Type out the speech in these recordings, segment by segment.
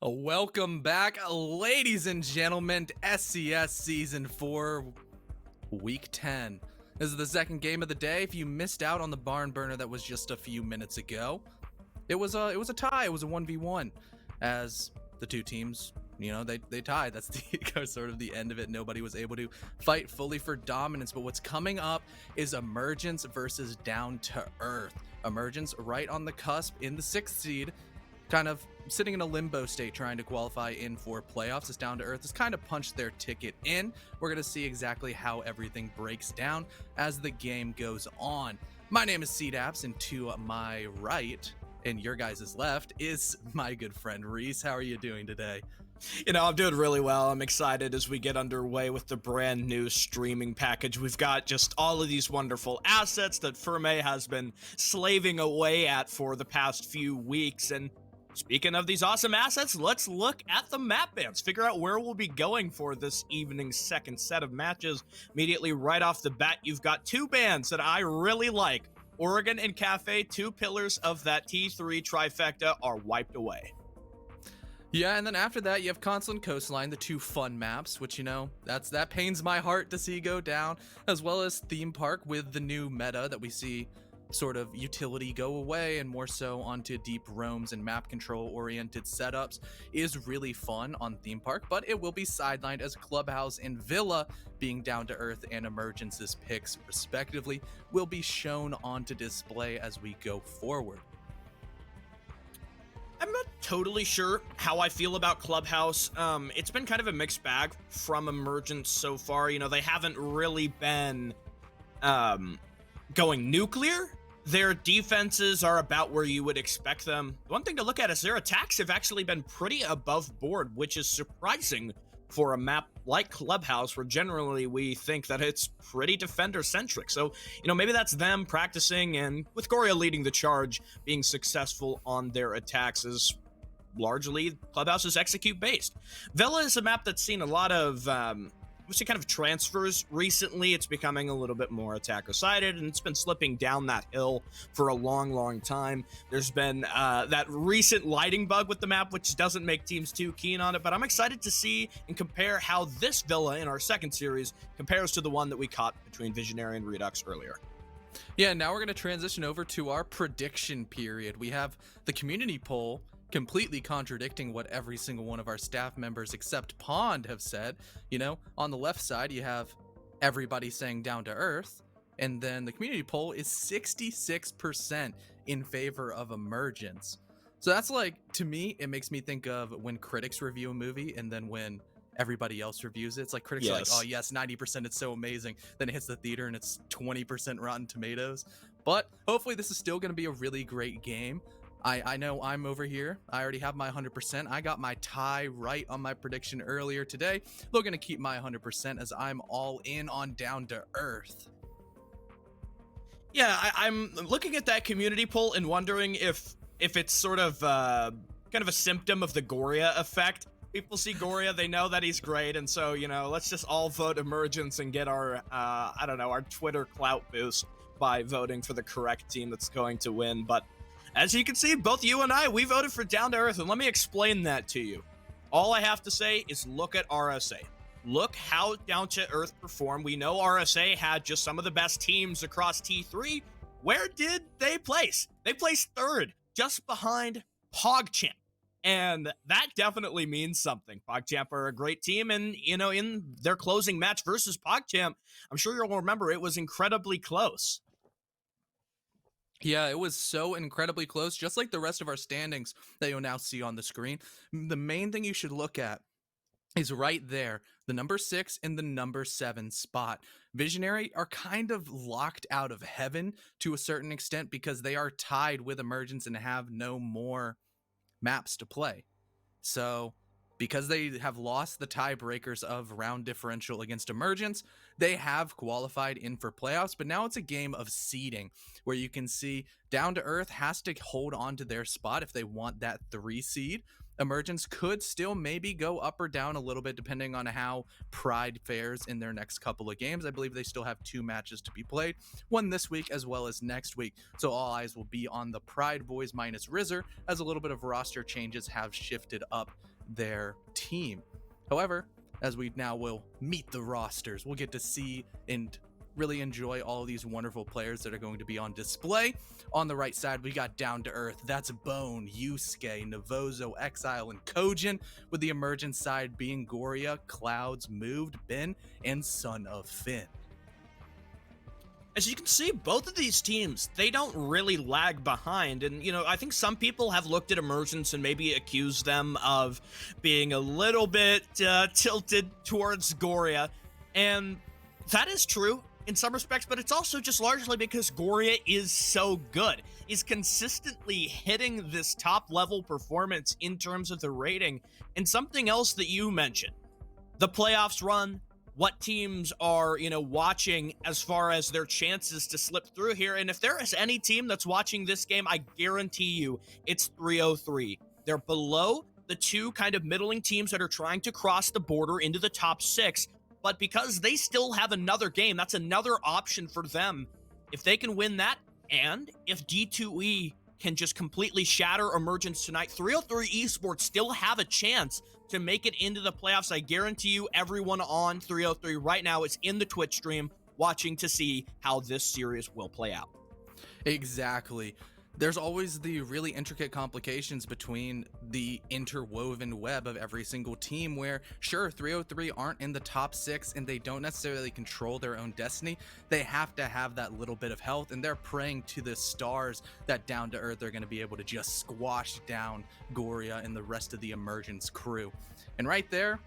Welcome back, ladies and gentlemen, to SCS Season 4, Week 10. This is the second game of the day. If you missed out on the barn burner that was just a few minutes ago, it was a tie. It was a 1v1 as the two teams, they tied. That's the sort of the end of it. Nobody was able to fight fully for dominance. But what's coming up is Emergence versus Down to Earth. Emergence right on the cusp in the 6th seed, kind of sitting in a limbo state trying to qualify in for playoffs. As Down to Earth has kind of punched their ticket in. We're going to see exactly how everything breaks down as the game goes on. My name is CDAPS, and to my right and your guys' left is my good friend Reese. How are you doing today? I'm doing really well. I'm excited as we get underway with the brand new streaming package. We've got just all of these wonderful assets that Ferme has been slaving away at for the past few weeks. And speaking of these awesome assets, let's look at the map bands, figure out where we'll be going for this evening's second set of matches. Immediately right off the bat, you've got two bands that I really like. Oregon and Cafe, two pillars of that T3 trifecta, are wiped away. Yeah, and then after that, you have Console and Coastline, the two fun maps, which, that pains my heart to see go down, as well as Theme Park with the new meta that we see sort of utility go away and more so onto deep roams and map control oriented setups is really fun on Theme Park, but it will be sidelined as Clubhouse and Villa, being Down to Earth and Emergence's picks respectively, will be shown onto display as we go forward. I'm not totally sure how I feel about Clubhouse. It's been kind of a mixed bag from Emergence so far. They haven't really been going nuclear. Their defenses are about where you would expect them. One thing to look at is their attacks have actually been pretty above board, which is surprising for a map like Clubhouse, where generally we think that it's pretty defender-centric. So, maybe that's them practicing, and with Goria leading the charge, being successful on their attacks is largely Clubhouse is execute-based. Villa is a map that's seen a lot of kind of transfers recently. It's becoming a little bit more attacker-sided, and it's been slipping down that hill for a long time. There's been that recent lighting bug with the map, which doesn't make teams too keen on it, but I'm excited to see and compare how this Villa in our second series compares to the one that we caught between Visionary and Redux earlier. Yeah, now we're going to transition over to our prediction period. We have the community poll completely contradicting what every single one of our staff members except Pond have said. On the left side, you have everybody saying Down to Earth, and then the community poll is 66% in favor of Emergence. So that's to me, it makes me think of when critics review a movie and then when everybody else reviews it. It's like critics are like, oh yes, 90%, it's so amazing. Then it hits the theater and it's 20% Rotten Tomatoes. But hopefully this is still going to be a really great game. I know I'm over here. I already have my 100%. I got my tie right on my prediction earlier today. Looking to keep my 100% as I'm all in on Down to Earth. Yeah, I'm looking at that community poll and wondering if it's sort of kind of a symptom of the Goria effect. People see Goria, they know that he's great, and so, let's just all vote Emergence and get our, our Twitter clout boost by voting for the correct team that's going to win. But as you can see, both you and I, we voted for Down to Earth, and let me explain that to you. All I have to say is look at RSA. Look how Down to Earth performed. We know RSA had just some of the best teams across T3. Where did they place? They placed third, just behind PogChamp. And that definitely means something. PogChamp are a great team, and, in their closing match versus PogChamp, I'm sure you'll remember it was incredibly close. Yeah, it was so incredibly close, just like the rest of our standings that you'll now see on the screen. The main thing you should look at is right there, the number 6 and the number 7 spot. Visionary are kind of locked out of heaven to a certain extent because they are tied with Emergence and have no more maps to play. So because they have lost the tiebreakers of round differential against Emergence, they have qualified in for playoffs, but now it's a game of seeding where you can see Down to Earth has to hold on to their spot if they want that 3 seed. Emergence could still maybe go up or down a little bit depending on how Pride fares in their next couple of games. I believe they still have 2 matches to be played, one this week as well as next week. So all eyes will be on the Pride boys minus Rizzer, as a little bit of roster changes have shifted up their team. However, as we now will meet the rosters, we'll get to see and really enjoy all of these wonderful players that are going to be on display. On the right side, we got Down to Earth. That's Bone, Yusuke, Navozo, Exile, and Kojin, with the Emergence side being Goria, Clouds, Moved, Ben, and Son of Finn. As you can see, both of these teams, they don't really lag behind. And, I think some people have looked at Emergence and maybe accused them of being a little bit tilted towards Goria. And that is true in some respects, but it's also just largely because Goria is so good. He's consistently hitting this top level performance in terms of the rating. And something else that you mentioned, the playoffs run, what teams are, watching as far as their chances to slip through here. And if there is any team that's watching this game, I guarantee you it's 303. They're below the two kind of middling teams that are trying to cross the border into the top 6. But because they still have another game, that's another option for them. If they can win that, and if D2E can just completely shatter Emergence tonight, 303 Esports still have a chance to make it into the playoffs. I guarantee you everyone on 303 right now is in the Twitch stream watching to see how this series will play out. Exactly. There's always the really intricate complications between the interwoven web of every single team where, sure, 303 aren't in the top 6 and they don't necessarily control their own destiny. They have to have that little bit of health, and they're praying to the stars that Down to Earth are going to be able to just squash down Goria and the rest of the Emergence crew. And right there,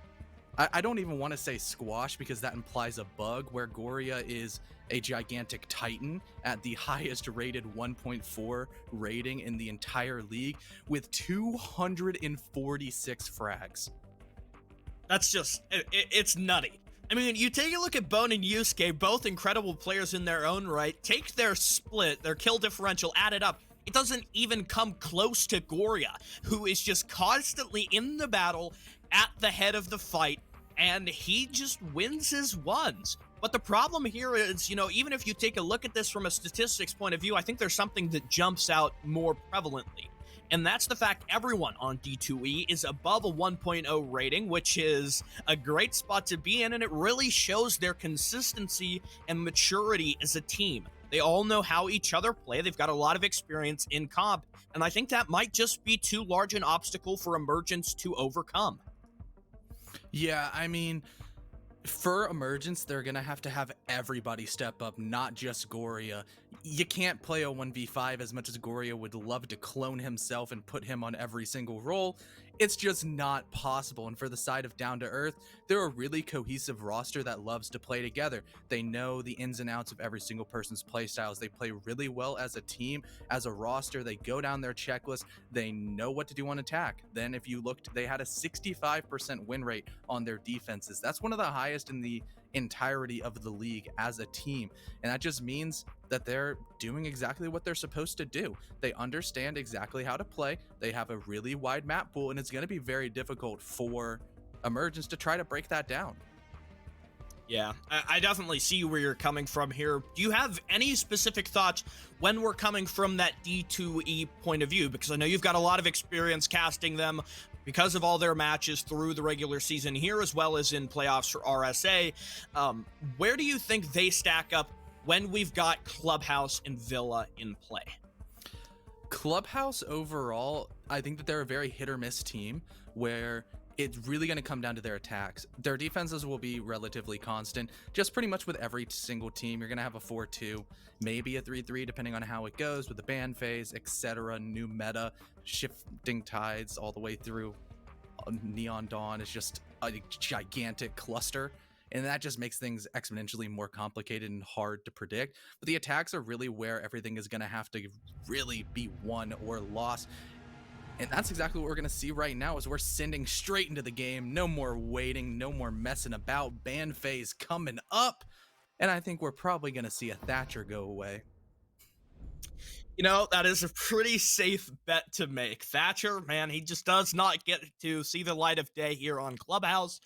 I don't even want to say squash because that implies a bug, where Goria is a gigantic titan at the highest rated 1.4 rating in the entire league with 246 frags. That's just, it's nutty. I mean, you take a look at Bone and Yusuke, both incredible players in their own right. Take their split, their kill differential, add it up. It doesn't even come close to Goria, who is just constantly in the battle, at the head of the fight, and he just wins his ones. But the problem here is, even if you take a look at this from a statistics point of view, I think there's something that jumps out more prevalently. And that's the fact everyone on D2E is above a 1.0 rating, which is a great spot to be in, and it really shows their consistency and maturity as a team. They all know how each other play. They've got a lot of experience in comp, and I think that might just be too large an obstacle for Emergence to overcome. Yeah, I mean, for Emergence, they're going to have everybody step up, not just Goria. You can't play a 1v5 as much as Goria would love to clone himself and put him on every single role. It's just not possible. And for the side of Down to Earth, they're a really cohesive roster that loves to play together. They know the ins and outs of every single person's play styles. They play really well as a team, as a roster. They go down their checklist. They know what to do on attack. Then if you looked, they had a 65% win rate on their defenses. That's one of the highest in the entirety of the league as a team, and that just means that they're doing exactly what they're supposed to do. They understand exactly how to play. They have a really wide map pool, and it's going to be very difficult for Emergence to try to break that down. Yeah, I definitely see where you're coming from here. Do you have any specific thoughts when we're coming from that D2E point of view? Because I know you've got a lot of experience casting them because of all their matches through the regular season here, as well as in playoffs for RSA. Where do you think they stack up when we've got Clubhouse and Villa in play? Clubhouse overall, I think that they're a very hit or miss team where it's really going to come down to their attacks. Their defenses will be relatively constant, just pretty much with every single team. You're going to have a 4-2, maybe a 3-3, depending on how it goes with the ban phase, etc. New meta, shifting tides all the way through. Neon Dawn is just a gigantic cluster, and that just makes things exponentially more complicated and hard to predict. But the attacks are really where everything is going to have to really be won or lost. And that's exactly what we're going to see right now, is we're sending straight into the game. No more waiting, no more messing about. Ban phase coming up. And I think we're probably going to see a Thatcher go away. That is a pretty safe bet to make. Thatcher, man, he just does not get to see the light of day here on Clubhouse.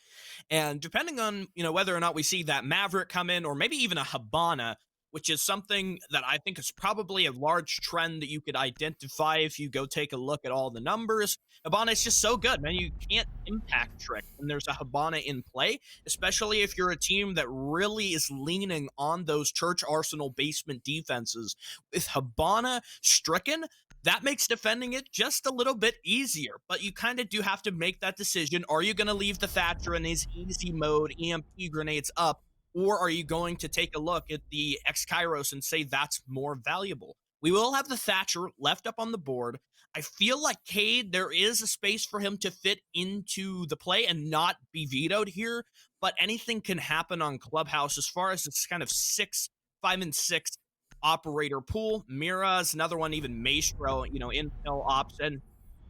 And depending on, whether or not we see that Maverick come in, or maybe even a Hibana, which is something that I think is probably a large trend that you could identify if you go take a look at all the numbers. Hibana is just so good, man. You can't impact trick when there's a Hibana in play, especially if you're a team that really is leaning on those Church Arsenal basement defenses. With Hibana stricken, that makes defending it just a little bit easier, but you kind of do have to make that decision. Are you going to leave the Thatcher in his easy mode, EMP grenades up, or are you going to take a look at the X-Kairos and say that's more valuable? We will have the Thatcher left up on the board. I feel like Cade, there is a space for him to fit into the play and not be vetoed here, but anything can happen on Clubhouse as far as this kind of 5 and 6 operator pool. Mira is another one, even Maestro, intel ops, and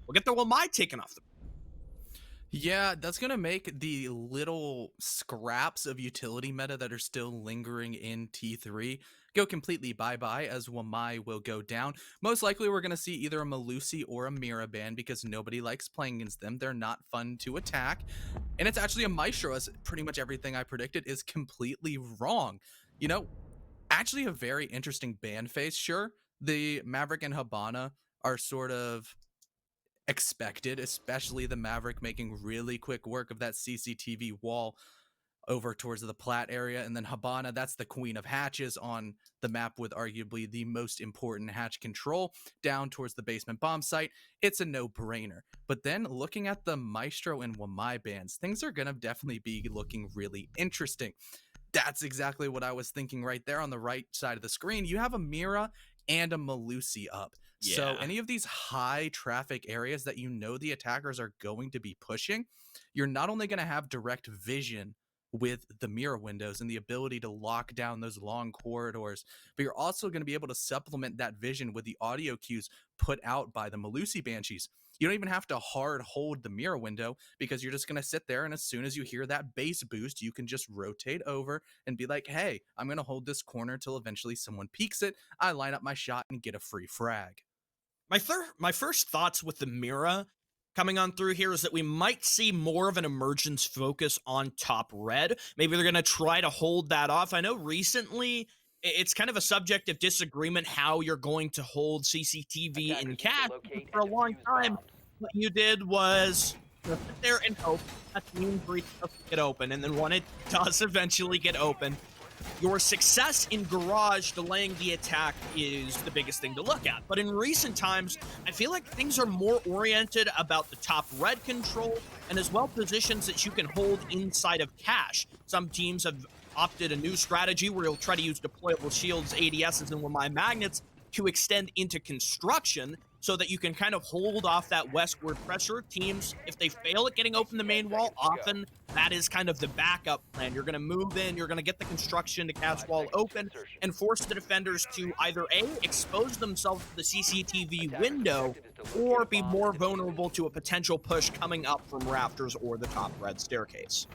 we'll get the Wamai taken off the. Yeah, that's going to make the little scraps of utility meta that are still lingering in T3 go completely bye-bye, as Wamai will go down. Most likely we're going to see either a Malusi or a Mira ban because nobody likes playing against them. They're not fun to attack. And it's actually a Maestro, as pretty much everything I predicted is completely wrong. Actually a very interesting ban phase. Sure, the Maverick and Hibana are sort of expected, especially the Maverick making really quick work of that CCTV wall over towards the plat area, and then Hibana, that's the queen of hatches on the map with arguably the most important hatch control down towards the basement bomb site. It's a no-brainer. But then looking at the Maestro and Wamai bans, things are gonna definitely be looking really interesting. That's exactly what I was thinking right there on the right side of the screen. You have a Mira and a Malusi up. Yeah. So any of these high traffic areas that the attackers are going to be pushing, you're not only going to have direct vision with the mirror windows and the ability to lock down those long corridors, but you're also going to be able to supplement that vision with the audio cues put out by the Malusi Banshees. You don't even have to hard hold the mirror window because you're just going to sit there, and as soon as you hear that bass boost, you can just rotate over and be like, hey, I'm going to hold this corner till eventually someone peeks it, I line up my shot and get a free frag. My first thoughts with the Mira coming on through here is that we might see more of an emergence focus on top red. Maybe they're going to try to hold that off. I know recently it's kind of a subject of disagreement how you're going to hold CCTV in cache. For a long time, what you did was sit there and hope that the main breach doesn't get open, and then when it does eventually get open, your success in garage delaying the attack is the biggest thing to look at. But in recent times, I feel like things are more oriented about the top red control and as well positions that you can hold inside of cache. Some teams have opted a new strategy where you'll try to use deployable shields, ADSs, and Wamai magnets to extend into construction so that you can kind of hold off that westward pressure. Teams, if they fail at getting open the main wall, often that is kind of the backup plan. You're going to move in, you're going to get the construction to cache wall open, and force the defenders to either A, expose themselves to the CCTV window, or be more vulnerable to a potential push coming up from rafters or the top red staircase.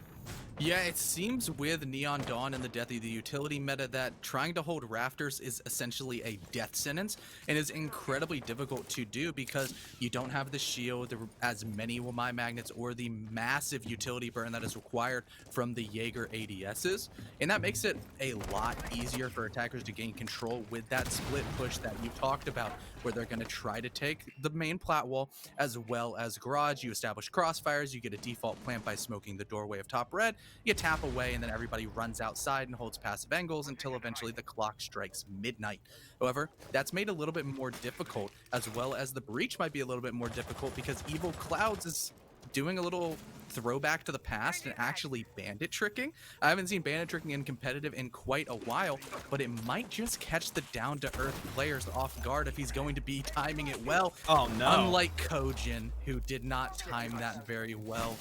Yeah, it seems with Neon Dawn and the death of the utility meta that trying to hold rafters is essentially a death sentence and is incredibly difficult to do because you don't have the shield, as many Wamai magnets, or the massive utility burn that is required from the Jaeger ADSs. And that makes it a lot easier for attackers to gain control with that split push that you talked about, where they're going to try to take the main plat wall as well as garage. You establish crossfires, you get a default plant by smoking the doorway of top red, you tap away, and then everybody runs outside and holds passive angles until eventually the clock strikes midnight. However, that's made a little bit more difficult, as well as the breach might be a little bit more difficult because Evil Clouds is doing a little throwback to the past and actually bandit tricking. I haven't seen bandit tricking in competitive in quite a while, but it might just catch the down-to-earth players off guard if he's going to be timing it well. Oh no. Unlike Kojin, who did not time that very well.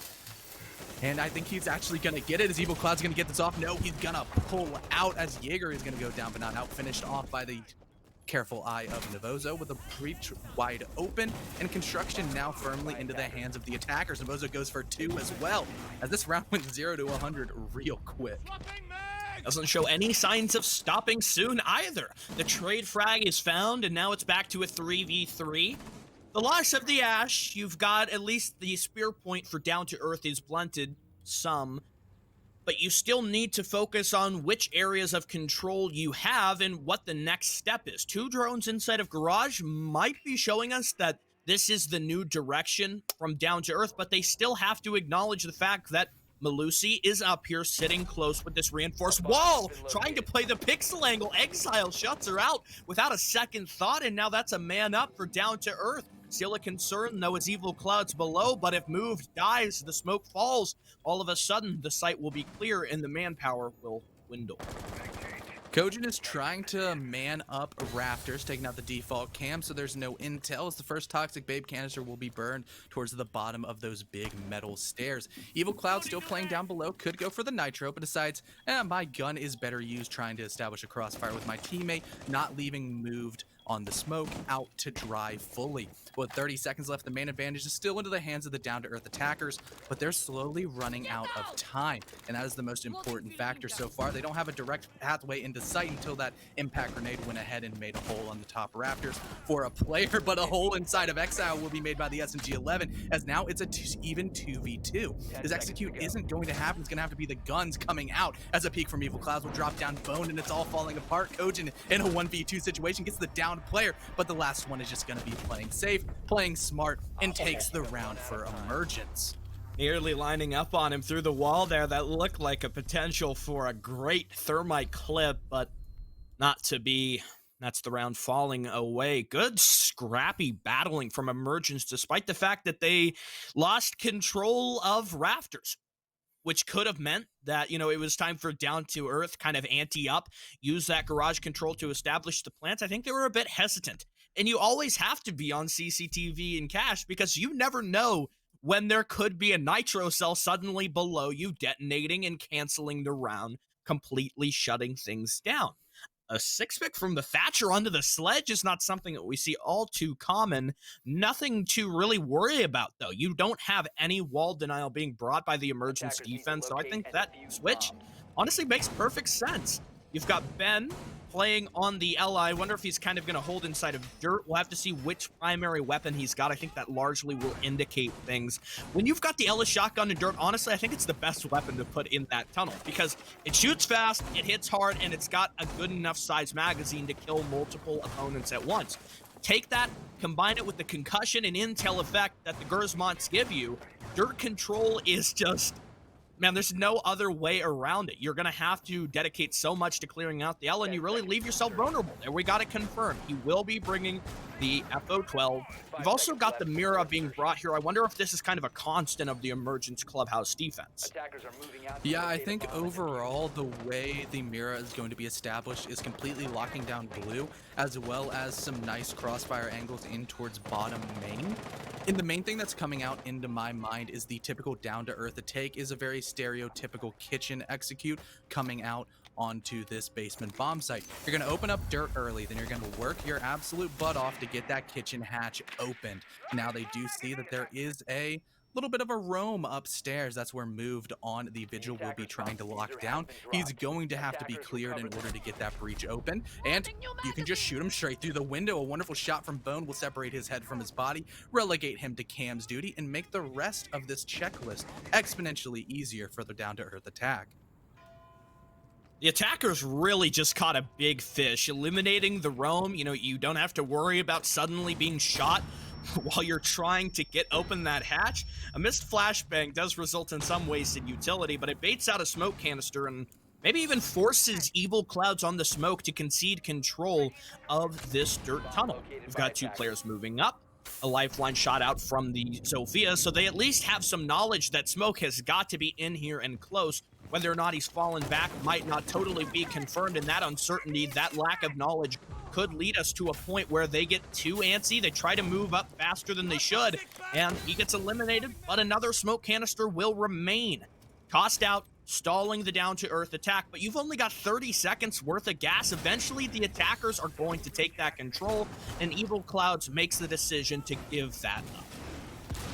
And I think he's actually going to get it. Is Evil Cloud's going to get this off? No, he's going to pull out as Jaeger is going to go down, but not out. Finished off by the careful eye of Navozo with a breach wide open, and construction now firmly into the hands of the attackers. Navozo goes for 2 as well, as this round went 0 to 100 real quick. Doesn't show any signs of stopping soon either. The trade frag is found, and now it's back to a 3v3. The loss of the Ash, you've got at least the spear point for Down to Earth is blunted some. but you still need to focus on which areas of control you have and what the next step is. 2 drones inside of Garage might be showing us that this is the new direction from Down to Earth, but they still have to acknowledge the fact that Malusi is up here sitting close with this reinforced wall, trying to play the pixel angle. Exile shuts her out without a second thought, and now that's a man up for Down to Earth. Still a concern, though, it's Evil Clouds below, but if moved, dies, the smoke falls, all of a sudden the site will be clear and the manpower will dwindle. Kojin is trying to man up rafters, taking out the default cam, so there's no intel as the first Toxic Babe canister will be burned towards the bottom of those big metal stairs. Evil Cloud still playing down below, could go for the nitro, but decides, my gun is better used trying to establish a crossfire with my teammate, not leaving moved on the smoke out to dry fully. With 30 seconds left, the main advantage is still into the hands of the down-to-earth attackers, but they're slowly running out of time, and that is the most important factor so far. They don't have a direct pathway into sight until that impact grenade went ahead and made a hole on the top rafters for a player, but a hole inside of Exile will be made by the SMG-11, as now it's a even 2v2. His execute isn't going to happen. It's going to have to be the guns coming out, as a peek from Evil Clouds will drop down Bone, and it's all falling apart. Kojin in a 1v2 situation gets the down player, but the last one is just going to be playing safe, playing smart, and takes the round for Emergence. Nearly lining up on him through the wall there. That looked like a potential for a great thermite clip, but not to be. That's the round falling away. Good scrappy battling from Emergence, despite the fact that they lost control of rafters, which could have meant that, you know, it was time for Down to Earth, kind of ante up, use that garage control to establish the plants. I think they were a bit hesitant. And you always have to be on CCTV and cash because you never know when there could be a nitro cell suddenly below you detonating and canceling the round, completely shutting things down. A 6-pick from the Thatcher onto the sledge is not something that we see all too common. Nothing to really worry about, though. You don't have any wall denial being brought by the Emergence defense, so I think that switch honestly makes perfect sense. You've got Ben playing on the L. I wonder if he's kind of going to hold inside of dirt. We'll have to see which primary weapon he's got. I think that largely will indicate things. When you've got the Ella shotgun in dirt, honestly, I think it's the best weapon to put in that tunnel because it shoots fast, it hits hard, and it's got a good enough size magazine to kill multiple opponents at once. Take that, combine it with the concussion and intel effect that the Gersmonts give you. Dirt control is just... man, there's no other way around it. You're going to have to dedicate so much to clearing out the L, and you really leave yourself vulnerable. There, we got it confirmed. He will be bringing the FO12. You've also got the Mira being brought here. I wonder if this is kind of a constant of the Emergence Clubhouse defense. Yeah, I think overall the way the Mira is going to be established is completely locking down blue, as well as some nice crossfire angles in towards bottom main. And the main thing that's coming out into my mind is the typical down-to-earth take is a very stereotypical kitchen execute coming out onto this basement bomb site. You're going to open up dirt early, then you're going to work your absolute butt off to get that kitchen hatch opened. Now they do see that there is a little bit of a roam upstairs. That's where moved on the vigil will be trying to lock down. He's going to have to be cleared in order to get that breach open, and you can just shoot him straight through the window. A wonderful shot from Bone will separate his head from his body, relegate him to Cam's duty, and make the rest of this checklist exponentially easier for the down-to-earth attack. The attackers really just caught a big fish, eliminating the roam. You know, you don't have to worry about suddenly being shot while you're trying to get open that hatch. A missed flashbang does result in some wasted utility, but it baits out a smoke canister and maybe even forces Evil Clouds on the smoke to concede control of this dirt tunnel. We've got 2 players moving up. A lifeline shot out from the Sophia, so they at least have some knowledge that smoke has got to be in here and close. Whether or not he's fallen back might not totally be confirmed, and that uncertainty, that lack of knowledge could lead us to a point where they get too antsy. They try to move up faster than they should, and he gets eliminated, but another smoke canister will remain. Tossed out, stalling the down-to-earth attack, but you've only got 30 seconds worth of gas. Eventually, the attackers are going to take that control, and Evil Clouds makes the decision to give that up.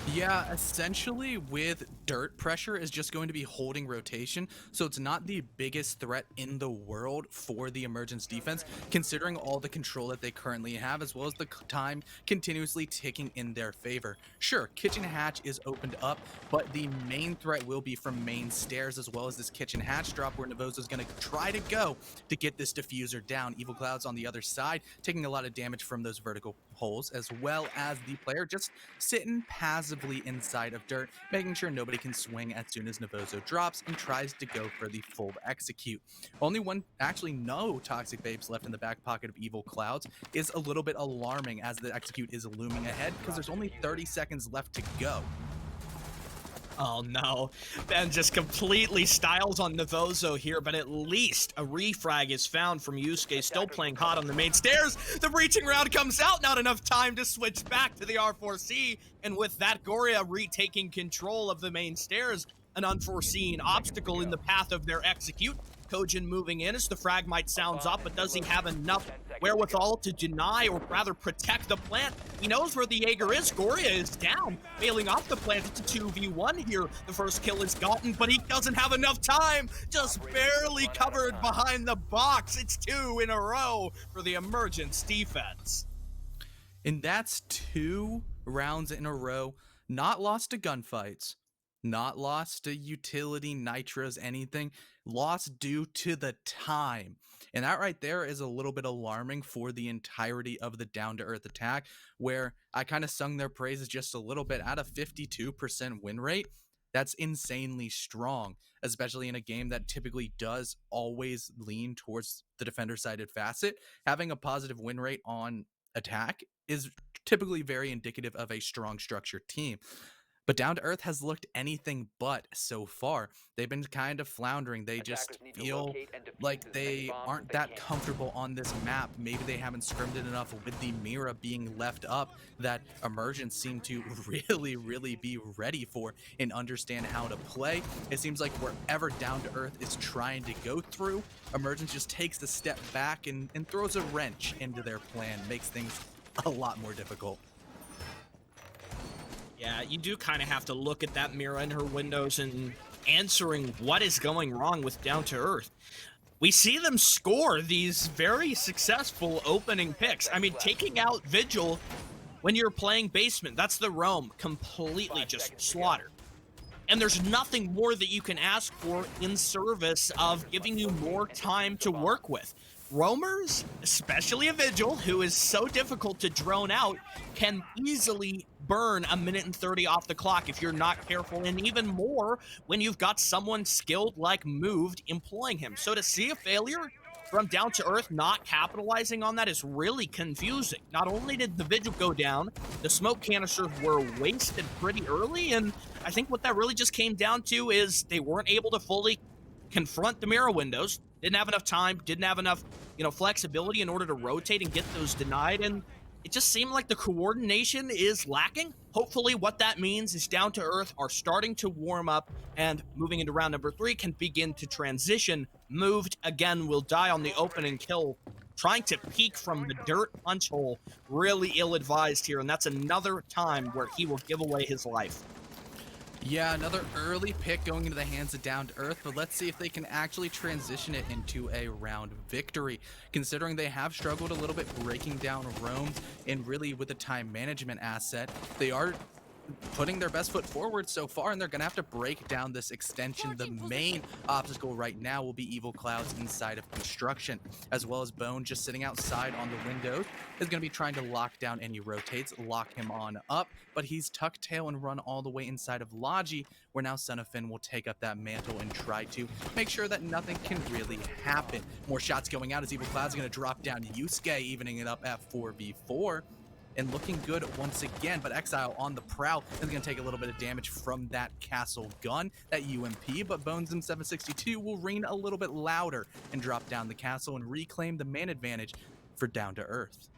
Yeah, essentially with dirt pressure is just going to be holding rotation, so it's not the biggest threat in the world for the emergence defense, considering all the control that they currently have, as well as the time continuously ticking in their favor. Sure, kitchen hatch is opened up, but the main threat will be from main stairs, as well as this kitchen hatch drop where Navosa is going to try to go to get this diffuser down. Evil Cloud's on the other side, taking a lot of damage from those vertical holes, as well as the player just sitting passively inside of dirt, making sure nobody can swing as soon as Navoso drops and tries to go for the full execute. Only one, actually no Toxic Babes left in the back pocket of Evil Clouds is a little bit alarming as the execute is looming ahead because there's only 30 seconds left to go. Oh no, Ben just completely styles on Navoso here, but at least a refrag is found from Yusuke, still playing hot on the main stairs. The breaching round comes out, not enough time to switch back to the R4C, and with that, Goria retaking control of the main stairs, an unforeseen obstacle in the path of their execute. Kojin moving in as the fragmite sounds up, but does he have enough wherewithal to deny or rather protect the plant? He knows where the Jaeger is. Goria is down, bailing off the plant. It's a 2v1 here. The first kill is gotten, but he doesn't have enough time. Just barely covered behind the box. It's 2 in a row for the emergence defense. And that's 2 rounds in a row, not lost to gunfights, not lost to utility, nitros, anything, lost due to the time. And that right there is a little bit alarming for the entirety of the down to earth attack, where I kind of sung their praises just a little bit. At a 52% win rate, that's insanely strong, especially in a game that typically does always lean towards the defender sided facet. Having a positive win rate on attack is typically very indicative of a strong structured team. But Down to Earth has looked anything but so far. They've been kind of floundering. They just feel like they aren't that comfortable on this map. Maybe they haven't scrimmed it enough with the Mira being left up that Emergence seem to really be ready for and understand how to play. It seems like wherever Down to Earth is trying to go through, Emergence just takes a step back and throws a wrench into their plan, makes things a lot more difficult. Yeah, you do kind of have to look at that Mira in her windows and answering what is going wrong with Down to Earth. We see them score these very successful opening picks. I mean, taking out Vigil when you're playing basement, that's the roam, completely just slaughtered. And there's nothing more that you can ask for in service of giving you more time to work with. Roamers, especially a Vigil, who is so difficult to drone out, can easily burn a minute and 30 off the clock if you're not careful, and even more when you've got someone skilled like Moved employing him. So to see a failure from Down to Earth not capitalizing on that is really confusing. Not only did the Vigil go down, the smoke canisters were wasted pretty early, and I think what that really just came down to is they weren't able to fully confront the mirror windows, didn't have enough time, didn't have enough, flexibility in order to rotate and get those denied, and it just seemed like the coordination is lacking. Hopefully what that means is Down to Earth are starting to warm up, and moving into round number 3 can begin to transition. Moved, again, will die on the opening kill, trying to peek from the dirt punch hole. Really ill-advised here, and that's another time where he will give away his life. Yeah, another early pick going into the hands of Down to Earth, but let's see if they can actually transition it into a round victory, considering they have struggled a little bit breaking down roams, and really with the time management asset, they are putting their best foot forward so far, and they're gonna have to break down this extension. The main obstacle right now will be Evil Clouds inside of construction, as well as Bone just sitting outside on the windows is gonna be trying to lock down any rotates, lock him on up, but he's tuck tail and run all the way inside of Logi, where now Son of Finn will take up that mantle and try to make sure that nothing can really happen. More shots going out as Evil Clouds are gonna drop down Yusuke, evening it up at 4v4. And looking good once again, but Exile on the prowl is going to take a little bit of damage from that castle gun, that UMP, but Bones M762 will ring a little bit louder and drop down the castle and reclaim the man advantage for Down to Earth.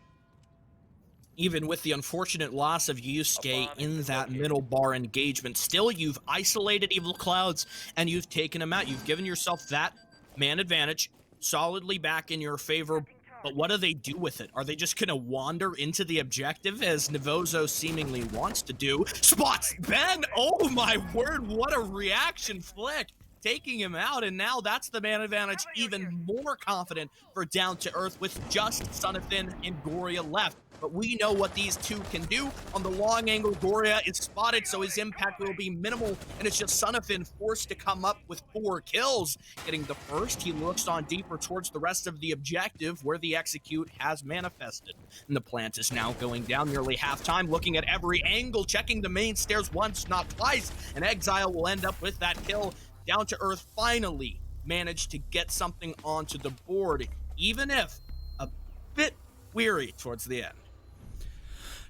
Even with the unfortunate loss of Yusuke in that middle bar engagement, still you've isolated Evil Clouds and you've taken him out. You've given yourself that man advantage solidly back in your favor. But what do they do with it? Are they just gonna wander into the objective as Navozo seemingly wants to do? Spots Ben! Oh my word, what a reaction flick! Taking him out, and now that's the man advantage, even more confident for Down to Earth with just Sonathin and Goria left. But we know what these two can do. On the long angle, Goria is spotted, so his impact will be minimal, and it's just Sonathin forced to come up with 4 kills. Getting the first, he looks on deeper towards the rest of the objective, where the execute has manifested. And the plant is now going down nearly halftime, looking at every angle, checking the main stairs once, not twice, and Exile will end up with that kill. Down to Earth finally managed to get something onto the board, even if a bit weary towards the end.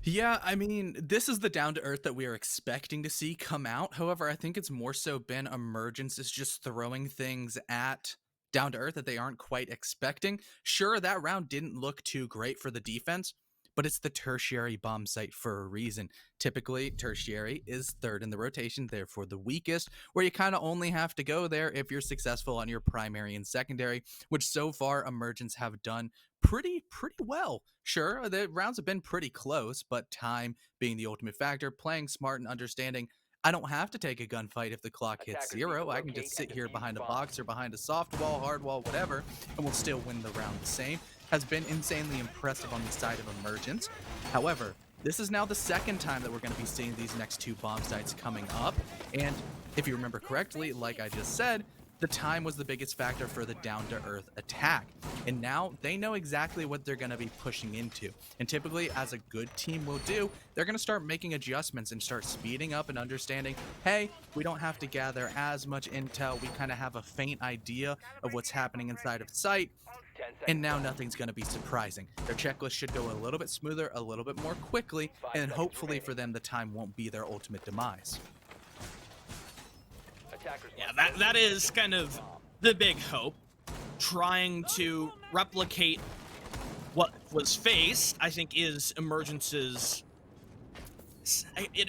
Yeah, I mean, this is the Down to Earth that we are expecting to see come out. However, I think it's more so been Emergence is just throwing things at Down to Earth that they aren't quite expecting. Sure, that round didn't look too great for the defense, but it's the tertiary bomb site for a reason. Typically, tertiary is third in the rotation, therefore the weakest, where you kind of only have to go there if you're successful on your primary and secondary, which so far Emergence have done pretty well. Sure, the rounds have been pretty close, but time being the ultimate factor, playing smart and understanding I don't have to take a gunfight if the clock hits 0. I can just sit here behind a box or behind a soft wall, hard wall, whatever, and we'll still win the round the same. Has been insanely impressive on the side of Emergence. However, this is now the second time that we're going to be seeing these next 2 bomb sites coming up, and if you remember correctly, like I just said, the time was the biggest factor for the down-to-earth attack, and now they know exactly what they're going to be pushing into. And typically, as a good team will do, they're going to start making adjustments and start speeding up and understanding, hey, we don't have to gather as much intel, we kind of have a faint idea of what's happening inside of site, and now nothing's going to be surprising. Their checklist should go a little bit smoother, a little bit more quickly, and hopefully for them the time won't be their ultimate demise. Yeah, that is kind of the big hope. Trying to replicate what was faced, I think, is Emergence's...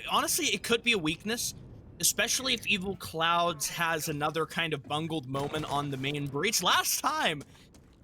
honestly, it could be a weakness, especially if Evil Clouds has another kind of bungled moment on the main breach. Last time,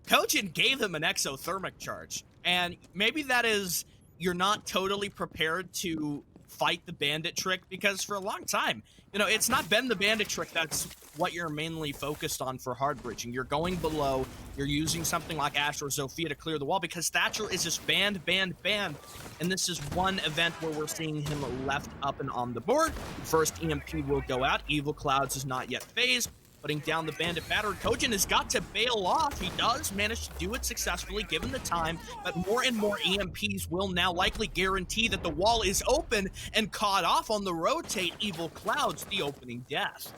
Kojin gave him an exothermic charge, and maybe that is you're not totally prepared to fight the bandit trick, because for a long time, you know, it's not been the bandit trick that's what you're mainly focused on for hard breaching. You're going below, you're using something like Ash or Zofia to clear the wall, because Thatcher is just banned, and this is one event where we're seeing him left up and on the board. First EMP will go out. Evil Clouds is not yet phased. Putting down the bandit battery. Kojin has got to bail off. He does manage to do it successfully given the time, but more and more EMPs will now likely guarantee that the wall is open and caught off on the rotate. Evil Clouds, the opening death.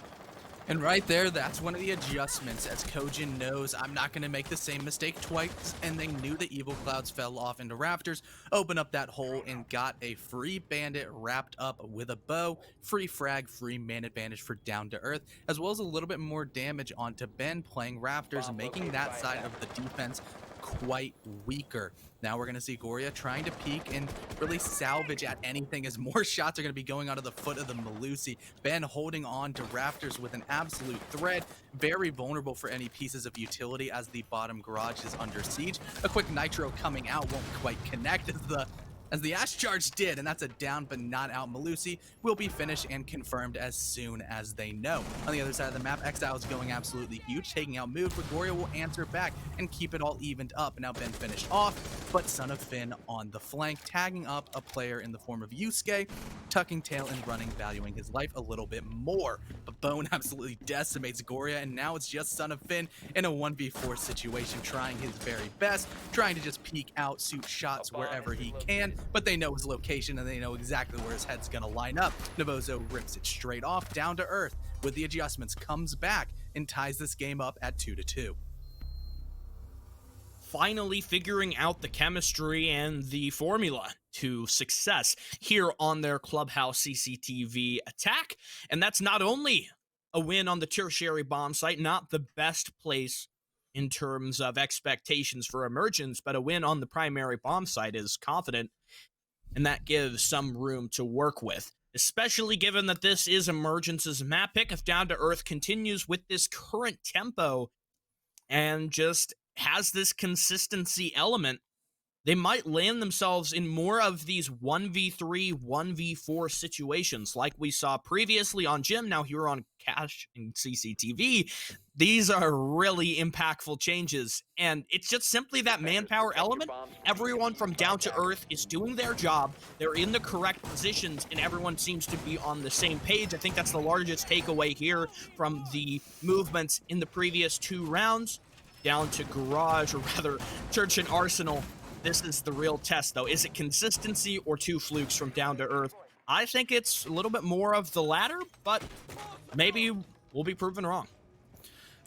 And right there, that's one of the adjustments, as Kojin knows I'm not going to make the same mistake twice, and they knew the Evil Clouds fell off into rafters, opened up that hole, and got a free bandit wrapped up with a bow, free frag, free man advantage for Down to Earth, as well as a little bit more damage onto Ben playing rafters, making that side of the defense quite weaker. Now we're going to see Goria trying to peek and really salvage at anything, as more shots are going to be going onto the foot of the Melusi. Ben holding on to rafters with an absolute thread. Very vulnerable for any pieces of utility as the bottom garage is under siege. A quick nitro coming out won't quite connect as the Ash charge did, and that's a down but not out. Melusi will be finished and confirmed as soon as they know. On the other side of the map, Exile is going absolutely huge, taking out moves, but Goria will answer back and keep it all evened up. Now Ben finished off, but Son of Finn on the flank, tagging up a player in the form of Yusuke, tucking tail and running, valuing his life a little bit more. But Bone absolutely decimates Goria, and now it's just Son of Finn in a 1v4 situation, trying his very best, trying to just peek out, shoot shots wherever he can, but they know his location and they know exactly where his head's gonna line up. Navozo rips it straight off. Down to Earth with the adjustments comes back and ties this game up at 2-2. Finally figuring out the chemistry and the formula to success here on their Clubhouse CCTV attack. And that's not only a win on the tertiary bomb site, not the best place in terms of expectations for Emergence, but a win on the primary bomb site is confident, and that gives some room to work with, especially given that this is Emergence's map pick. If Down to Earth continues with this current tempo and just has this consistency element, they might land themselves in more of these 1v3, 1v4 situations like we saw previously on Jim, now here on Cash and CCTV. These are really impactful changes, and it's just simply that manpower element. Everyone from Down to Earth is doing their job, they're in the correct positions, and everyone seems to be on the same page. I think that's the largest takeaway here from the movements in the previous 2 rounds. Down to Garage, or rather Church and Arsenal. This is the real test, though. Is it consistency or 2 flukes from Down to Earth? I think it's a little bit more of the latter, but maybe we'll be proven wrong.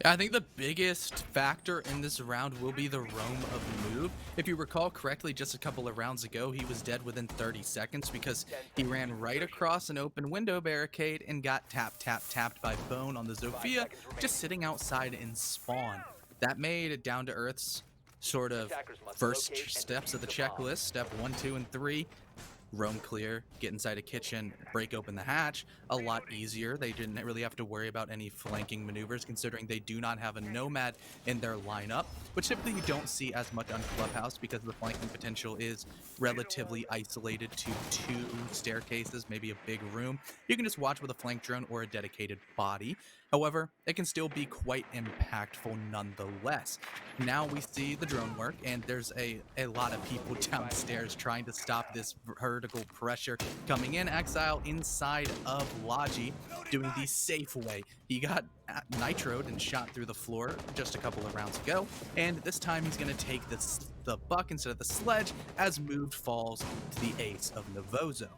Yeah, I think the biggest factor in this round will be the roam of move. If you recall correctly, just a couple of rounds ago, he was dead within 30 seconds because he ran right across an open window barricade and got tapped by Bone on the Zofia, just sitting outside in spawn. That made Down to Earth's sort of first steps of the checklist, step 1, 2, and 3, roam clear, get inside a kitchen, break open the hatch, a lot easier. They didn't really have to worry about any flanking maneuvers, considering they do not have a Nomad in their lineup, which typically you don't see as much on Clubhouse because the flanking potential is relatively isolated to 2 staircases, maybe a big room. You can just watch with a flank drone or a dedicated body. However, it can still be quite impactful nonetheless. Now we see the drone work, and there's a lot of people downstairs trying to stop this vertical pressure coming in. Exile inside of Logi, doing the safe way. He got nitroed and shot through the floor just a couple of rounds ago, and this time he's going to take the buck instead of the sledge as moved falls to the ace of Navozo.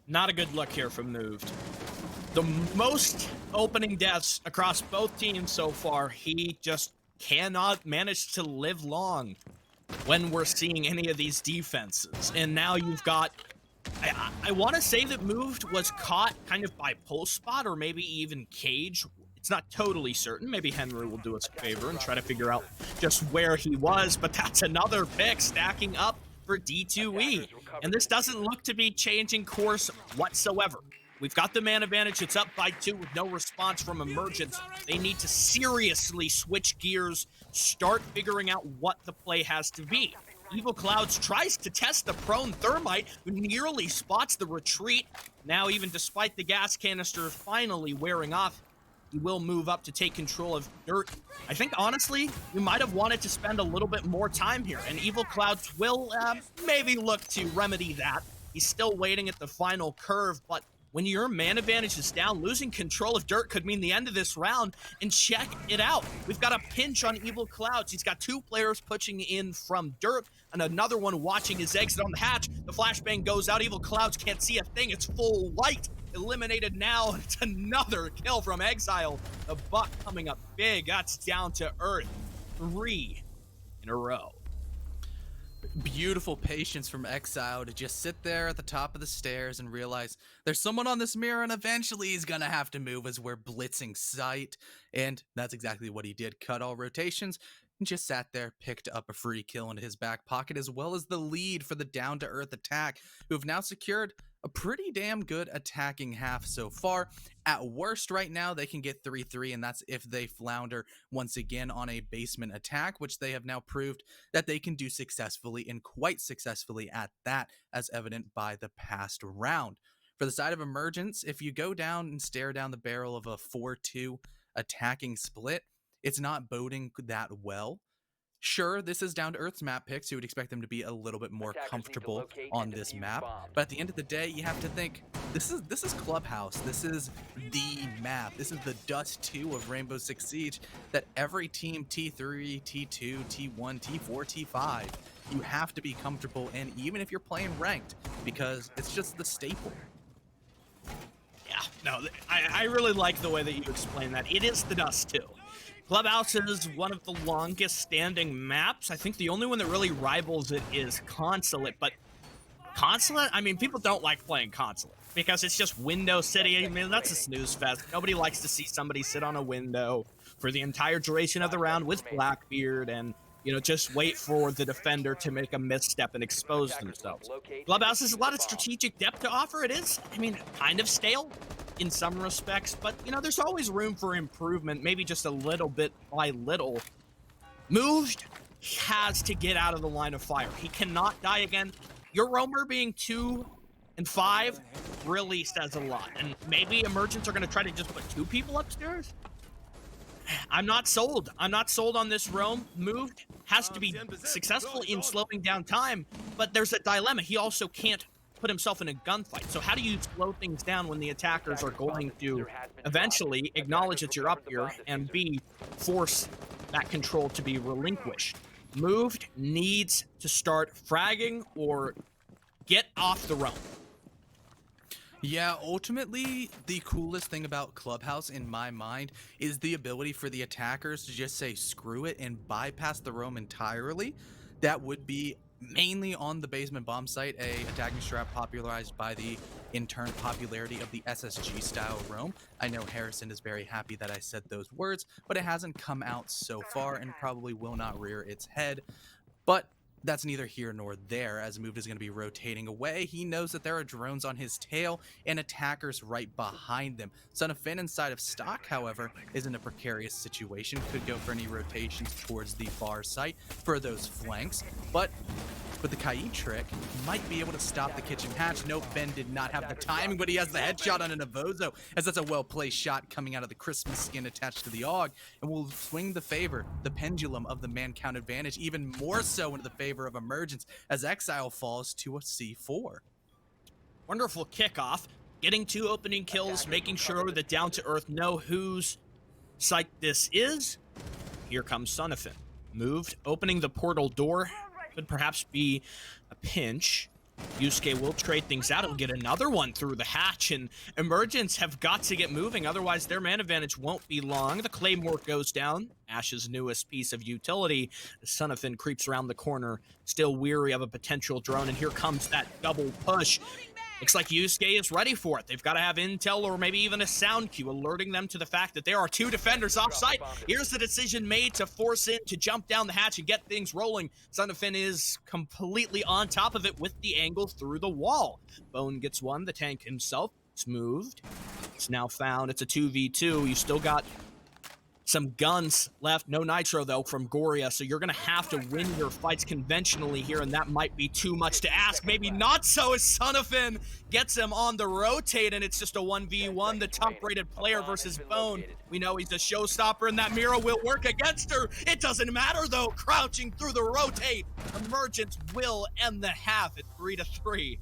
Not a good look here from Moved. The most opening deaths across both teams so far. He just cannot manage to live long when we're seeing any of these defenses. And now you've got, I want to say that Moved was caught kind of by post spot or maybe even cage. It's not totally certain. Maybe Henry will do us a favor and try to figure out just where he was, but that's another pick stacking up for D2E. And this doesn't look to be changing course whatsoever. We've got the man advantage. It's up by 2 with no response from Emergence. They need to seriously switch gears, start figuring out what the play has to be. Evil Clouds tries to test the prone Thermite, who nearly spots the retreat. Now, even despite the gas canister finally wearing off, he will move up to take control of Dirt. I think, honestly, we might have wanted to spend a little bit more time here, and Evil Clouds will maybe look to remedy that. He's still waiting at the final curve, but when your man advantage is down, losing control of Dirt could mean the end of this round. And check it out. We've got a pinch on Evil Clouds. He's got 2 players pushing in from Dirt and another one watching his exit on the hatch. The flashbang goes out. Evil Clouds can't see a thing. It's full white. Eliminated now. It's another kill from Exile. The buck coming up big. That's Down to Earth. 3 in a row. Beautiful patience from Exile to just sit there at the top of the stairs and realize there's someone on this mirror and eventually he's gonna have to move as we're blitzing sight. And that's exactly what he did. Cut all rotations and just sat there, picked up a free kill into his back pocket, as well as the lead for the Down to Earth attack, who have now secured a pretty damn good attacking half so far. At worst right now, they can get 3-3, and that's if they flounder once again on a basement attack, which they have now proved that they can do successfully, and quite successfully at that, as evident by the past round. For the side of Emergence, if you go down and stare down the barrel of a 4-2 attacking split, it's not boding that well. Sure, this is Down to Earth's map picks. You would expect them to be a little bit more comfortable on this map. But at the end of the day, you have to think, this is Clubhouse. This is the map. This is the Dust 2 of Rainbow Six Siege that every team, T3, T2, T1, T4, T5, you have to be comfortable in, even if you're playing ranked, because it's just the staple. Yeah, no, I really like the way that you explain that. It is the Dust 2. Clubhouse is one of the longest standing maps. I think the only one that really rivals it is Consulate, but Consulate, I mean, people don't like playing Consulate because it's just window city. I mean, that's a snooze fest. Nobody likes to see somebody sit on a window for the entire duration of the round with Blackbeard and, you know, just wait for the defender to make a misstep and expose themselves. Clubhouse has a lot of strategic depth to offer. It is, I mean, kind of stale in some respects, but, you know, there's always room for improvement, maybe just a little bit by little. Moved has to get out of the line of fire. He cannot die again. Your roamer being 2 and 5 really says a lot. And maybe Emergence are going to try to just put 2 people upstairs? I'm not sold. I'm not sold on this roam. Moved has to be successful in slowing down time, but there's a dilemma. He also can't put himself in a gunfight. So how do you slow things down when the attackers are going to eventually acknowledge that you're up here and B, force that control to be relinquished? Moved needs to start fragging or get off the roam. Yeah, ultimately, the coolest thing about Clubhouse, in my mind, is the ability for the attackers to just say screw it and bypass the roam entirely. That would be mainly on the basement bomb site, a attacking strat popularized by the in turn popularity of the SSG style roam. I know Harrison is very happy that I said those words, but it hasn't come out so far and probably will not rear its head. But that's neither here nor there, as Moved is going to be rotating away. He knows that there are drones on his tail and attackers right behind them. Son of Finn inside of stock, however, is in a precarious situation. Could go for any rotations towards the far site for those flanks, but with the Kai trick, might be able to stop the kitchen hatch. Nope, Ben did not have the timing, but he has the headshot on an Avozo, as that's a well-placed shot coming out of the Christmas skin attached to the AUG, and will swing the favor, the pendulum of the man count advantage, even more so into the favor of Emergence, as Exile falls to a C4. Wonderful kickoff, getting 2 opening kills, making sure that Down2Earth know whose site this is. Here comes Son of Finn. Moved, opening the portal door. Could perhaps be a pinch. Yusuke will trade things out and get another one through the hatch, and Emergence have got to get moving, otherwise their man advantage won't be long. The Claymore goes down, Ash's newest piece of utility. The Son of Finn creeps around the corner, still weary of a potential drone, and here comes that double push. Looks like Yusuke is ready for it. They've got to have intel or maybe even a sound cue alerting them to the fact that there are 2 defenders off-site. Here's the decision made to force in, to jump down the hatch and get things rolling. Son of Finn is completely on top of it with the angle through the wall. Bone gets one, the tank himself. It's moved. It's now found. It's a 2v2. You still got some guns left. No nitro, though, from Goria, so you're going to have to win your fights conventionally here, and that might be too much to ask. Maybe not so, as Son of Finn gets him on the rotate, and it's just a 1v1, the top-rated player versus Bone. We know he's a showstopper, and that Mira will work against her. It doesn't matter, though. Crouching through the rotate, Emergence will end the half at 3-3.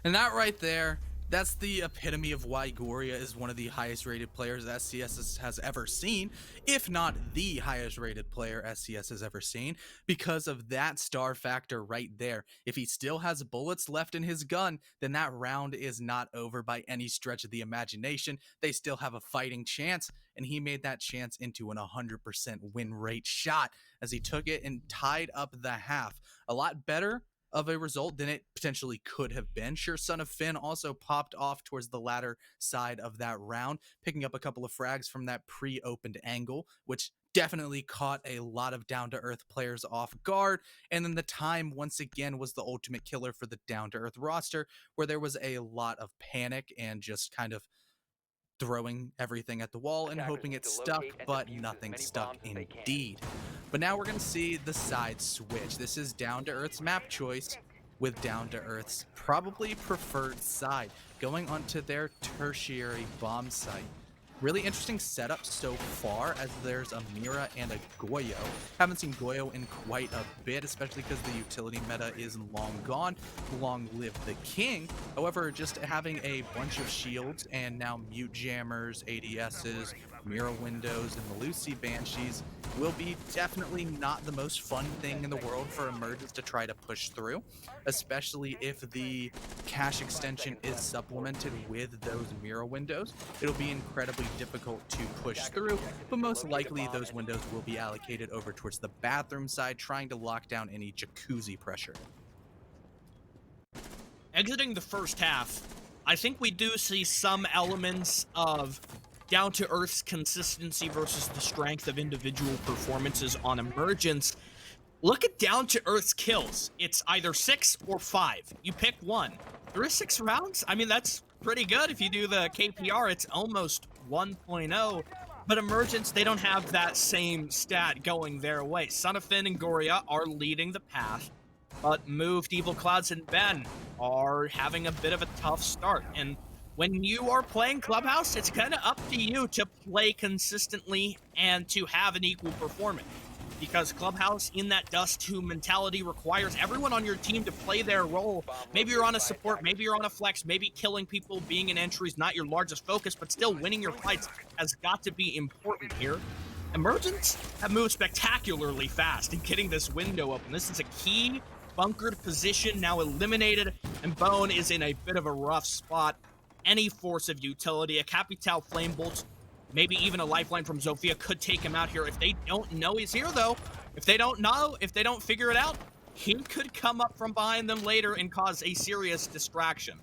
And that right there, that's the epitome of why Goria is one of the highest rated players SCS has ever seen, if not the highest rated player SCS has ever seen, because of that star factor right there. If he still has bullets left in his gun, then that round is not over by any stretch of the imagination. They still have a fighting chance, and he made that chance into an 100% win rate shot as he took it and tied up the half. A lot better of a result than it potentially could have been. Sure, Son of Finn also popped off towards the latter side of that round, picking up a couple of frags from that pre-opened angle, which definitely caught a lot of Down2Earth players off guard. And then the time once again was the ultimate killer for the Down2Earth roster, where there was a lot of panic and just kind of throwing everything at the wall and hoping it stuck, but nothing stuck indeed. But now we're going to see the side switch. This is Down2Earth's map choice, with Down2Earth's probably preferred side, going onto their tertiary bomb site. Really interesting setup so far, as there's a Mira and a Goyo. Haven't seen Goyo in quite a bit, especially because the utility meta is long gone. Long live the king. However, just having a bunch of shields and now mute jammers, ADSs, Mira windows, and the Lucy Banshees will be definitely not the most fun thing in the world for Emergence to try to push through, especially if the cache extension is supplemented with those Mira windows. It'll be incredibly difficult to push through, but most likely those windows will be allocated over towards the bathroom side, trying to lock down any jacuzzi pressure. Exiting the first half, I think we do see some elements of Down2Earth's consistency versus the strength of individual performances on Emergence. Look at Down2Earth's kills. It's either 6 or 5. You pick one. There is 6 rounds? I mean, that's pretty good. If you do the KPR, it's almost 1.0. But Emergence, they don't have that same stat going their way. Sonafin and Goria are leading the path, but Moved, Evil Clouds, and Ben are having a bit of a tough start. And when you are playing Clubhouse, it's kind of up to you to play consistently and to have an equal performance. Because Clubhouse, in that Dust 2 mentality, requires everyone on your team to play their role. Maybe you're on a support, maybe you're on a flex, maybe killing people, being in entry is not your largest focus, but still winning your fights has got to be important here. Emergence have moved spectacularly fast in getting this window open. This is a key bunkered position now eliminated, and Bone is in a bit of a rough spot. Any force of utility, a Capital Flame Bolt, maybe even a lifeline from Zofia could take him out here. If they don't know he's here, though, if they don't figure it out, he could come up from behind them later and cause a serious distraction.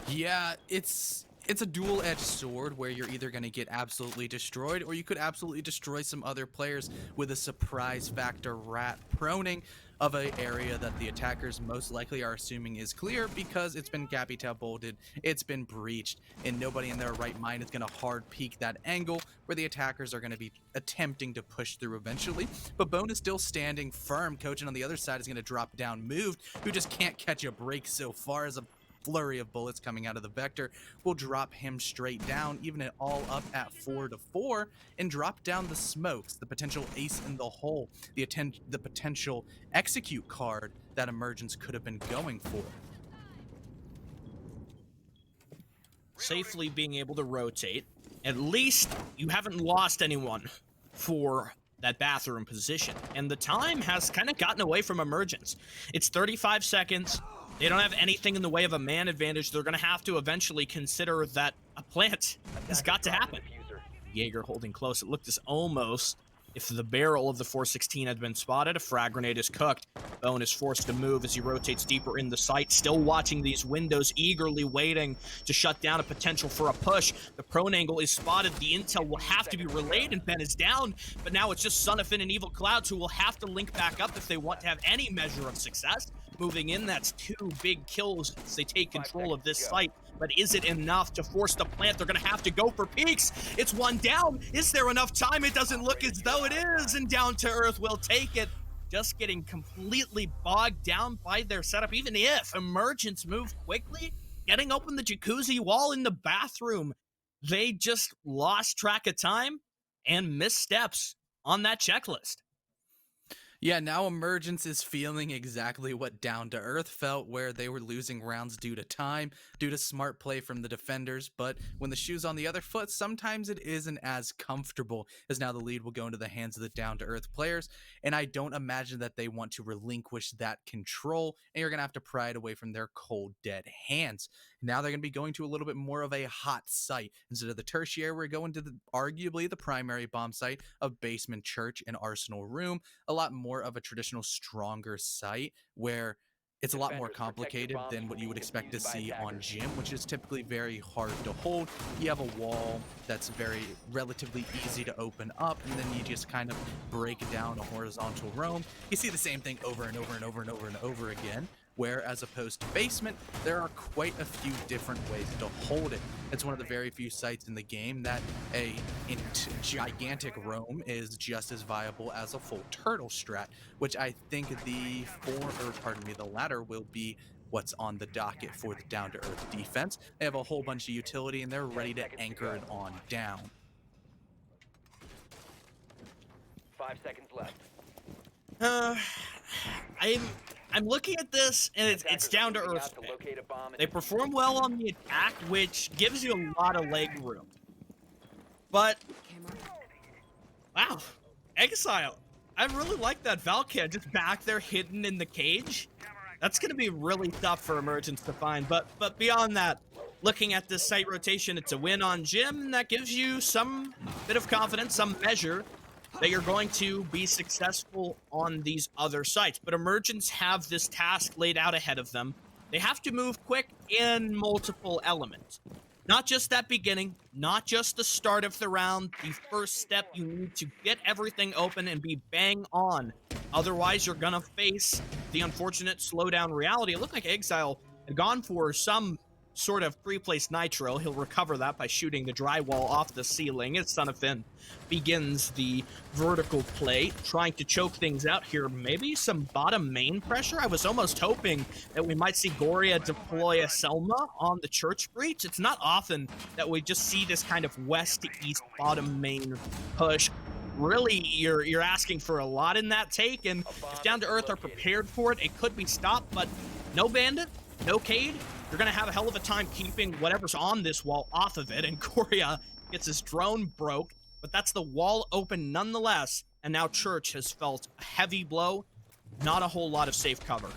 Yeah, it's a dual-edged sword where you're either going to get absolutely destroyed or you could absolutely destroy some other players with a surprise factor rat proning of an area that the attackers most likely are assuming is clear because it's been Capital bolted, it's been breached, and nobody in their right mind is going to hard peek that angle where the attackers are going to be attempting to push through eventually. But Bone is still standing firm. Coach on the other side is going to drop down Moved, who just can't catch a break so far as a flurry of bullets coming out of the vector will drop him straight down, even it all up at 4-4, and drop down the smokes, the potential ace in the hole, the potential execute card that Emergence could have been going for. Safely being able to rotate. At least you haven't lost anyone for that bathroom position. And the time has kind of gotten away from Emergence. It's 35 seconds. They don't have anything in the way of a man advantage. They're going to have to eventually consider that a plant has got to happen. Jaeger holding close. It looked as almost if the barrel of the 416 had been spotted. A frag grenade is cooked. Bone is forced to move as he rotates deeper in the site, still watching these windows, eagerly waiting to shut down a potential for a push. The prone angle is spotted. The intel will have to be relayed, and Ben is down, but now it's just Sonafin and Evil Clouds who will have to link back up if they want to have any measure of success. Moving in, that's 2 big kills as they take control of this site. But is it enough to force the plant? They're going to have to go for peaks. It's 1 down. Is there enough time? It doesn't look as though it is, and Down to Earth will take it. Just getting completely bogged down by their setup. Even if Emergence moved quickly, getting open the jacuzzi wall in the bathroom, they just lost track of time and missteps on that checklist. Yeah, now Emergence is feeling exactly what Down to Earth felt, where they were losing rounds due to time, due to smart play from the defenders, but when the shoe's on the other foot, sometimes it isn't as comfortable, as now the lead will go into the hands of the Down to Earth players, and I don't imagine that they want to relinquish that control, and you're going to have to pry it away from their cold, dead hands. Now they're going to be going to a little bit more of a hot site. Instead of the tertiary, we're going to arguably the primary bomb site of Basement Church and Arsenal Room, a lot more of a traditional stronger site where it's a lot more complicated than what you would expect to see on Gym, which is typically very hard to hold. You have a wall that's relatively easy to open up, and then you just kind of break down a horizontal roam. You see the same thing over and over and over and over and over again, where as opposed to Basement, there are quite a few different ways to hold it. It's one of the very few sites in the game that a gigantic roam is just as viable as a full turtle strat, which I think the latter will be what's on the docket for the Down to Earth defense. They have a whole bunch of utility and they're ready to anchor it on down. 5 seconds left. I'm looking at this, and it's Down to Earth. They perform well on the attack, which gives you a lot of leg room. But, wow, Exile. I really like that Valkyrie just back there hidden in the cage. That's going to be really tough for Emergence to find. But beyond that, looking at this site rotation, it's a win on Gym, and that gives you some bit of confidence, some measure that you're going to be successful on these other sites. But Emergence have this task laid out ahead of them. They have to move quick in multiple elements. Not just that beginning, not just the start of the round. The first step, you need to get everything open and be bang on. Otherwise, you're gonna face the unfortunate slowdown reality. It looked like Exile had gone for some sort of three-place nitro. He'll recover that by shooting the drywall off the ceiling as Sonafin begins the vertical play, trying to choke things out here. Maybe some bottom main pressure. I was almost hoping that we might see Goria deploy a Selma on the church breach. It's not often that we just see this kind of west to east bottom main push. Really, you're asking for a lot in that take, and if Down to Earth are prepared for it, it could be stopped, but no Bandit, no Cade. You're going to have a hell of a time keeping whatever's on this wall off of it, and Goria gets his drone broke, but that's the wall open nonetheless, and now Church has felt a heavy blow, not a whole lot of safe cover.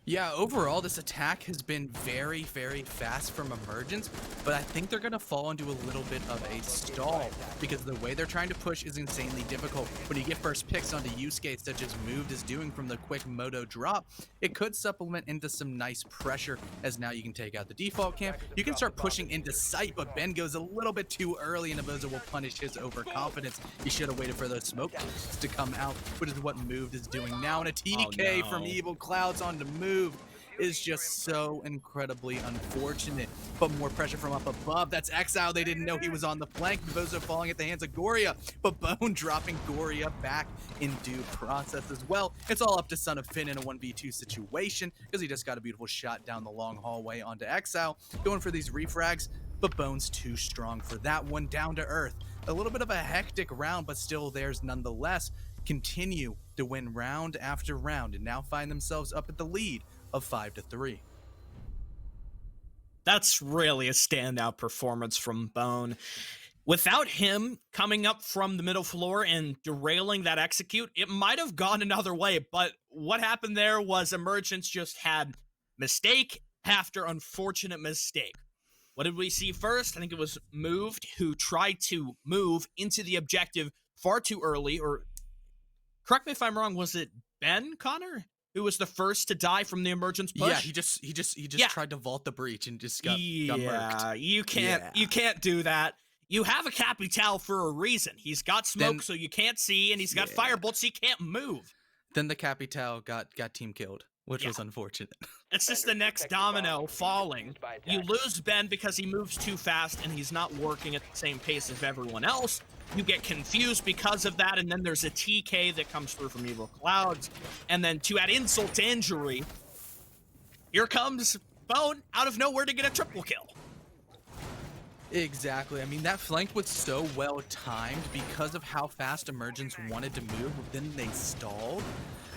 Yeah, overall, this attack has been very, very fast from Emergence, but I think they're going to fall into a little bit of a stall because the way they're trying to push is insanely difficult. When you get first picks onto use case such as Moved is doing from the quick Moto drop, it could supplement into some nice pressure as now you can take out the default camp. You can start pushing into sight, but Ben goes a little bit too early and Aboza will punish his overconfidence. He should have waited for those smoke to come out, which is what Moved is doing now. And a TK from Evil Clouds onto Moved is just so incredibly unfortunate. But more pressure from up above. That's Exile. They didn't know he was on the flank. Bozo falling at the hands of Goria, but Bone dropping Goria back in due process as well. It's all up to Son of Finn in a 1v2 situation because he just got a beautiful shot down the long hallway onto Exile. Going for these refrags, but Bone's too strong for that one. Down to Earth. A little bit of a hectic round, but still theirs nonetheless. Continue to win round after round and now find themselves up at the lead of 5-3. That's really a standout performance from Bone. Without him coming up from the middle floor and derailing that execute, it might have gone another way, but what happened there was Emergence just had mistake after unfortunate mistake. What did we see first? I think it was Moved, who tried to move into the objective far too early, or correct me if I'm wrong, was it Ben, Connor, who was the first to die from the Emergence push? Yeah, he just tried to vault the breach and just got murked. You can't do that. You have a Capital for a reason. He's got smoke, so you can't see, and he's got firebolt, so you can't move. Then the Capital got team killed, which was unfortunate. It's just the next domino falling. You lose Ben because he moves too fast and he's not working at the same pace as everyone else. You get confused because of that, and then there's a TK that comes through from Evil Clouds. And then to add insult to injury, here comes Bone out of nowhere to get a triple kill. Exactly. I mean, that flank was so well timed because of how fast Emergence wanted to move, then they stalled.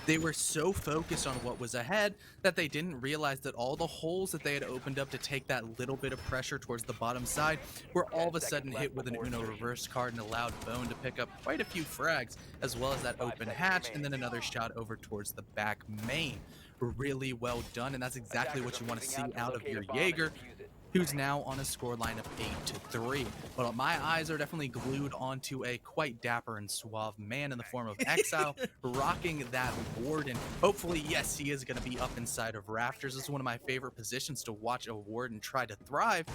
They were so focused on what was ahead that they didn't realize that all the holes that they had opened up to take that little bit of pressure towards the bottom side were all of a sudden hit with an Uno reverse card and allowed Bone to pick up quite a few frags, as well as that open hatch and then another shot over towards the back main. Really well done, and that's exactly what you want to see out of your Jaeger, who's now on a scoreline of 8-3. But my eyes are definitely glued onto a quite dapper and suave man in the form of Exile, rocking that Warden. Hopefully, yes, he is going to be up inside of Rafters. This is one of my favorite positions to watch a Warden try to thrive,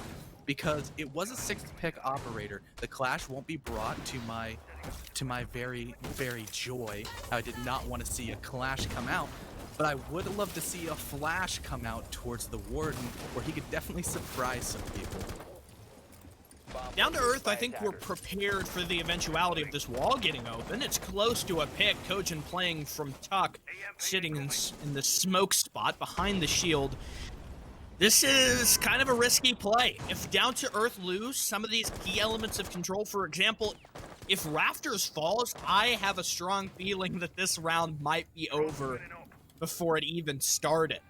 because it was a 6th pick operator. The clash won't be brought to my very, very joy. I did not want to see a clash come out. But I would love to see a flash come out towards the Warden, where he could definitely surprise some people. Down to Earth, I think we're prepared for the eventuality of this wall getting open. It's close to a pick. Kojin playing from Tuck, sitting in the smoke spot behind the shield. This is kind of a risky play. If Down to Earth lose some of these key elements of control, for example, if Rafters falls, I have a strong feeling that this round might be over before it even started,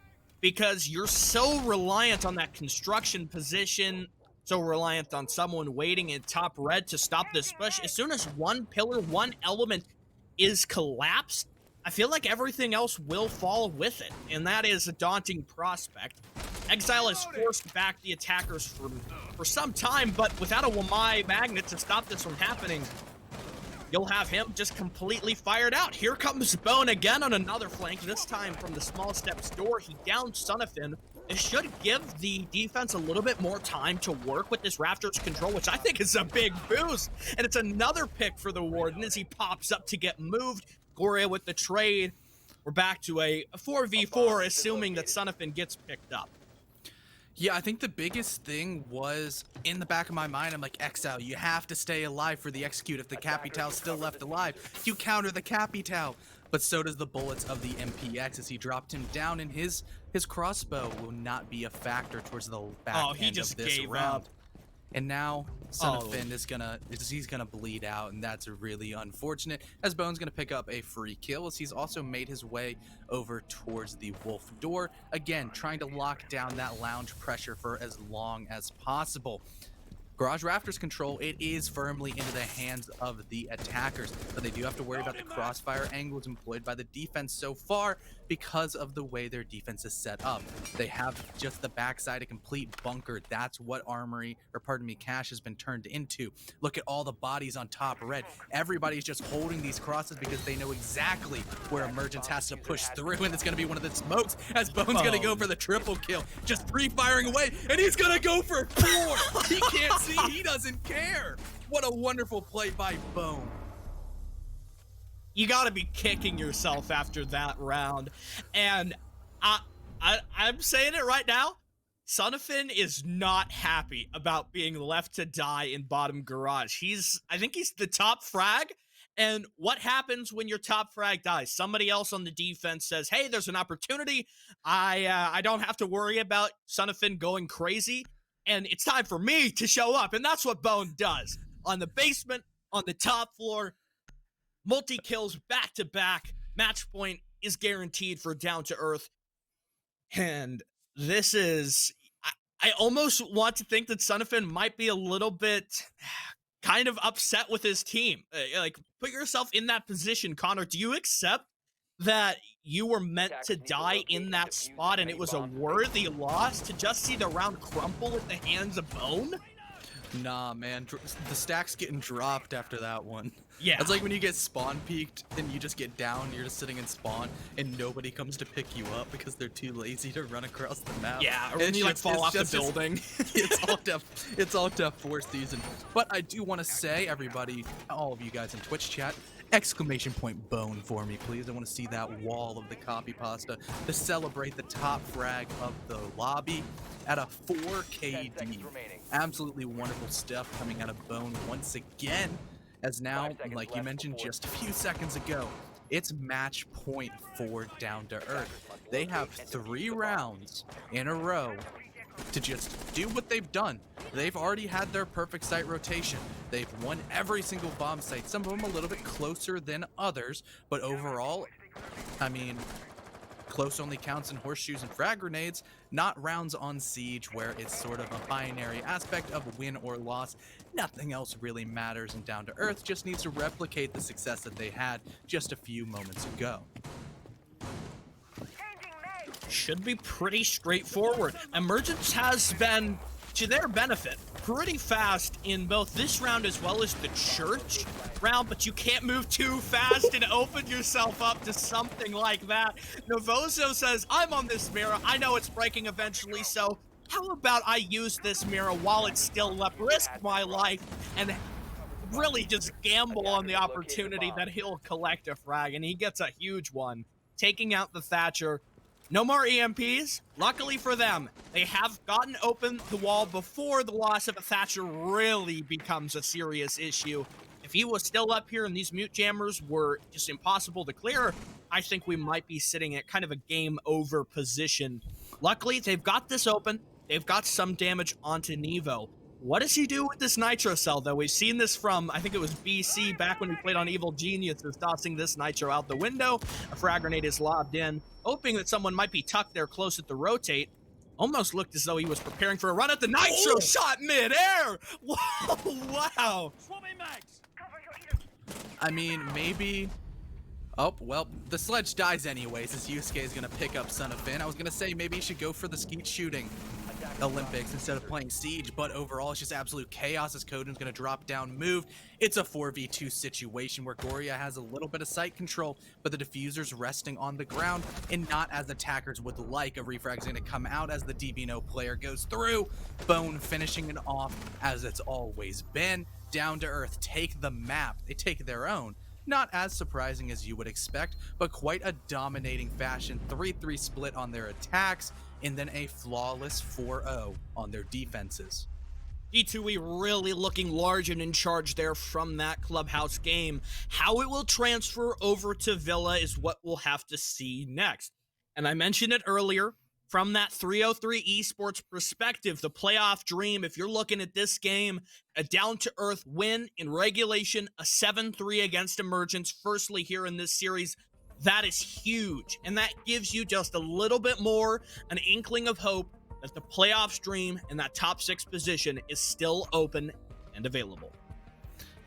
because you're so reliant on that construction position, so reliant on someone waiting in top red to stop this push. As soon as one pillar, one element is collapsed, I feel like everything else will fall with it, and that is a daunting prospect. Exile has forced back the attackers for some time, but without a Wamai magnet to stop this from happening, you'll have him just completely fired out. Here comes Bone again on another flank, this time from the small steps door. He downed Sonafin. It should give the defense a little bit more time to work with this Rafters control, which I think is a big boost. And it's another pick for the Warden as he pops up to get moved. Goria with the trade. We're back to a 4v4, assuming that Sonafin gets picked up. Yeah, I think the biggest thing was in the back of my mind, I'm like, Exile, you have to stay alive for the execute. If the Capital's still left alive, you counter the Capital. But so does the bullets of the MPX as he dropped him down, and his crossbow will not be a factor towards the back he end just of this gave round. up. And now Son of Finn he's gonna bleed out, and that's really unfortunate, as Bone's gonna pick up a free kill as he's also made his way over towards the Wolf door, again trying to lock down that lounge pressure for as long as possible. Garage Rafters control, it is firmly into the hands of the attackers, but they do have to worry about the crossfire angles employed by the defense so far because of the way their defense is set up. They have just the backside a complete bunker. That's what Cash has been turned into. Look at all the bodies on top red. Everybody's just holding these crosses because they know exactly where Emergence has to push through, and it's going to be one of the smokes as Bone's going to go for the triple kill. Just pre-firing away, and he's going to go for 4. He can't see, he doesn't care. What a wonderful play by Bone. You gotta be kicking yourself after that round. And I'm saying it right now, Son of Finn is not happy about being left to die in bottom garage. I think he's the top frag. And what happens when your top frag dies? Somebody else on the defense says, hey, there's an opportunity. I don't have to worry about Son of Finn going crazy. And it's time for me to show up. And that's what Bone does. On the basement, on the top floor, multi-kills back-to-back. Match point is guaranteed for Down to Earth. And this is... I almost want to think that Son of Finn might be a little bit kind of upset with his team. Like, put yourself in that position, Connor. Do you accept that you were meant to die in that spot and it was a worthy loss to just see the round crumple at the hands of Bone? Nah, man. The stack's getting dropped after that one. Yeah. It's like when you get spawn peaked and you just get down, you're just sitting in spawn, and nobody comes to pick you up because they're too lazy to run across the map. Yeah, or when you like fall off the building. It's all Def 4 season. But I do want to say, everybody, all of you guys in Twitch chat, exclamation point Bone for me, please. I want to see that wall of the copy pasta to celebrate the top frag of the lobby at a 4 KD. Absolutely wonderful stuff coming out of Bone once again, as now, like you mentioned just a few seconds ago, it's match point for Down to Earth. They have 3 rounds in a row to just do what they've done. They've already had their perfect site rotation. They've won every single bomb site, some of them a little bit closer than others, but overall, I mean, close only counts in horseshoes and frag grenades, not rounds on siege where it's sort of a binary aspect of win or loss. Nothing else really matters, and Down to Earth just needs to replicate the success that they had just a few moments ago. Should be pretty straightforward. Emergence has been, to their benefit, pretty fast in both this round as well as the church round, but you can't move too fast and open yourself up to something like that. Novozo says, I'm on this mirror. I know it's breaking eventually, so how about I use this mirror while it's still up, risk my life, and really just gamble on the opportunity that he'll collect a frag, and he gets a huge one, taking out the Thatcher. No more EMPs. Luckily for them, they have gotten open the wall before the loss of a Thatcher really becomes a serious issue. If he was still up here and these mute jammers were just impossible to clear, I think we might be sitting at kind of a game over position. Luckily, they've got this open. They've got some damage onto Nevo. What does he do with this Nitro Cell, though? We've seen this from, I think it was BC, back when we played on Evil Geniuses, tossing this Nitro out the window. A frag grenade is lobbed in, hoping that someone might be tucked there close at the rotate. Almost looked as though he was preparing for a run at the Nitro shot mid-air! Whoa, wow! I mean, maybe... Oh, well, the sledge dies anyways, as Yusuke is going to pick up Son of Finn. I was going to say maybe he should go for the skeet shooting Olympics instead of playing Siege, but overall it's just absolute chaos as Kodun's going to drop down moved. It's a 4v2 situation where Goria has a little bit of site control, but the diffuser's resting on the ground, and not as attackers would like. A refrag is going to come out as the DBNO player goes through. Bone finishing it off as it's always been. Down to Earth take the map. They take their own. not as surprising as you would expect, but quite a dominating fashion. 3-3 split on their attacks, and then a flawless 4-0 on their defenses. B2E really looking large and in charge there from that Clubhouse game. How it will transfer over to Villa is what we'll have to see next. And I mentioned it earlier, from that 303 esports perspective, the playoff dream, if you're looking at this game, a down-to-earth win in regulation, a 7-3 against Emergence, firstly here in this series, that is huge. And that gives you just a little bit more, an inkling of hope that the playoffs dream and that top 6 position is still open and available.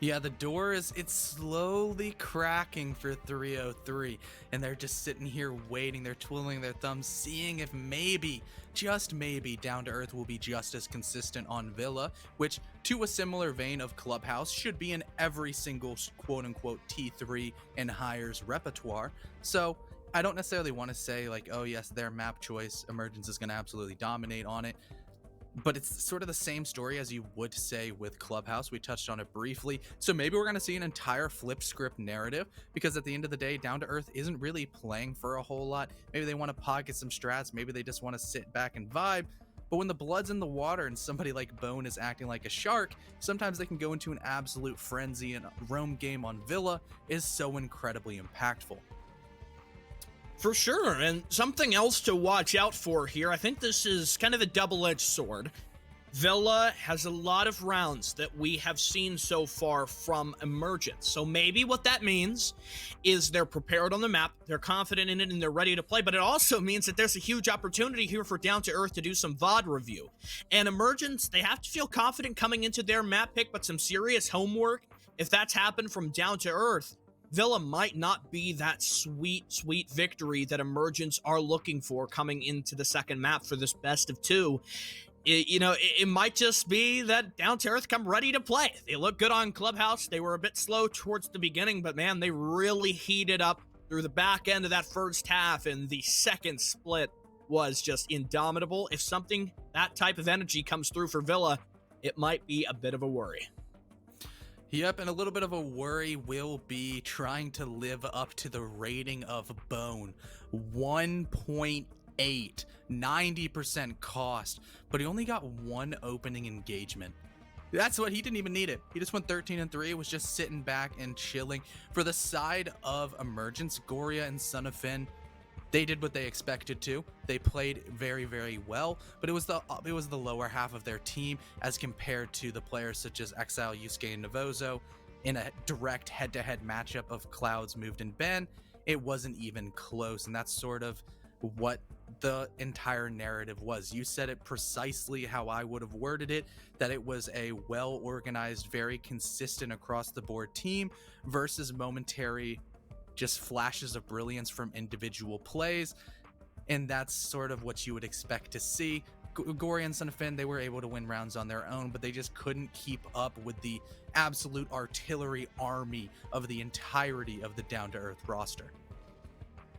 Yeah, the door it's slowly cracking for 303, and they're just sitting here waiting. They're twiddling their thumbs, seeing if maybe, just maybe, Down to Earth will be just as consistent on Villa, which, to a similar vein of Clubhouse, should be in every single quote-unquote T3 and higher's repertoire. So I don't necessarily want to say like, oh yes, their map choice, Emergence is going to absolutely dominate on it. But it's sort of the same story as you would say with Clubhouse. We touched on it briefly. So maybe we're going to see an entire flip script narrative, because at the end of the day, Down to Earth isn't really playing for a whole lot. Maybe they want to pocket some strats. Maybe they just want to sit back and vibe. But when the blood's in the water and somebody like Bone is acting like a shark, sometimes they can go into an absolute frenzy, and roam game on Villa is so incredibly impactful. For sure, and something else to watch out for here, I think this is kind of a double-edged sword. Villa has a lot of rounds that we have seen so far from Emergence, so maybe what that means is they're prepared on the map, they're confident in it, and they're ready to play, but it also means that there's a huge opportunity here for Down to Earth to do some VOD review. And Emergence, they have to feel confident coming into their map pick, but some serious homework, if that's happened from Down to Earth, Villa might not be that sweet victory that Emergence are looking for coming into the second map for this best of 2. It might just be that Down to Earth come ready to play. They look good on Clubhouse. They were a bit slow towards the beginning, but man, they really heated up through the back end of that first half, and the second split was just indomitable. If something, that type of energy comes through for Villa, it might be a bit of a worry. Yep, and a little bit of a worry will be trying to live up to the rating of Bone. 1.8, 90% cost, but he only got 1 opening engagement. That's what, he didn't even need it. He just went 13-3, was just sitting back and chilling. For the side of Emergence, Goria and Son of Finn, they did what they expected to. They played very, very well, but it was the lower half of their team as compared to the players such as Exile, Yusuke, and Navozo. In a direct head-to-head matchup of Clouds, Moved, and Ben, it wasn't even close, and that's sort of what the entire narrative was. You said it precisely how I would have worded it, that it was a well-organized, very consistent across-the-board team versus momentary just flashes of brilliance from individual plays, and that's sort of what you would expect to see. Gory and Son of Finn, they were able to win rounds on their own, but they just couldn't keep up with the absolute artillery army of the entirety of the Down to Earth roster.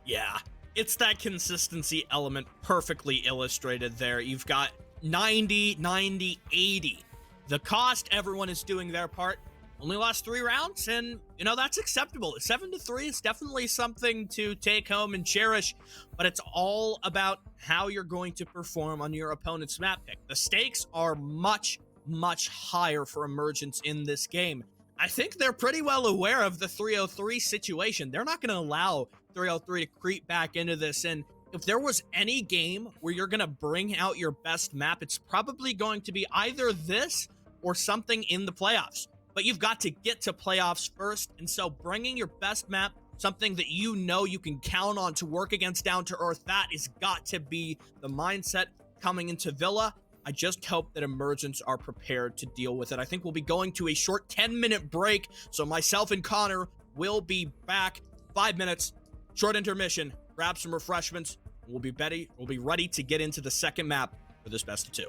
Yeah, it's that consistency element perfectly illustrated there. You've got 90, 90, 80. The cost, everyone is doing their part. Only lost 3 rounds, and, that's acceptable. 7-3 is definitely something to take home and cherish, but it's all about how you're going to perform on your opponent's map pick. The stakes are much, much higher for Emergence in this game. I think they're pretty well aware of the 303 situation. They're not going to allow 303 to creep back into this, and if there was any game where you're going to bring out your best map, it's probably going to be either this or something in the playoffs. But you've got to get to playoffs first, and so bringing your best map, something that you can count on to work against Down to Earth, that has got to be the mindset coming into Villa. I just hope that Emergence are prepared to deal with it. I think we'll be going to a short 10-minute break, so myself and Connor will be back. 5 minutes, short intermission, grab some refreshments, and we'll be ready to get into the second map for this best of 2.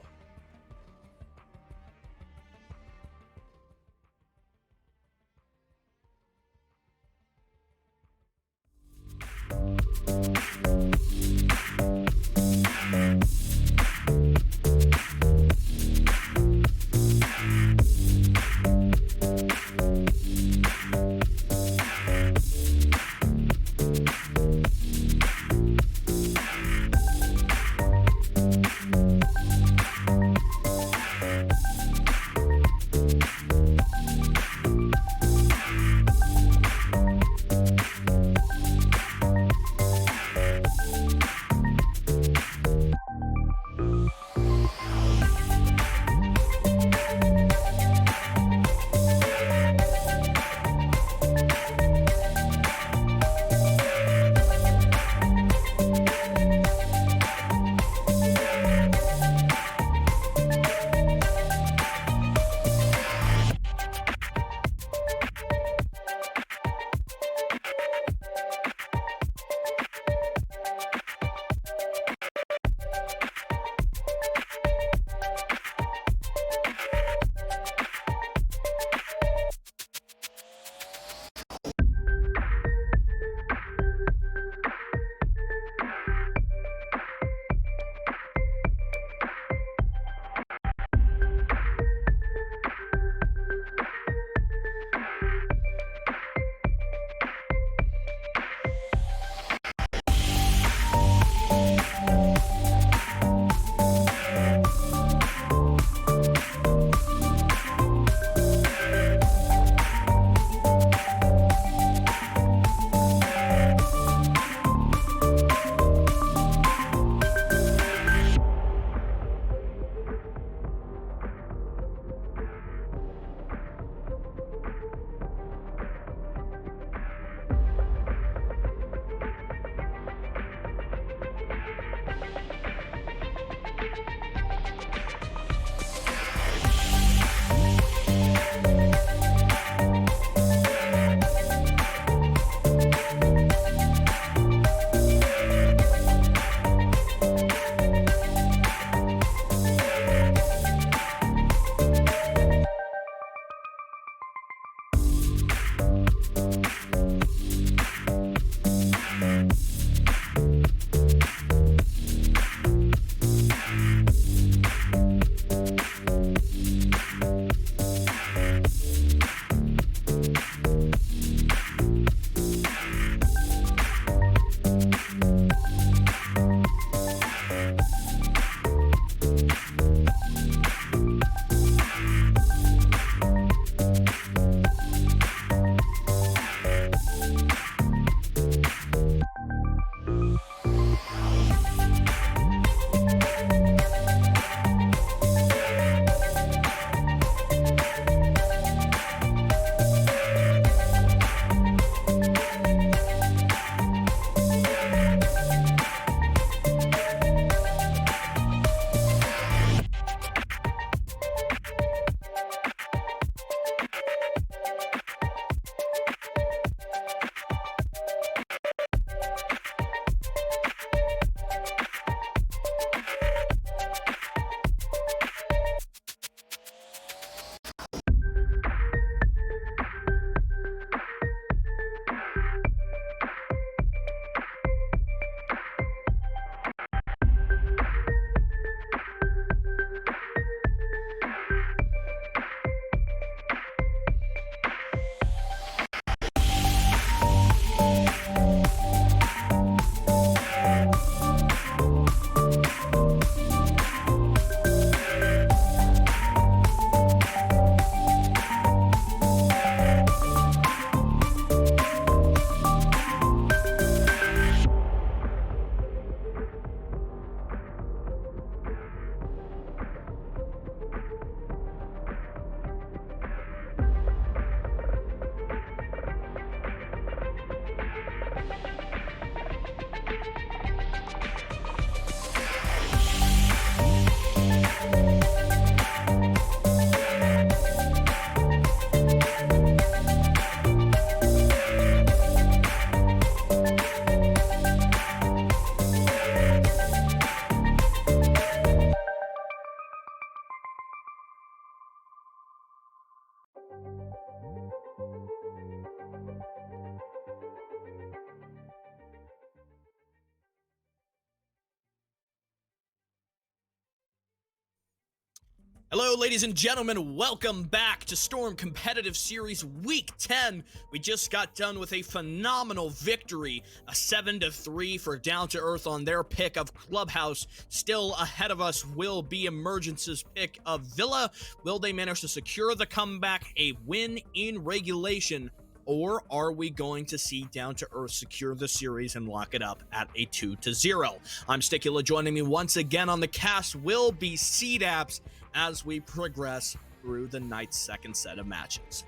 Hello, ladies and gentlemen. Welcome back to Storm Competitive Series Week 10. We just got done with a phenomenal victory, a 7-3 for Down2EARTH on their pick of Clubhouse. Still ahead of us will be Emergence's pick of Villa. Will they manage to secure the comeback, a win in regulation, or are we going to see Down2EARTH secure the series and lock it up at a 2-0? I'm Sticula. Joining me once again on the cast will be CDAPS as we progress through the night's second set of matches.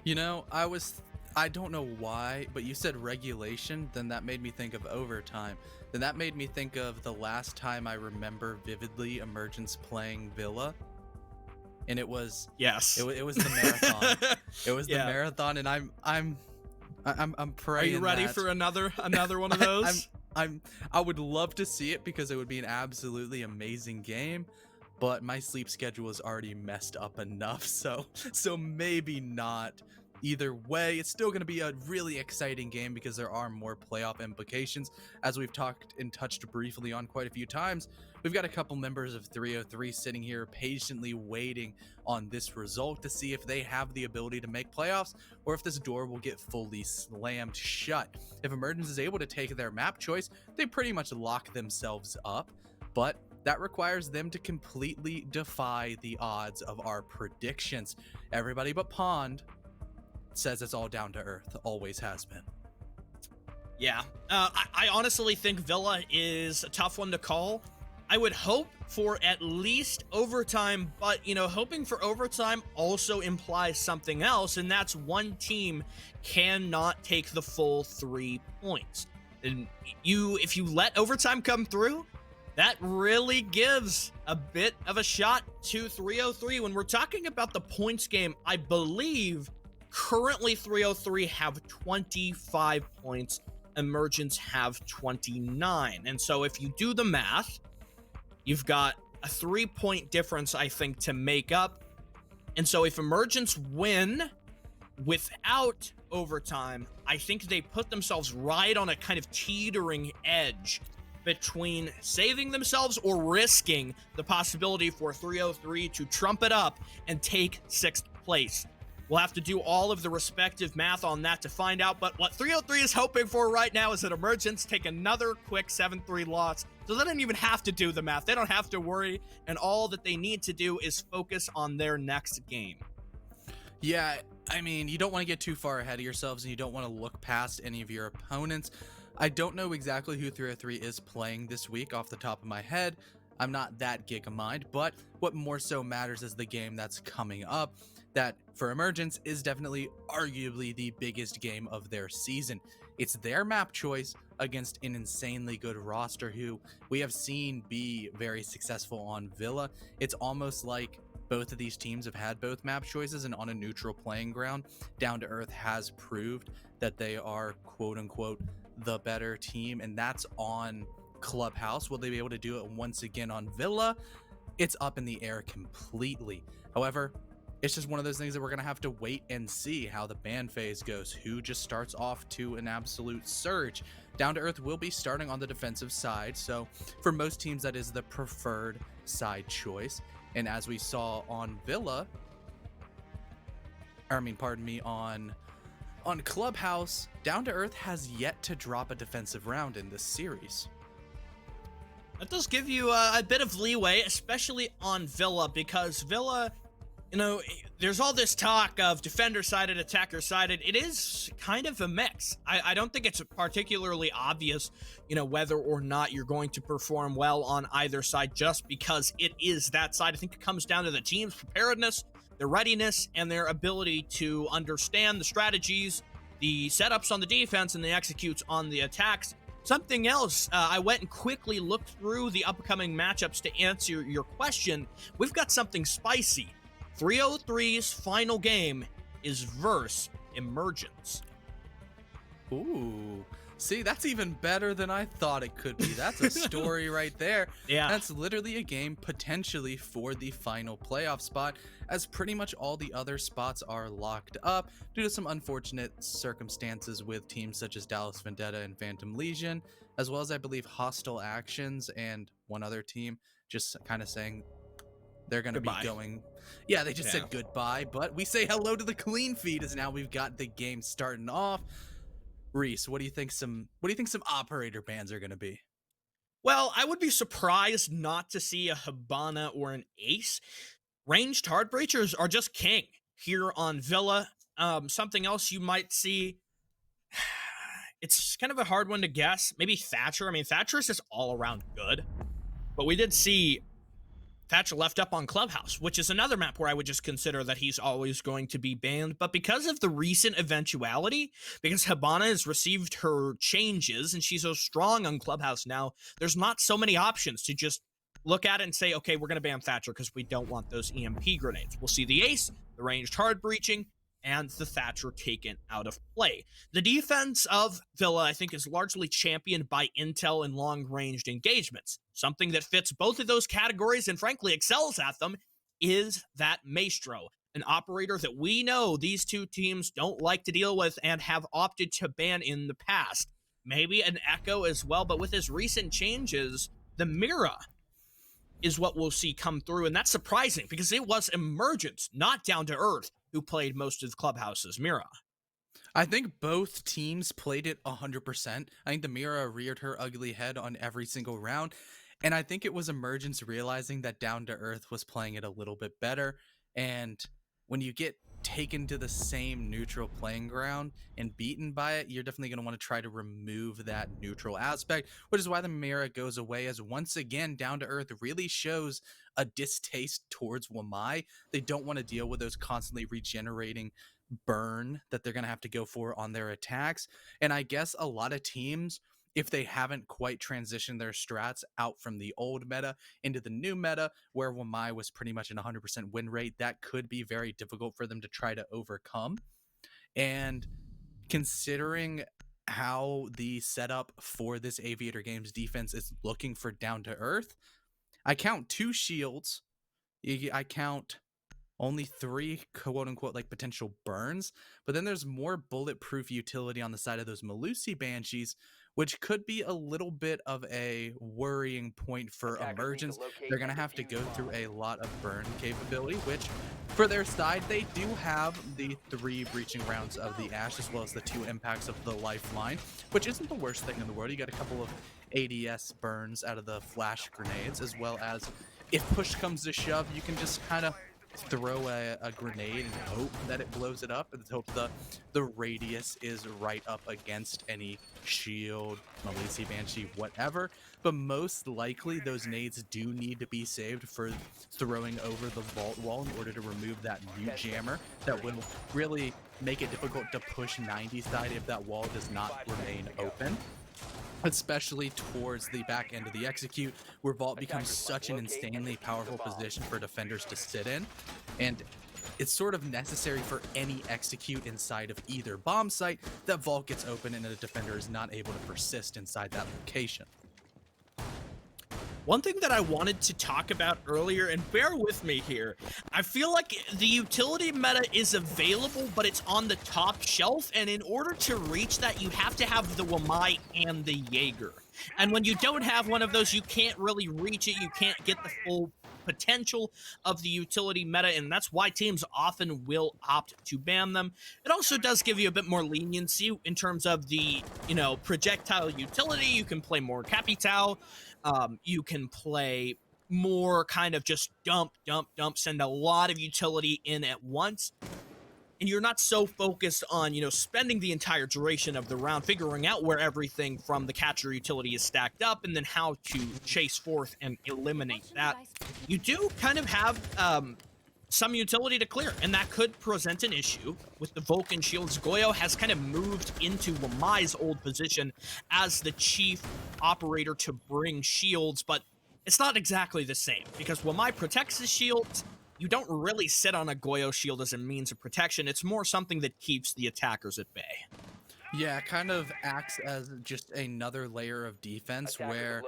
You know, I don't know why, but you said regulation, then that made me think of overtime. Then that made me think of the last time I remember vividly Emergence playing Villa. And it was it was the marathon. It was the marathon, and I'm praying. Are you ready for another one of those? I would love to see it because it would be an absolutely amazing game, but my sleep schedule is already messed up enough, so maybe not. Either way, it's still going to be a really exciting game because there are more playoff implications. As we've talked and touched briefly on quite a few times, we've got a couple members of 303 sitting here patiently waiting on this result to see if they have the ability to make playoffs or if this door will get fully slammed shut. If Emergence is able to take their map choice, they pretty much lock themselves up, but that requires them to completely defy the odds of our predictions. Everybody but Pond says it's all Down2EARTH, always has been. Yeah, I honestly think Villa is a tough one to call. I would hope for at least overtime, but, you know, hoping for overtime also implies something else, and that's one team cannot take the full 3 points. And if you let overtime come through, that really gives a bit of a shot to 303. When we're talking about the points game, I believe currently 303 have 25 points. Emergence have 29. And so if you do the math, you've got a 3-point difference, I think, to make up. And so if Emergence win without overtime, I think they put themselves right on a kind of teetering edge between saving themselves or risking the possibility for 303 to trump it up and take 6th place. We'll have to do all of the respective math on that to find out, but what 303 is hoping for right now is that Emergence take another quick 7-3 loss, so they don't even have to do the math. They don't have to worry, and all that they need to do is focus on their next game. Yeah, I mean, you don't want to get too far ahead of yourselves, and you don't want to look past any of your opponents. I don't know exactly who 303 is playing this week off the top of my head. I'm not that giga-mind, but what more so matters is the game that's coming up. That for Emergence is definitely arguably the biggest game of their season. It's their map choice against an insanely good roster who we have seen be very successful on Villa. It's almost like both of these teams have had both map choices, and on a neutral playing ground, Down2EARTH has proved that they are quote-unquote the better team, and that's on Clubhouse. Will they be able to do it once again on Villa? It's up in the air completely. However, it's just one of those things that we're going to have to wait and see how the ban phase goes. Who just starts off to an absolute surge? Down2EARTH will be starting on the defensive side, so for most teams that is the preferred side choice. And as we saw on Villa, on Clubhouse, Down2EARTH has yet to drop a defensive round in this series. That does give you a bit of leeway, especially on Villa, because Villa, you know, there's all this talk of defender-sided, attacker-sided. It is kind of a mix. I don't think it's particularly obvious, you know, whether or not you're going to perform well on either side just because it is that side. I think it comes down to the team's preparedness, their readiness, and their ability to understand the strategies, the setups on the defense, and the executes on the attacks. Something else, I went and quickly looked through the upcoming matchups to answer your question. We've got something spicy. 303's final game is versus Emergence. Ooh. See, that's even better than I thought it could be. That's a story right there. Yeah. That's literally a game potentially for the final playoff spot, as pretty much all the other spots are locked up due to some unfortunate circumstances with teams such as Dallas Vendetta and Phantom Legion, as well as I believe Hostile Actions and one other team just kind of saying they're going to be Goodbye. going. Yeah, they just Yeah. said goodbye, but we say hello to the clean feed as now we've got the game starting off. Reese, what do you think some operator bans are going to be? Well, I would be surprised not to see a Hibana or an Ace. Ranged hard breachers are just king here on Villa. Something else you might see, it's kind of a hard one to guess. Maybe Thatcher. I mean, Thatcher is just all around good. But we did see Thatcher left up on Clubhouse, which is another map where I would just consider that he's always going to be banned. But because of the recent eventuality, because Hibana has received her changes and she's so strong on Clubhouse now, there's not so many options to just look at it and say, okay, we're going to ban Thatcher because we don't want those EMP grenades. We'll see the Ace, the ranged hard breaching, and the Thatcher taken out of play. The defense of Villa, I think, is largely championed by intel and long-ranged engagements. Something that fits both of those categories and frankly excels at them is that Maestro, an operator that we know these two teams don't like to deal with and have opted to ban in the past. Maybe an Echo as well, but with his recent changes, the Mira is what we'll see come through, and that's surprising because it was Emergence, not Down to Earth, who played most of Clubhouse's Mira. I think both teams played it 100%. I think the Mira reared her ugly head on every single round, and I think it was Emergence realizing that Down to Earth was playing it a little bit better, and when you get taken to the same neutral playing ground and beaten by it, you're definitely going to want to try to remove that neutral aspect, which is why the Mira goes away, as once again Down to Earth really shows a distaste towards Wamai. They don't want to deal with those constantly regenerating burn that they're going to have to go for on their attacks. And I guess a lot of teams, if they haven't quite transitioned their strats out from the old meta into the new meta, where Wamai was pretty much an 100% win rate, that could be very difficult for them to try to overcome. And considering how the setup for this Aviator Games defense is looking for Down to Earth, I count 2 shields. I count only 3 quote-unquote like potential burns, but then there's more bulletproof utility on the side of those Malusi Banshees, which could be a little bit of a worrying point for Emergence. They're going to have to go through a lot of burn capability, which for their side, they do have the 3 breaching rounds of the Ash, as well as the 2 impacts of the Lifeline, which isn't the worst thing in the world. You got a couple of ADS burns out of the flash grenades, as well as if push comes to shove, you can just kind of throw a grenade and hope that it blows it up, and hope the radius is right up against any shield, Malisi Banshee, whatever. But most likely those nades do need to be saved for throwing over the vault wall in order to remove that new jammer that will really make it difficult to push 90 side if that wall does not remain open, especially towards the back end of the execute, where vault becomes such an insanely powerful position for defenders to sit in, and it's sort of necessary for any execute inside of either bomb site that vault gets open and a defender is not able to persist inside that location. One thing that I wanted to talk about earlier, and bear with me here, I feel like the utility meta is available, but it's on the top shelf, and in order to reach that, you have to have the Wamai and the Jaeger. And when you don't have one of those, you can't really reach it, you can't get the full potential of the utility meta, and that's why teams often will opt to ban them. It also does give you a bit more leniency in terms of the, projectile utility. You can play more Capital. You can play more kind of just dump, send a lot of utility in at once. And you're not so focused on, spending the entire duration of the round figuring out where everything from the catcher utility is stacked up and then how to chase forth and eliminate that. You do kind of have some utility to clear, and that could present an issue with the Vulcan shields. Goyo has kind of moved into Wamai's old position as the chief operator to bring shields, but it's not exactly the same because Wamai protects his shields. You don't really sit on a Goyo shield as a means of protection. It's more something that keeps the attackers at bay. Yeah, it kind of acts as just another layer of defense where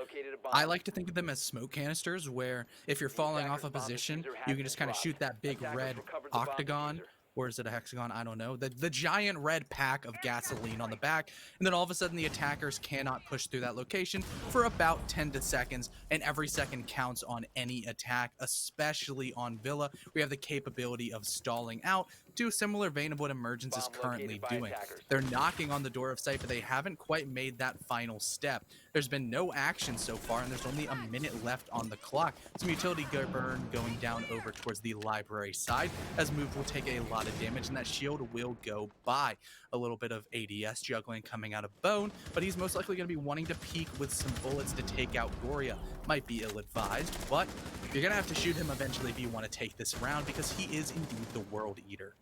I like to think of them as smoke canisters, where if you're falling off a position, you can just kind of shoot that big red octagon or is it a hexagon? I don't know. The giant red pack of gasoline on the back, and then all of a sudden the attackers cannot push through that location for about 10 seconds, and every second counts on any attack, especially on Villa. We have the capability of stalling out to a similar vein of what Emergence is Bomb currently located by doing. attackers. They're knocking on the door of sight, but they haven't quite made that final step. There's been no action so far, and there's only a minute left on the clock. Some utility burn going down over towards the library side, as Move will take a lot of damage, and that shield will go by. A little bit of ADS juggling coming out of Bone, but he's most likely going to be wanting to peek with some bullets to take out Goria. Might be ill-advised, but you're going to have to shoot him eventually if you want to take this round, because he is indeed the World Eater.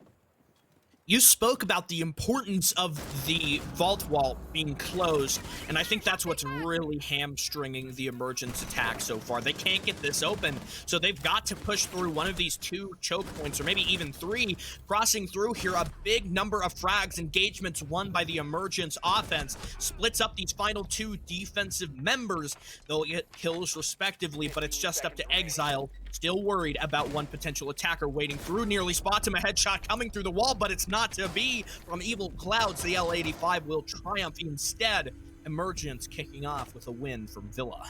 You spoke about the importance of the vault wall being closed, and I think that's what's really hamstringing the Emergence attack so far. They can't get this open, so they've got to push through one of these 2 choke points, or maybe even 3, crossing through here. A big number of frags, engagements won by the Emergence offense, splits up these final 2 defensive members. They'll get kills respectively, but it's just up to Exile. Still worried about one potential attacker waiting through, nearly spots him, a headshot coming through the wall, but it's not to be from Evil Clouds. The L85 will triumph instead. Emergence kicking off with a win from Villa.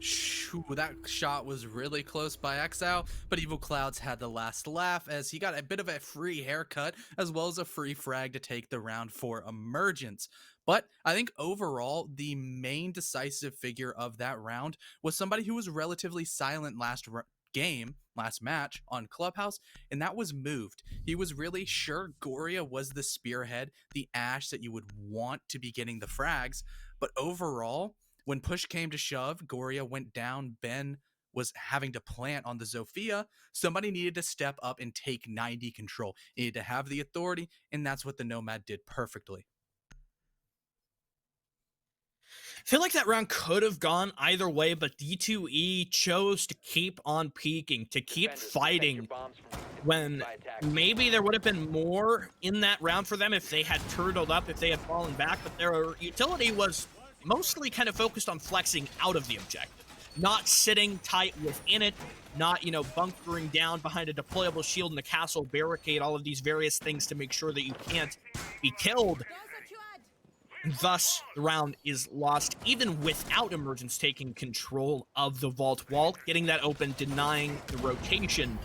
Shoo, that shot was really close by Exile, but Evil Clouds had the last laugh as he got a bit of a free haircut as well as a free frag to take the round for Emergence. But I think overall, the main decisive figure of that round was somebody who was relatively silent last match on Clubhouse, and that was Moved. He was really sure Goria was the spearhead, the Ash that you would want to be getting the frags, but overall, when push came to shove, Goria went down, Ben was having to plant on the Zofia. Somebody needed to step up and take 90 control. He needed to have the authority, and that's what the Nomad did perfectly. I feel like that round could have gone either way, but D2E chose to keep on peaking, to keep Defenders, protect fighting, your bombs from when by attackers. maybe there would have been more in that round for them if they had turtled up, if they had fallen back, but their utility was mostly kind of focused on flexing out of the objective, not sitting tight within it, not, bunkering down behind a deployable shield in the castle barricade, all of these various things to make sure that you can't be killed. Thus, the round is lost, even without Emergence taking control of the vault wall, getting that open, denying the rotation.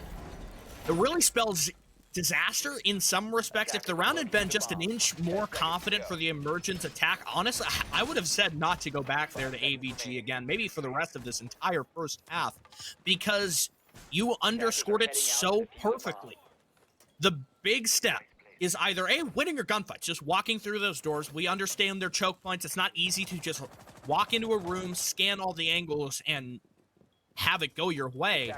It really spells disaster in some respects. If the round had been just an inch more confident for the Emergence attack, honestly, I would have said not to go back there to AVG again, maybe for the rest of this entire first half, because you underscored it so perfectly. The big step is either A, winning your gunfights, just walking through those doors. We understand their choke points. It's not easy to just walk into a room, scan all the angles, and have it go your way.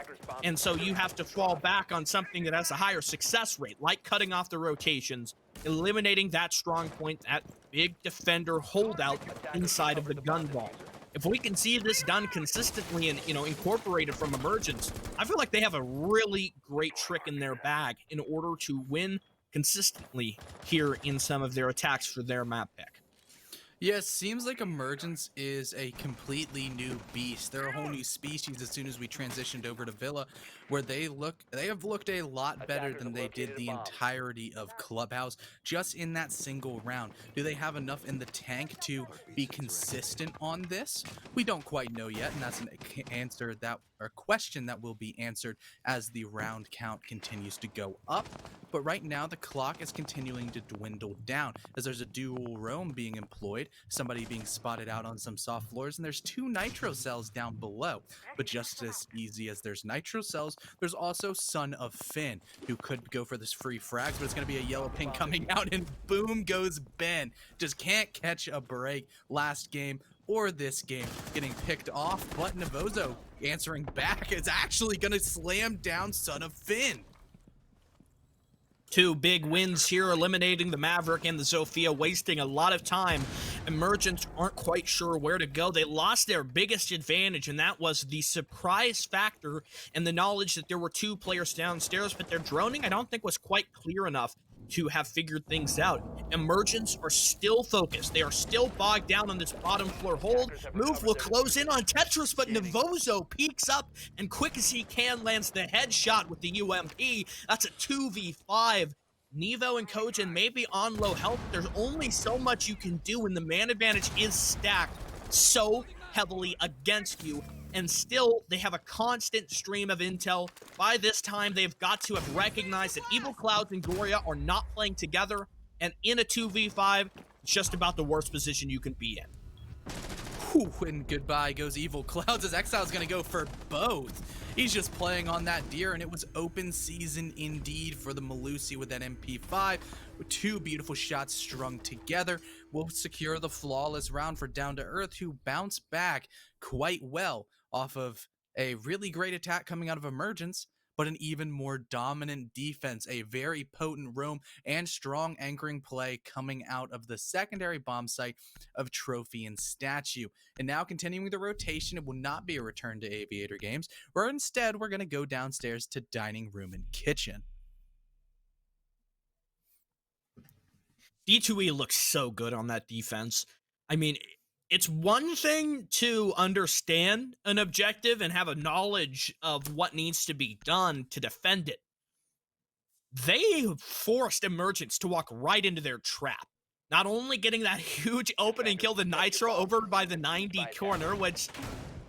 And so you have to fall back on something that has a higher success rate, like cutting off the rotations, eliminating that strong point, that big defender holdout inside of the gun vault. If we can see this done consistently and, incorporated from Emergence, I feel like they have a really great trick in their bag in order to win consistently here in some of their attacks for their map pick. Yeah, it seems like Emergence is a completely new beast. They're a whole new species as soon as we transitioned over to Villa, where they have looked a lot better than they did the entirety of Clubhouse just in that single round. Do they have enough in the tank to be consistent on this? We don't quite know yet, and that's a question that will be answered as the round count continues to go up. But right now, the clock is continuing to dwindle down as there's a dual roam being employed, somebody being spotted out on some soft floors, and there's 2 nitro cells down below. But just as easy as there's nitro cells, there's also Son of Finn, who could go for this free frags, but it's going to be a yellow ping coming out, and boom goes Ben. Just can't catch a break. Last game or this game getting picked off, but Navozo answering back is actually going to slam down Son of Finn. 2 big wins here, eliminating the Maverick and the Zofia, wasting a lot of time. Emergence aren't quite sure where to go. They lost their biggest advantage, and that was the surprise factor and the knowledge that there were 2 players downstairs, but their droning I don't think was quite clear enough to have figured things out. Emergence are still focused. They are still bogged down on this bottom floor hold. Move will close in on Tetris, but Navozo peeks up and quick as he can lands the headshot with the UMP. That's a 2v5. Nevo and Kojin may be on low health. There's only so much you can do when the man advantage is stacked so heavily against you. And still, they have a constant stream of intel. By this time, they've got to have recognized that Evil Clouds and Goria are not playing together. And in a 2v5, it's just about the worst position you can be in. Whew, and goodbye goes Evil Clouds as Exile's gonna go for both. He's just playing on that deer, and it was open season indeed for the Malusi with that MP5. With two beautiful shots strung together, will secure the flawless round for Down to Earth, who bounced back quite well off of a really great attack coming out of Emergence, but an even more dominant defense, a very potent roam and strong anchoring play coming out of the secondary bomb site of Trophy and Statue. And now continuing the rotation, it will not be a return to Aviator Games, where instead we're going to go downstairs to Dining Room and Kitchen. D2E looks so good on that defense. I mean, it's one thing to understand an objective and have a knowledge of what needs to be done to defend it. They forced Emergence to walk right into their trap. Not only getting that huge opening kill, the Nitro over by the 90 corner, which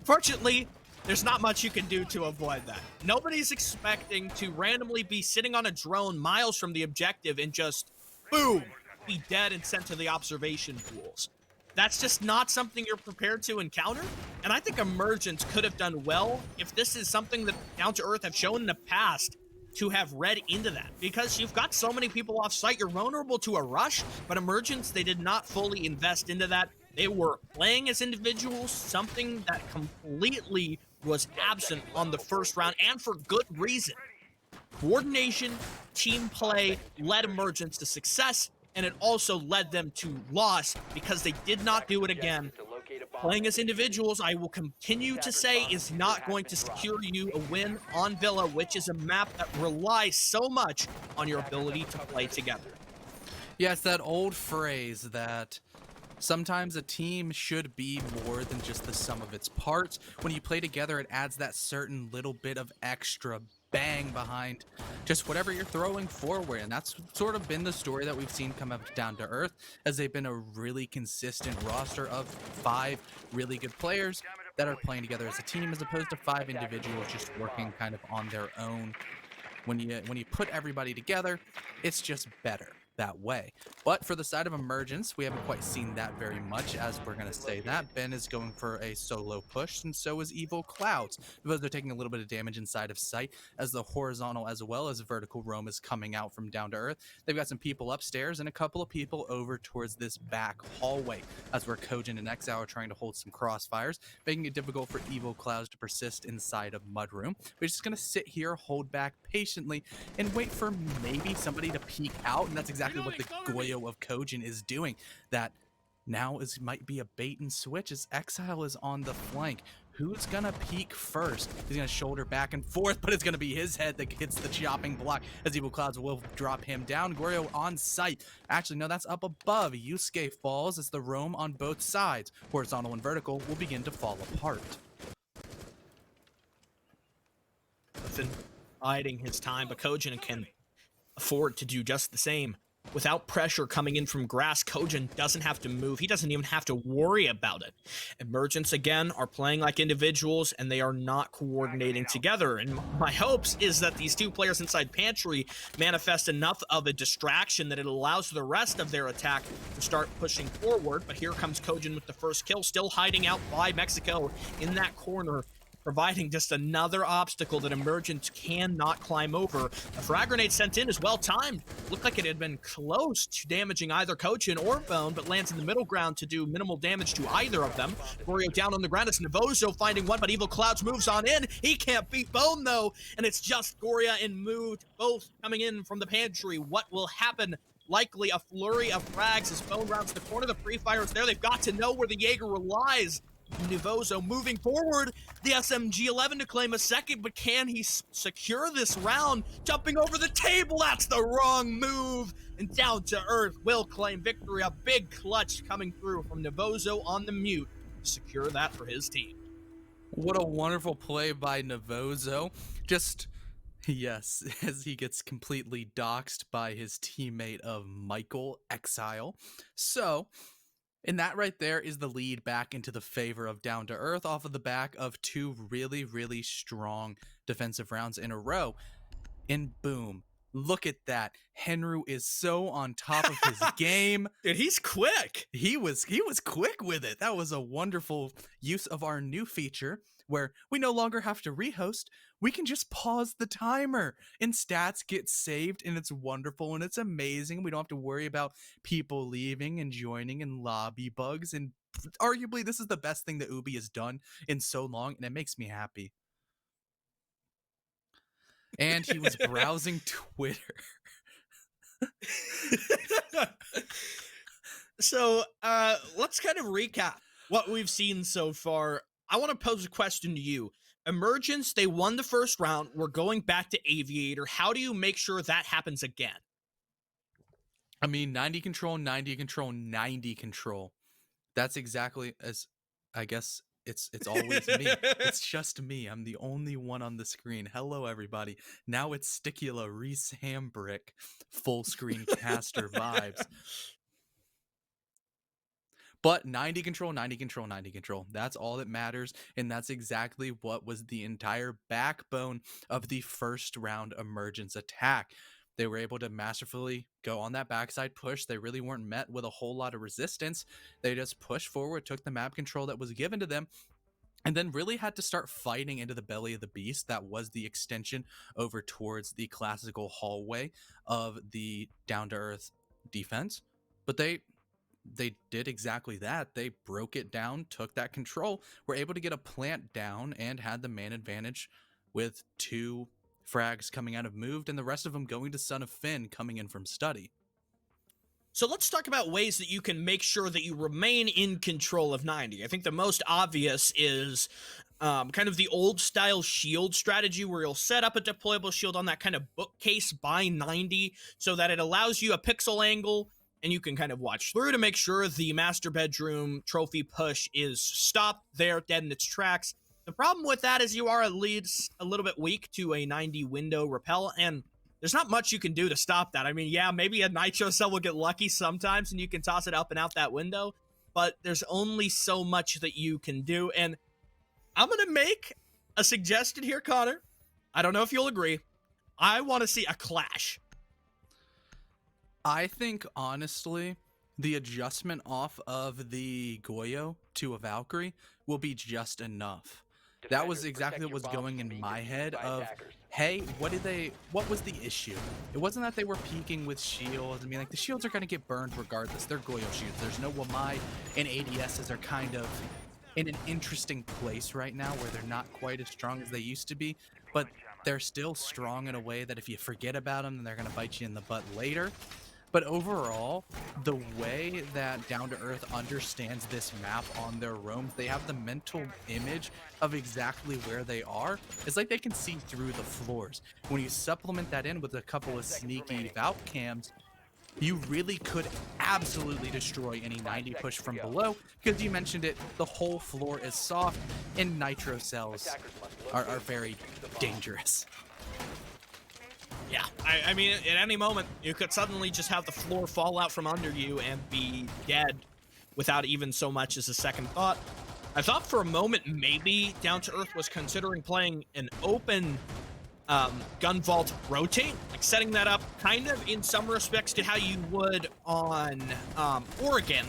fortunately, there's not much you can do to avoid that. Nobody's expecting to randomly be sitting on a drone miles from the objective and just, boom, be dead and sent to the observation pools. That's just not something you're prepared to encounter. And I think Emergence could have done well if this is something that Down to Earth have shown in the past to have read into that. Because you've got so many people off site, you're vulnerable to a rush, but Emergence, they did not fully invest into that. They were playing as individuals, something that completely was absent on the first round, and for good reason. Coordination, team play led Emergence to success, and it also led them to loss because they did not do it again. Playing as individuals, I will continue to say, is not going to secure you a win on Villa, which is a map that relies so much on your ability to play together. Yes, that old phrase that sometimes a team should be more than just the sum of its parts. When you play together, it adds that certain little bit of extra bang behind just whatever you're throwing forward, and that's sort of been the story that we've seen come up Down to Earth, as they've been a really consistent roster of 5 really good players that are playing together as a team, as opposed to 5 individuals just working kind of on their own. When you put everybody together, it's just better that way. But for the side of Emergence, we haven't quite seen that very much, as we're going to say that. Ben is going for a solo push, and so is Evil Clouds, because they're taking a little bit of damage inside of sight, as the horizontal as well as vertical roam is coming out from Down to Earth. They've got some people upstairs and a couple of people over towards this back hallway, as where Kojin and Exile are trying to hold some crossfires, making it difficult for Evil Clouds to persist inside of Mudroom. We're just going to sit here, hold back patiently, and wait for maybe somebody to peek out, and that's exactly what the Goyo of Kojin is doing. That now might be a bait and switch, as Exile is on the flank. Who's gonna peek first? He's gonna shoulder back and forth, but it's gonna be his head that hits the chopping block, as Evil Clouds will drop him down. Gorio on site. Actually, no, that's up above. Yusuke falls as the roam on both sides, horizontal and vertical, will begin to fall apart. Biding his time, but Kojin can afford to do just the same. Without pressure coming in from grass, Kojin doesn't have to move. He doesn't even have to worry about it. Emergence, again, are playing like individuals, and they are not coordinating together. And my hopes is that these 2 players inside Pantry manifest enough of a distraction that it allows the rest of their attack to start pushing forward. But here comes Kojin with the first kill, still hiding out by Mexico in that corner, providing just another obstacle that Emergence cannot climb over. A frag grenade sent in is well timed. Looked like it had been close to damaging either Kojin or Bone, but lands in the middle ground to do minimal damage to either of them. Gorio down on the ground. It's Navozo finding one, but Evil Clouds moves on in. He can't beat Bone, though, and it's just Goria and Mood both coming in from the pantry. What will happen? Likely a flurry of frags as Bone rounds the corner. The pre-fire is there. They've got to know where the Jaeger relies. Nivoso moving forward, the SMG-11 to claim a second, but can he secure this round? Jumping over the table, that's the wrong move. And Down to Earth will claim victory. A big clutch coming through from Nivoso on the mute to secure that for his team. What a wonderful play by Nivoso. Just, yes, as he gets completely doxxed by his teammate of Michael Exile. So, and that right there is the lead back into the favor of Down to Earth off of the back of two really, really strong defensive rounds in a row. And boom, look at that. Henry is so on top of his game. Dude, he's quick. He was quick with it. That was a wonderful use of our new feature where we no longer have to rehost. We can just pause the timer and stats get saved, and it's wonderful and it's amazing. We don't have to worry about people leaving and joining and lobby bugs. And arguably, this is the best thing that Ubi has done in so long, and it makes me happy. And he was browsing Twitter. So let's kind of recap what we've seen so far. I want to pose a question to you. Emergence, they won the first round. We're going back to Aviator. How do you make sure that happens again? I mean, 90 control, 90 control, 90 control. That's exactly as, I guess, it's always me. It's just me. I'm the only one on the screen. Hello, everybody. Now it's Sticula Reese Hambrick full screen caster vibes. But 90 control, 90 control, 90 control. That's all that matters. And that's exactly what was the entire backbone of the first round Emergence attack. They were able to masterfully go on that backside push. They really weren't met with a whole lot of resistance. They just pushed forward, took the map control that was given to them, and then really had to start fighting into the belly of the beast. That was the extension over towards the classical hallway of the down-to-earth defense. But they did exactly that. They broke it down, took that control, were able to get a plant down, and had the man advantage with 2 frags coming out of moved, and the rest of them going to Son of Finn coming in from study. So let's talk about ways that you can make sure that you remain in control of 90. I think the most obvious is kind of the old style shield strategy where you'll set up a deployable shield on that kind of bookcase by 90 so that it allows you a pixel angle and you can kind of watch through to make sure the master bedroom trophy push is stopped there, dead in its tracks. The problem with that is you are at least a little bit weak to a 90 window repel, and there's not much you can do to stop that. I mean, yeah, maybe a nitro cell will get lucky sometimes and you can toss it up and out that window, but there's only so much that you can do. And I'm going to make a suggestion here, Connor. I don't know if you'll agree. I want to see a clash. I think, honestly, the adjustment off of the Goyo to a Valkyrie will be just enough. That was exactly what was going in my head of, hey, what was the issue? It wasn't that they were peeking with shields. I mean, like, the shields are going to get burned regardless. They're Goyo shields. There's no Wamai, and ADSs are kind of in an interesting place right now where they're not quite as strong as they used to be, but they're still strong in a way that if you forget about them, then they're going to bite you in the butt later. But overall, the way that Down to Earth understands this map on their roams, they have the mental image of exactly where they are. It's like they can see through the floors. When you supplement that in with a couple of sneaky Valk cams, you really could absolutely destroy any 90 push from below, because you mentioned it, the whole floor is soft, and nitro cells are very dangerous. Yeah, I mean, at any moment, you could suddenly just have the floor fall out from under you and be dead without even so much as a second thought. I thought for a moment maybe Down to Earth was considering playing an open gun vault rotate, like setting that up kind of in some respects to how you would on Oregon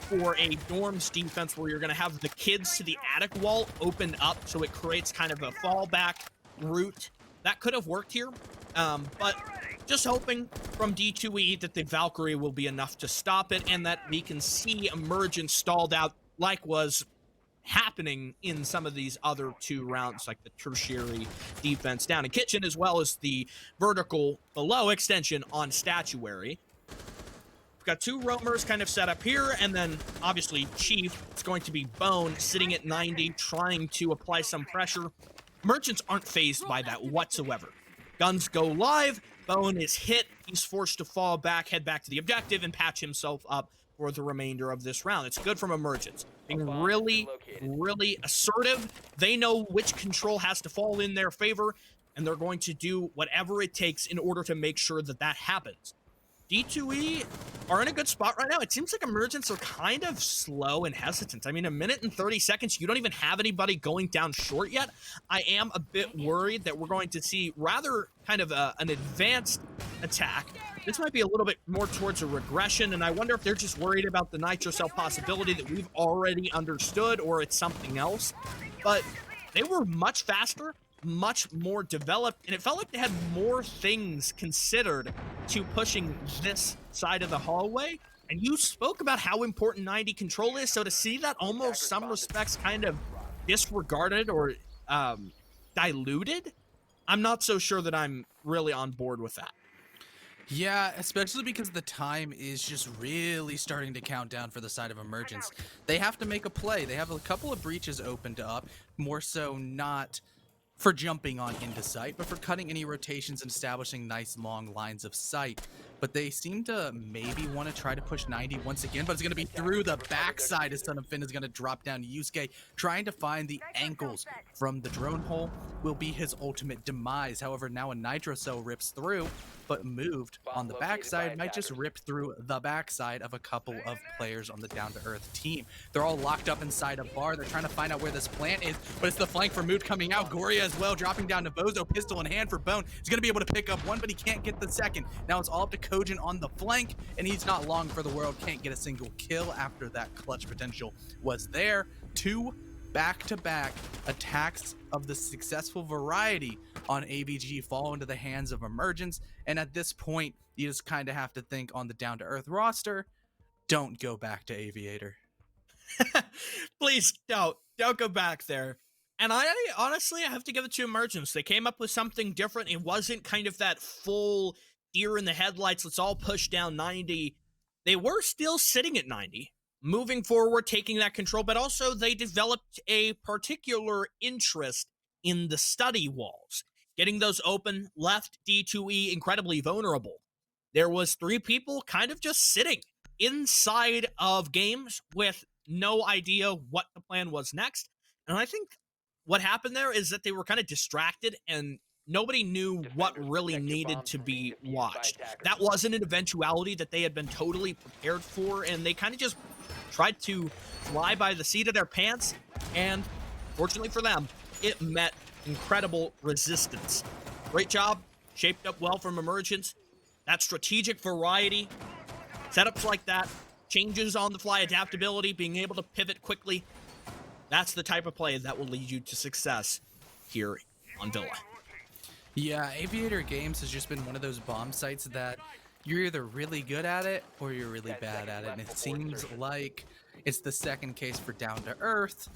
for a dorms defense where you're going to have the kids to the attic wall open up so it creates kind of a fallback route. That could have worked here. But just hoping from D2E that the Valkyrie will be enough to stop it and that we can see Emergence stalled out like was happening in some of these other 2 rounds, like the tertiary defense down in kitchen, as well as the vertical below extension on statuary. We've got two roamers kind of set up here, and then obviously Chief. It's going to be Bone sitting at 90, trying to apply some pressure. Merchants aren't phased by that whatsoever. Guns go live, Bone is hit, he's forced to fall back, head back to the objective, and patch himself up for the remainder of this round. It's good from Emergence. Being really, really assertive. They know which control has to fall in their favor, and they're going to do whatever it takes in order to make sure that that happens. D2E are in a good spot right now. It seems like Emergence are kind of slow and hesitant. I mean, a minute and 30 seconds, you don't even have anybody going down short yet. I am a bit worried that we're going to see rather kind of an advanced attack. This might be a little bit more towards a regression, and I wonder if they're just worried about the Nitro Cell possibility that we've already understood, or it's something else. But they were much faster, much more developed, and it felt like they had more things considered to pushing this side of the hallway. And you spoke about how important 90 control is, so to see that almost some respects kind of disregarded or diluted, I'm not so sure that I'm really on board with that. Yeah, especially because the time is just really starting to count down for the side of Emergence. They have to make a play. They have a couple of breaches opened up, more so not for jumping on into sight, but for cutting any rotations and establishing nice long lines of sight. But they seem to maybe want to try to push 90 once again, but it's going to be through the backside as Son of Finn is going to drop down to Yusuke. Trying to find the ankles from the drone hole will be his ultimate demise. However, now a Nitro Cell rips through, but moved on the backside might just rip through the backside of a couple of players on the Down2Earth team. They're all locked up inside a bar. They're trying to find out where this plant is, but it's the flank for Mood coming out. Goria as well, dropping down to Bozo, pistol in hand for Bone. He's going to be able to pick up one, but he can't get the second. Now it's all up to Kojin on the flank, and he's not long for the world. Can't get a single kill after that clutch potential was there. Two back-to-back attacks of the successful variety on AVG fall into the hands of Emergence, and at this point you just kind of have to think on the Down2Earth roster, don't go back to Aviator. Please don't go back there. And I honestly, I have to give it to Emergence. They came up with something different. It wasn't kind of that full deer in the headlights, let's all push down 90. They were still sitting at 90, moving forward, taking that control, but also they developed a particular interest in the study walls. Getting those open left D2E incredibly vulnerable. There was 3 people kind of just sitting inside of games with no idea what the plan was next. And I think what happened there is that they were kind of distracted and nobody knew what really needed to be watched. That wasn't an eventuality that they had been totally prepared for, and they kind of just tried to fly by the seat of their pants, and fortunately for them, it met incredible resistance. Great job, shaped up well from Emergence. That strategic variety, setups like that, changes on the fly adaptability, being able to pivot quickly, that's the type of play that will lead you to success here on Villa. Yeah, Aviator Games has just been one of those bomb sites that you're either really good at it or you're really bad at it, and it seems like it's the second case for Down2Earth.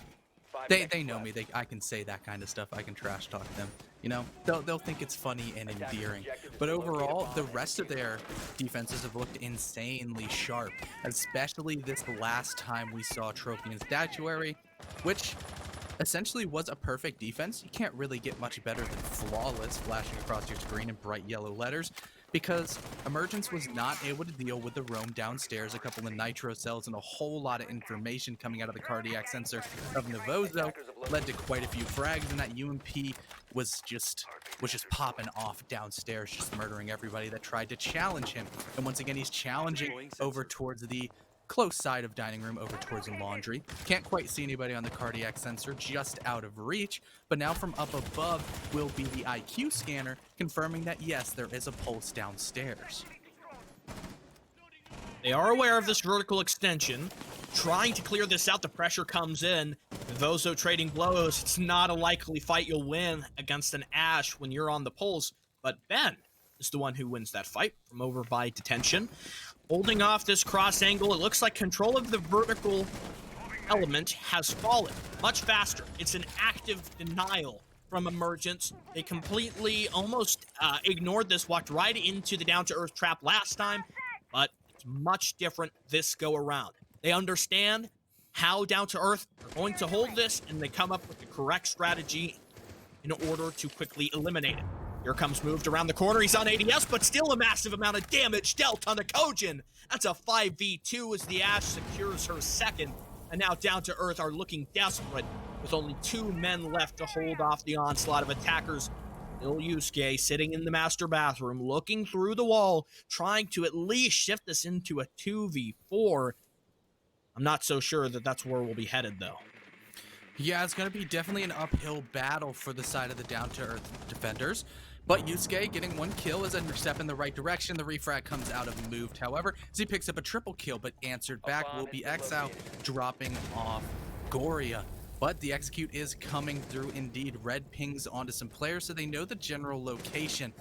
They know me. I can say that kind of stuff. I can trash talk them. You know, they'll think it's funny and endearing. But overall, the rest of their defenses have looked insanely sharp, especially this last time we saw Trophy and Statuary, which essentially was a perfect defense. You can't really get much better than flawless flashing across your screen in bright yellow letters, because Emergence was not able to deal with the roam downstairs, a couple of Nitro Cells, and a whole lot of information coming out of the cardiac sensor of Navozo led to quite a few frags, and that UMP was just popping off downstairs, just murdering everybody that tried to challenge him. And once again, he's challenging over towards the close side of dining room, over towards the laundry. Can't quite see anybody on the cardiac sensor, just out of reach, but now from up above will be the IQ scanner confirming that yes, there is a pulse downstairs. They are aware of this vertical extension, trying to clear this out. The pressure comes in. Vozo trading blows. It's not a likely fight you'll win against an Ash when you're on the pulse, but Ben is the one who wins that fight from over by detention. Holding off this cross angle, it looks like control of the vertical element has fallen much faster. It's an active denial from Emergence. They completely almost ignored this, walked right into the Down2Earth trap last time, but it's much different this go around. They understand how Down to Earth are going to hold this, and they come up with the correct strategy in order to quickly eliminate it. Here comes moved around the corner. He's on ADS, but still a massive amount of damage dealt on the Kojin. That's a 5v2 as the Ash secures her second. And now Down to Earth are looking desperate with only 2 men left to hold off the onslaught of attackers. Still Yusuke sitting in the master bathroom, looking through the wall, trying to at least shift this into a 2v4. I'm not so sure that that's where we'll be headed, though. Yeah, it's going to be definitely an uphill battle for the side of the down-to-earth defenders. But Yusuke getting 1 kill is a step in the right direction. The refrag comes out of moved, however, as he picks up a triple kill, but answered back will be Exile, dropping off Goria. But the execute is coming through indeed. Red pings onto some players, so they know the general location.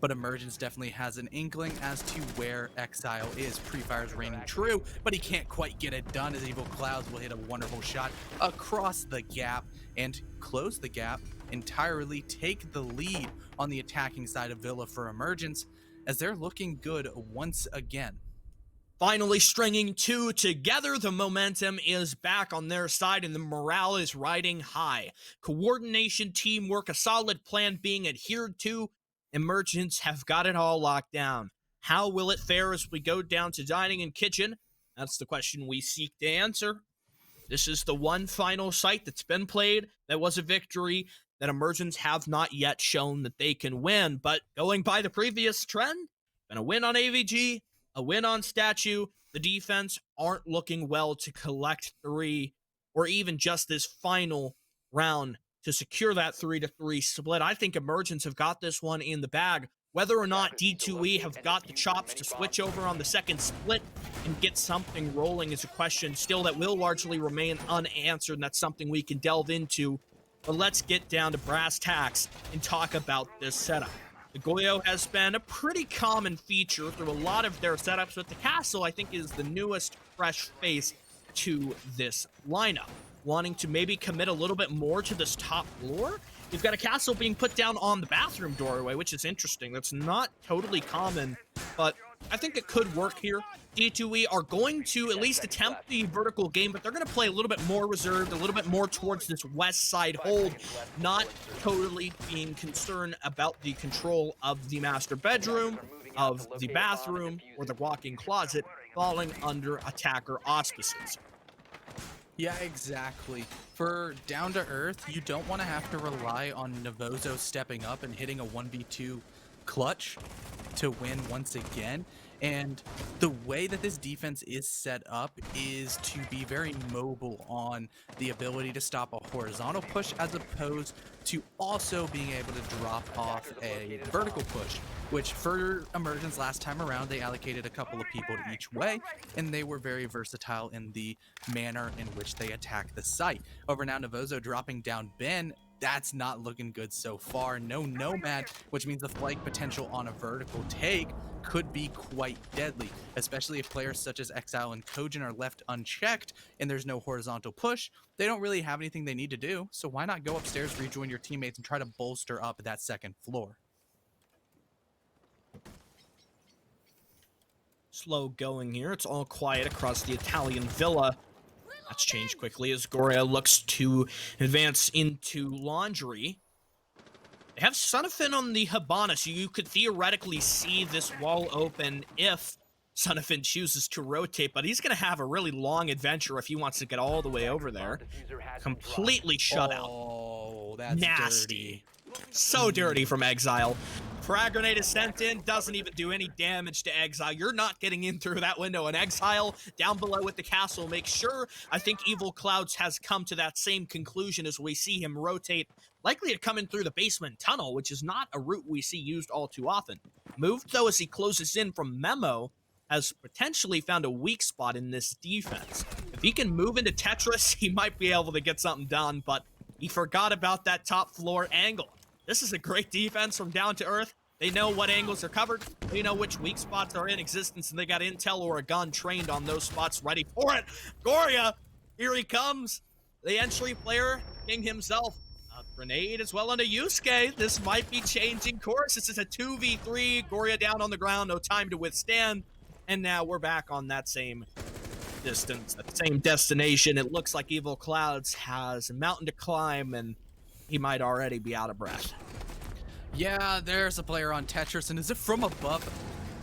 But Emergence definitely has an inkling as to where Exile is. Pre-fire's raining true, but he can't quite get it done as Evil Clouds will hit a wonderful shot across the gap and close the gap entirely, take the lead on the attacking side of Villa for Emergence, as they're looking good once again. Finally stringing 2 together, the momentum is back on their side and the morale is riding high. Coordination, teamwork, a solid plan being adhered to. Emergence have got it all locked down. How will it fare as we go down to dining and kitchen? That's the question we seek to answer. This is the one final site that's been played that was a victory that Emergence have not yet shown that they can win. But going by the previous trend, been a win on AVG, a win on Statue. The defense aren't looking well to collect 3 or even just this final round to secure that 3-3 split. I think Emergence have got this one in the bag. Whether or not D2E have got the chops to switch over on the second split and get something rolling is a question still that will largely remain unanswered, and that's something we can delve into. But let's get down to brass tacks and talk about this setup. The Goyo has been a pretty common feature through a lot of their setups, but the Castle, I think, is the newest fresh face to this lineup. Wanting to maybe commit a little bit more to this top floor. You've got a Castle being put down on the bathroom doorway, which is interesting. That's not totally common, but I think it could work here. D2E are going to at least attempt the vertical game, but they're going to play a little bit more reserved, a little bit more towards this west side hold, not totally being concerned about the control of the master bedroom, of the bathroom, or the walk-in closet falling under attacker auspices. Yeah, exactly. For Down to Earth, you don't want to have to rely on Navozo stepping up and hitting a 1v2 clutch to win once again. And the way that this defense is set up is to be very mobile on the ability to stop a horizontal push as opposed to also being able to drop off a vertical push, which for Emergence last time around, they allocated a couple of people to each way, and they were very versatile in the manner in which they attack the site. Over now, Navozo dropping down Ben. That's not looking good so far. No Nomad, which means the flank potential on a vertical take could be quite deadly, especially if players such as Exile and Kojin are left unchecked and there's no horizontal push. They don't really have anything they need to do, so why not go upstairs, rejoin your teammates, and try to bolster up that second floor? Slow going here. It's all quiet across the Italian villa. That's changed quickly as Goria looks to advance into laundry. They have Sonafin on the Habana, so you could theoretically see this wall open if Sonafin chooses to rotate, but he's going to have a really long adventure if he wants to get all the way over there. Completely shut out. Oh, that's nasty. dirty. So dirty from Exile. Frag grenade is sent in, doesn't even do any damage to Exile. You're not getting in through that window. And Exile down below with the castle makes sure. I think Evil Clouds has come to that same conclusion as we see him rotate, likely to come in through the basement tunnel, which is not a route we see used all too often. Moved, though, as he closes in from Memo, has potentially found a weak spot in this defense. If he can move into Tetris, he might be able to get something done, but he forgot about that top floor angle. This is a great defense from Down to Earth. They know what angles are covered. They know which weak spots are in existence, and they got intel or a gun trained on those spots ready for it. Goria, here he comes. The entry player, King himself. A grenade as well onto Yusuke. This might be changing course. This is a 2v3. Goria down on the ground. No time to withstand. And now we're back on that same distance, that same destination. It looks like Evil Clouds has a mountain to climb, and he might already be out of breath. Yeah, there's a player on Tetris, and is it from above?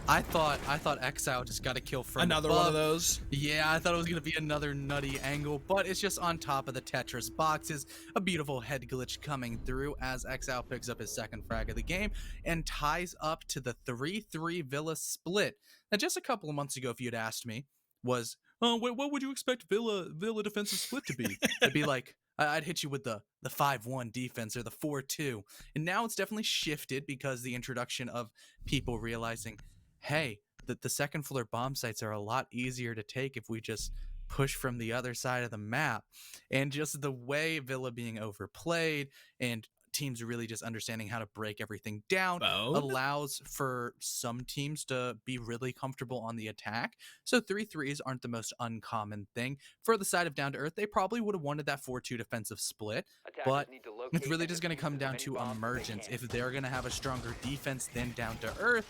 I thought Exile just got a kill from Another above. one of those. Yeah, I thought it was gonna be another nutty angle, but it's just on top of the Tetris boxes. A beautiful head glitch coming through as Exile picks up his second frag of the game and ties up to the 3-3 Villa split. Now, just a couple of months ago, if you'd asked me, was, oh, wait, what would you expect Villa defensive split to be? It'd be like, I'd hit you with the 5-1 defense or the 4-2. And now it's definitely shifted because the introduction of people realizing, hey, the second floor bomb sites are a lot easier to take if we just push from the other side of the map. And just the way Villa being overplayed and teams really just understanding how to break everything down allows for some teams to be really comfortable on the attack. So 3-3s aren't the most uncommon thing. For the side of Down to Earth, they probably would have wanted that 4-2 defensive split, but it's really just going to come down to emergence. If they're going to have a stronger defense than Down to Earth,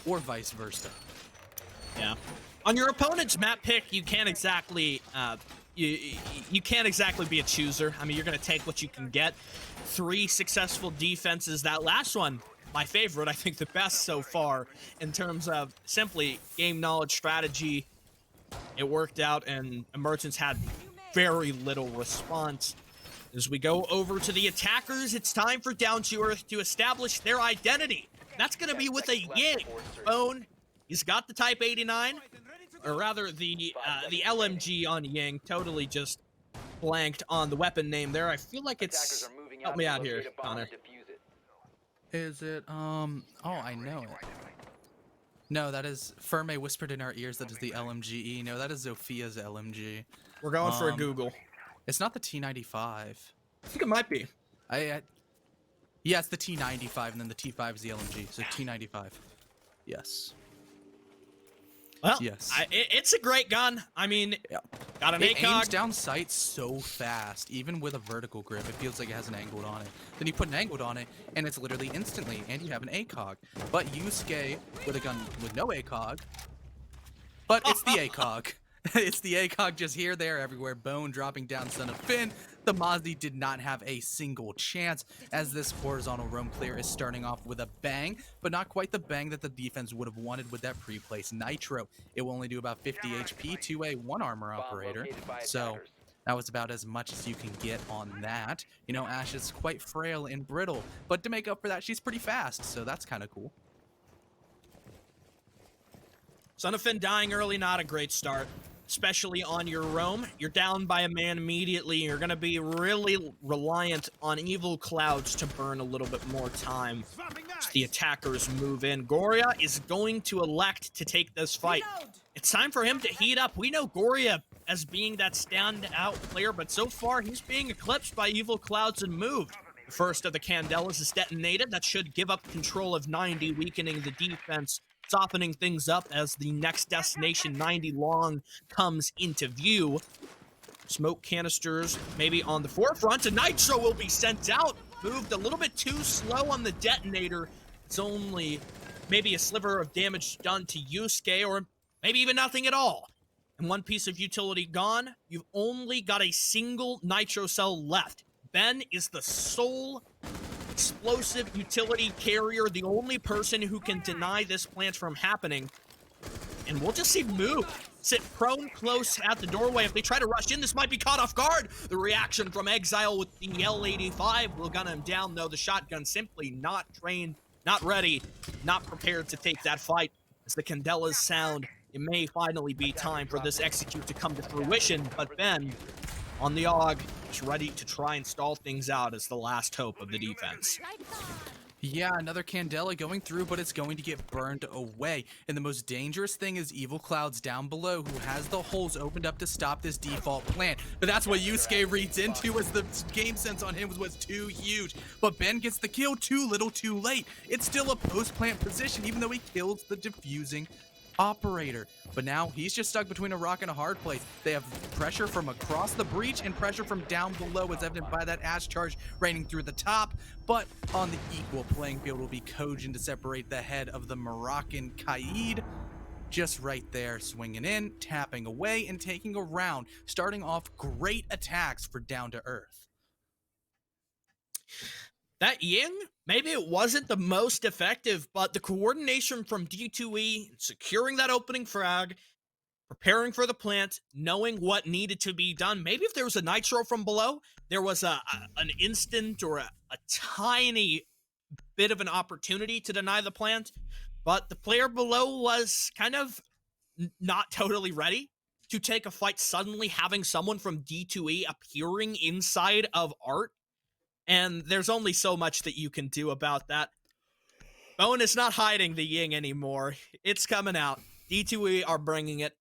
or vice versa. Yeah. On your opponent's map pick, you can't exactly you can't exactly be a chooser. I mean, you're going to take what you can get. 3 successful defenses. That last one, my favorite, I think the best so far in terms of simply game knowledge, strategy. It worked out, and Emergence had very little response. As we go over to the attackers, it's time for Down2Earth to establish their identity. That's going to be with a Ying. Bone, he's got the Type 89, or rather the LMG on Ying. Totally just blanked on the weapon name there. I feel like it's... Help me out here, Connor. Is it, oh, I know it. No, that is... Ferme whispered in our ears that is the LMGE. No, that is Zophia's LMG. We're going for a Google. It's not the T95. I think it might be. Yeah, it's the T95, and then the T5 is the LMG, so T95. Yes. Well, yes. It's a great gun. I mean, got an ACOG. It aims down sight so fast, even with a vertical grip. It feels like it has an angled on it. Then you put an angled on it, and it's literally instantly, and you have an ACOG. But Yusuke with a gun with no ACOG, but it's the ACOG. It's the ACOG just here, there, everywhere. Bone dropping down Son of Finn. The Mozzie did not have a single chance as this horizontal roam clear is starting off with a bang, but not quite the bang that the defense would have wanted with that pre-placed Nitro. It will only do about 50 HP to a 1 armor operator, so that was about as much as you can get on that. You know, Ashe is quite frail and brittle, but to make up for that, she's pretty fast, so that's kind of cool. Son of Finn dying early, not a great start. Especially on your roam. You're down by a man immediately. You're going to be really reliant on Evil Clouds to burn a little bit more time as the attackers move in. Goria is going to elect to take this fight. It's time for him to heat up. We know Goria as being that standout player, but so far he's being eclipsed by Evil Clouds and moved. The first of the Candelas is detonated. That should give up control of 90, weakening the defense, softening things up as the next destination 90 long comes into view. Smoke canisters maybe on the forefront. A Nitro will be sent out. Moved a little bit too slow on the detonator. It's only maybe a sliver of damage done to Yusuke, or maybe even nothing at all. And one piece of utility gone. You've only got a single Nitro cell left. Ben is the sole explosive utility carrier, the only person who can deny this plant from happening. And we'll just see move. Sit prone close at the doorway. If they try to rush in, this might be caught off guard. The reaction from Exile with the L85 will gun him down, though. The shotgun simply not trained, not ready, not prepared to take that fight. As the Candelas sound, it may finally be time for this execute to come to fruition, but Ben on the AUG is ready to try and stall things out as the last hope of the defense. Yeah, another Candela going through, but it's going to get burned away. And the most dangerous thing is Evil Clouds down below, who has the holes opened up to stop this default plant. But that's what Yusuke reads into, as the game sense on him was too huge. But Ben gets the kill too little too late. It's still a post-plant position, even though he kills the diffusing operator. But now he's just stuck between a rock and a hard place. They have pressure from across the breach and pressure from down below, as evident by that Ashe charge raining through the top. But on the equal playing field will be Kojin to separate the head of the Moroccan Kaid. just right there, swinging in, tapping away, and taking a round, starting off great attacks for Down to Earth. That Ying, maybe it wasn't the most effective, but the coordination from D2E, securing that opening frag, preparing for the plant, knowing what needed to be done. Maybe if there was a nitro from below, there was an instant or a tiny bit of an opportunity to deny the plant, but the player below was kind of not totally ready to take a fight, suddenly having someone from D2E appearing inside of Art, and there's only so much that you can do about that. Bone is not hiding the Ying anymore. It's coming out. D2E are bringing it.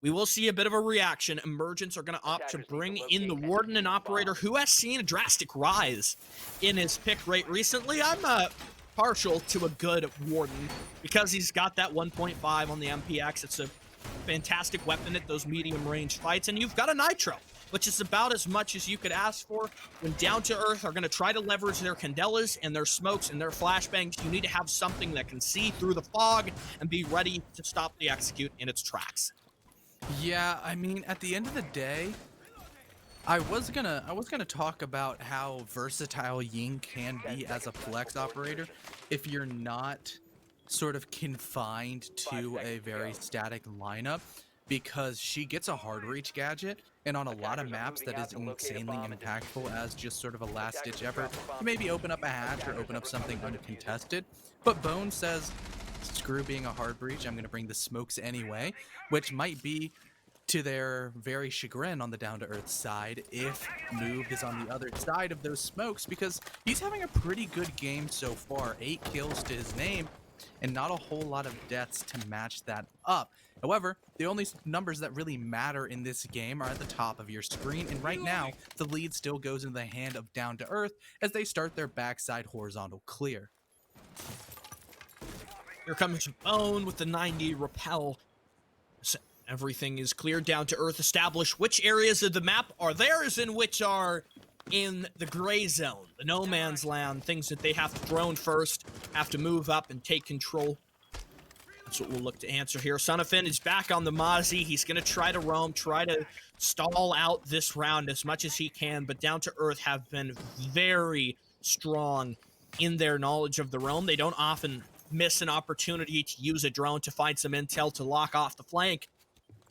We will see a bit of a reaction. Emergence are going to opt to bring in the Warden, an operator who has seen a drastic rise in his pick rate recently. I'm partial to a good Warden because he's got that 1.5 on the MPX. It's a fantastic weapon at those medium range fights, and you've got a Nitro, which is about as much as you could ask for. When Down to Earth are going to try to leverage their Candelas and their smokes and their flashbangs, you need to have something that can see through the fog and be ready to stop the execute in its tracks. Yeah, I mean, at the end of the day, I was gonna talk about how versatile Ying can be as a flex operator if you're not sort of confined to a very static lineup, because she gets a hard reach gadget, and on a lot of maps that is insanely impactful as just sort of a last ditch effort to maybe open up a hatch or open up something uncontested. But Bone says, screw being a hard breach, I'm going to bring the smokes anyway, which might be to their very chagrin on the Down to Earth side if Move is on the other side of those smokes, because he's having a pretty good game so far. 8 kills to his name and not a whole lot of deaths to match that up. However, the only numbers that really matter in this game are at the top of your screen, and right now the lead still goes into the hand of Down to Earth as they start their backside horizontal clear. Here comes Bone with the 90 repel. So everything is clear. Down to Earth establish which areas of the map are theirs and which are in the gray zone, the no man's land, things that they have to drone first, have to move up and take control. That's what we'll look to answer here. Sonafin is back on the Mozzie. He's going to try to roam, try to stall out this round as much as he can, but Down to Earth have been very strong in their knowledge of the roam. They don't often miss an opportunity to use a drone to find some intel to lock off the flank.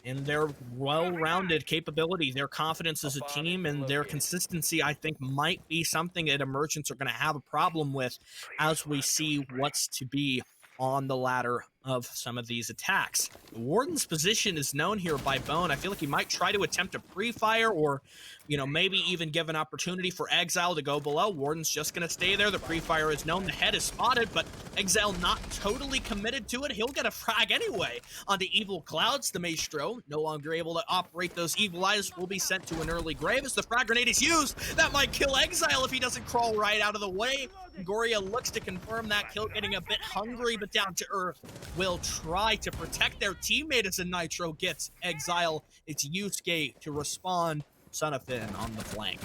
And their well-rounded capability, their confidence as a team, and their consistency, I think, might be something that Emergence are going to have a problem with as we see what's to be on the ladder of some of these attacks. The Warden's position is known here by Bone. I feel like he might try to attempt a pre-fire or, you know, maybe even give an opportunity for Exile to go below. Warden's just going to stay there. The pre-fire is known. The head is spotted, but Exile not totally committed to it. He'll get a frag anyway onto Evil Clouds. The Maestro, no longer able to operate those Evil Eyes, will be sent to an early grave as the frag grenade is used. That might kill Exile if he doesn't crawl right out of the way. Goria looks to confirm that kill, getting a bit hungry, but Down to Earth will try to protect their teammate as a Nitro gets Exile. It's Yusuke to respond. Sonafin on the flank.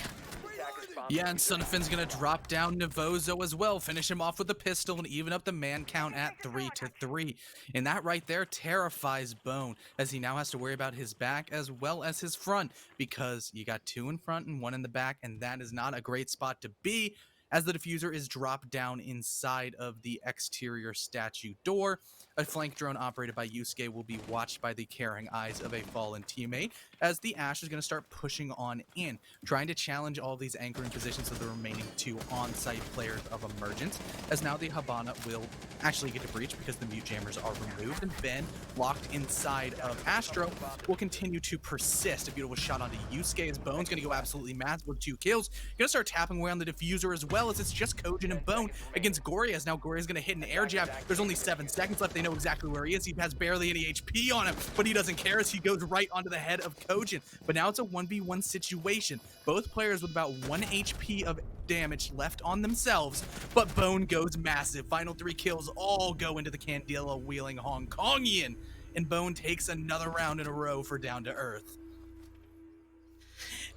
Yeah, and Sonafin's gonna drop down Navozo as well, finish him off with a pistol and even up the man count at 3-3. And that right there terrifies Bone, as he now has to worry about his back as well as his front, because you got 2 in front and 1 in the back, and that is not a great spot to be, as the diffuser is dropped down inside of the exterior statue door. A flank drone operated by Yusuke will be watched by the caring eyes of a fallen teammate, as the Ash is going to start pushing on in, trying to challenge all these anchoring positions of the remaining 2 on-site players of Emergence, as now the Habana will actually get to breach because the mute jammers are removed, and Ben, locked inside of Astro, will continue to persist. A beautiful shot onto Yusuke as Bone's going to go absolutely mad with 2 kills. Going to start tapping away on the diffuser as well, as it's just Kojin and Bone against Goria, as now Goria's going to hit an air jab. There's only 7 seconds left. They know exactly where he is. He has barely any HP on him, but he doesn't care as he goes right onto the head of Kojin. But now it's a 1v1 situation. Both players with about 1 HP of damage left on themselves, but Bone goes massive. Final 3 kills all go into the Candela wheeling Hong Kongian, and Bone takes another round in a row for Down to Earth.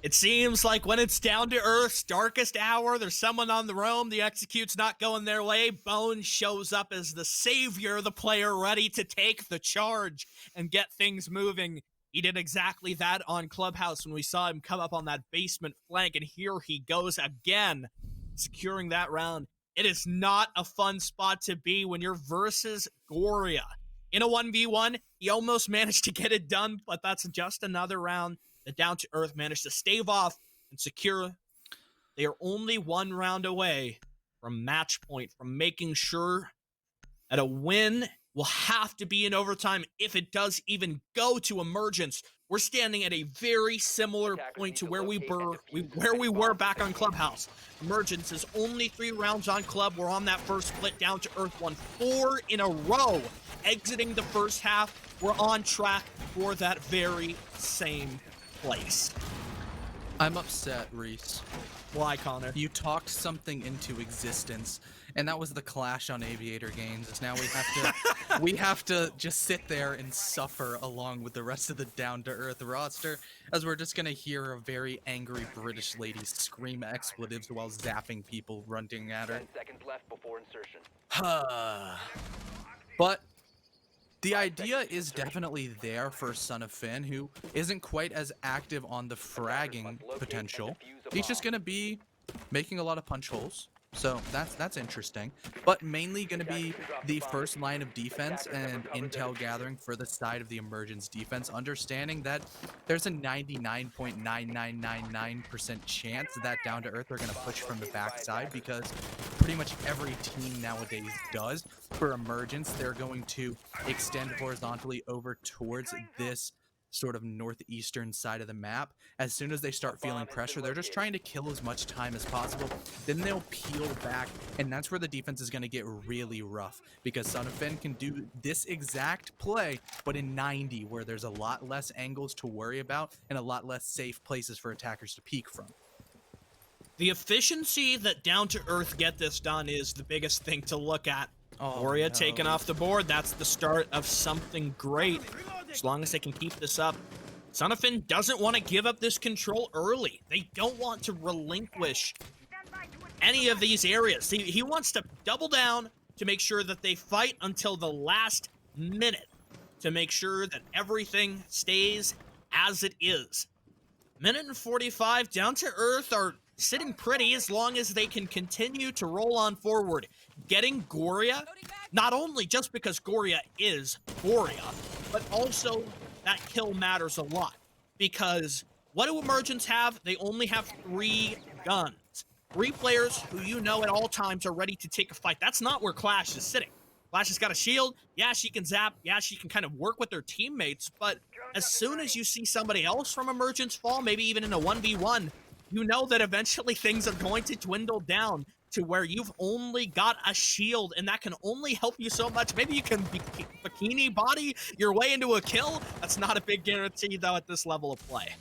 It seems like when it's down to Earth's darkest hour, there's someone on the roam, the execute's not going their way. Bones shows up as the savior, the player ready to take the charge and get things moving. He did exactly that on Clubhouse when we saw him come up on that basement flank, and here he goes again, securing that round. It is not a fun spot to be when you're versus Goria. In a 1v1, he almost managed to get it done, but that's just another round. The Down to Earth managed to stave off and secure. They are only one round away from match point, from making sure that a win will have to be in overtime if it does even go to Emergence. We're standing at a very similar point to where we were back on Clubhouse. Emergence is only 3 rounds on Club. We're on that first split. Down to Earth won 4 in a row. Exiting the first half, we're on track for that very same place. I'm upset, Reese. Why, Connor? You talked something into existence, and that was the clash on Aviator Games. Now we have to just sit there and suffer along with the rest of the Down to Earth roster, as we're just gonna hear a very angry British lady scream expletives while zapping people running at her. 10 seconds left before insertion. But the idea is definitely there for Son of Finn, who isn't quite as active on the fragging potential. He's just gonna be making a lot of punch holes, so that's interesting. But mainly gonna be the first line of defense and intel gathering for the side of the Emergence defense, understanding that there's a 99.9999% chance that Down to Earth are gonna push from the backside, because pretty much every team nowadays does. For Emergence, they're going to extend horizontally over towards this sort of northeastern side of the map. As soon as they start feeling pressure, they're just trying to kill as much time as possible. Then they'll peel back, and that's where the defense is going to get really rough, because Son of Finn can do this exact play, but in 90, where there's a lot less angles to worry about and a lot less safe places for attackers to peek from. The efficiency that Down to Earth get this done is the biggest thing to look at. Goria taken off the board. That's the start of something great. As long as they can keep this up. Son of Finn doesn't want to give up this control early. They don't want to relinquish any of these areas. He wants to double down to make sure that they fight until the last minute, to make sure that everything stays as it is. Minute and 45, Down to Earth are sitting pretty as long as they can continue to roll on forward. Getting Goria, not only just because Goria is Goria, but also that kill matters a lot. Because what do Emergence have? They only have 3 guns. 3 players who you know at all times are ready to take a fight. That's not where Clash is sitting. Clash has got a shield. Yeah, she can zap. Yeah, she can kind of work with her teammates. But as soon as you see somebody else from Emergence fall, maybe even in a 1v1, you know that eventually things are going to dwindle down to where you've only got a shield, and that can only help you so much. Maybe you can bikini body your way into a kill. That's not a big guarantee, though, at this level of play.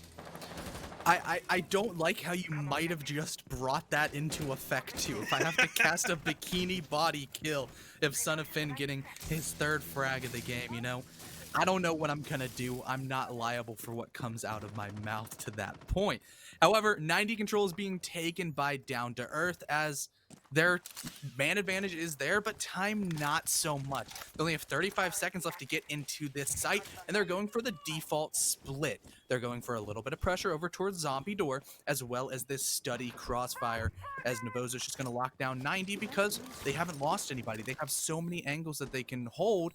I don't like how you might have just brought that into effect, too. If I have to cast a bikini body kill, if Son of Finn getting his 3rd frag of the game, you know? I don't know what I'm gonna do. I'm not liable for what comes out of my mouth to that point. However, 90 control is being taken by Down to Earth, as their man advantage is there, but time not so much. They only have 35 seconds left to get into this site, and they're going for the default split. They're going for a little bit of pressure over towards Zombie Door, as well as this study crossfire, as Navosa's just going to lock down 90 because they haven't lost anybody. They have so many angles that they can hold,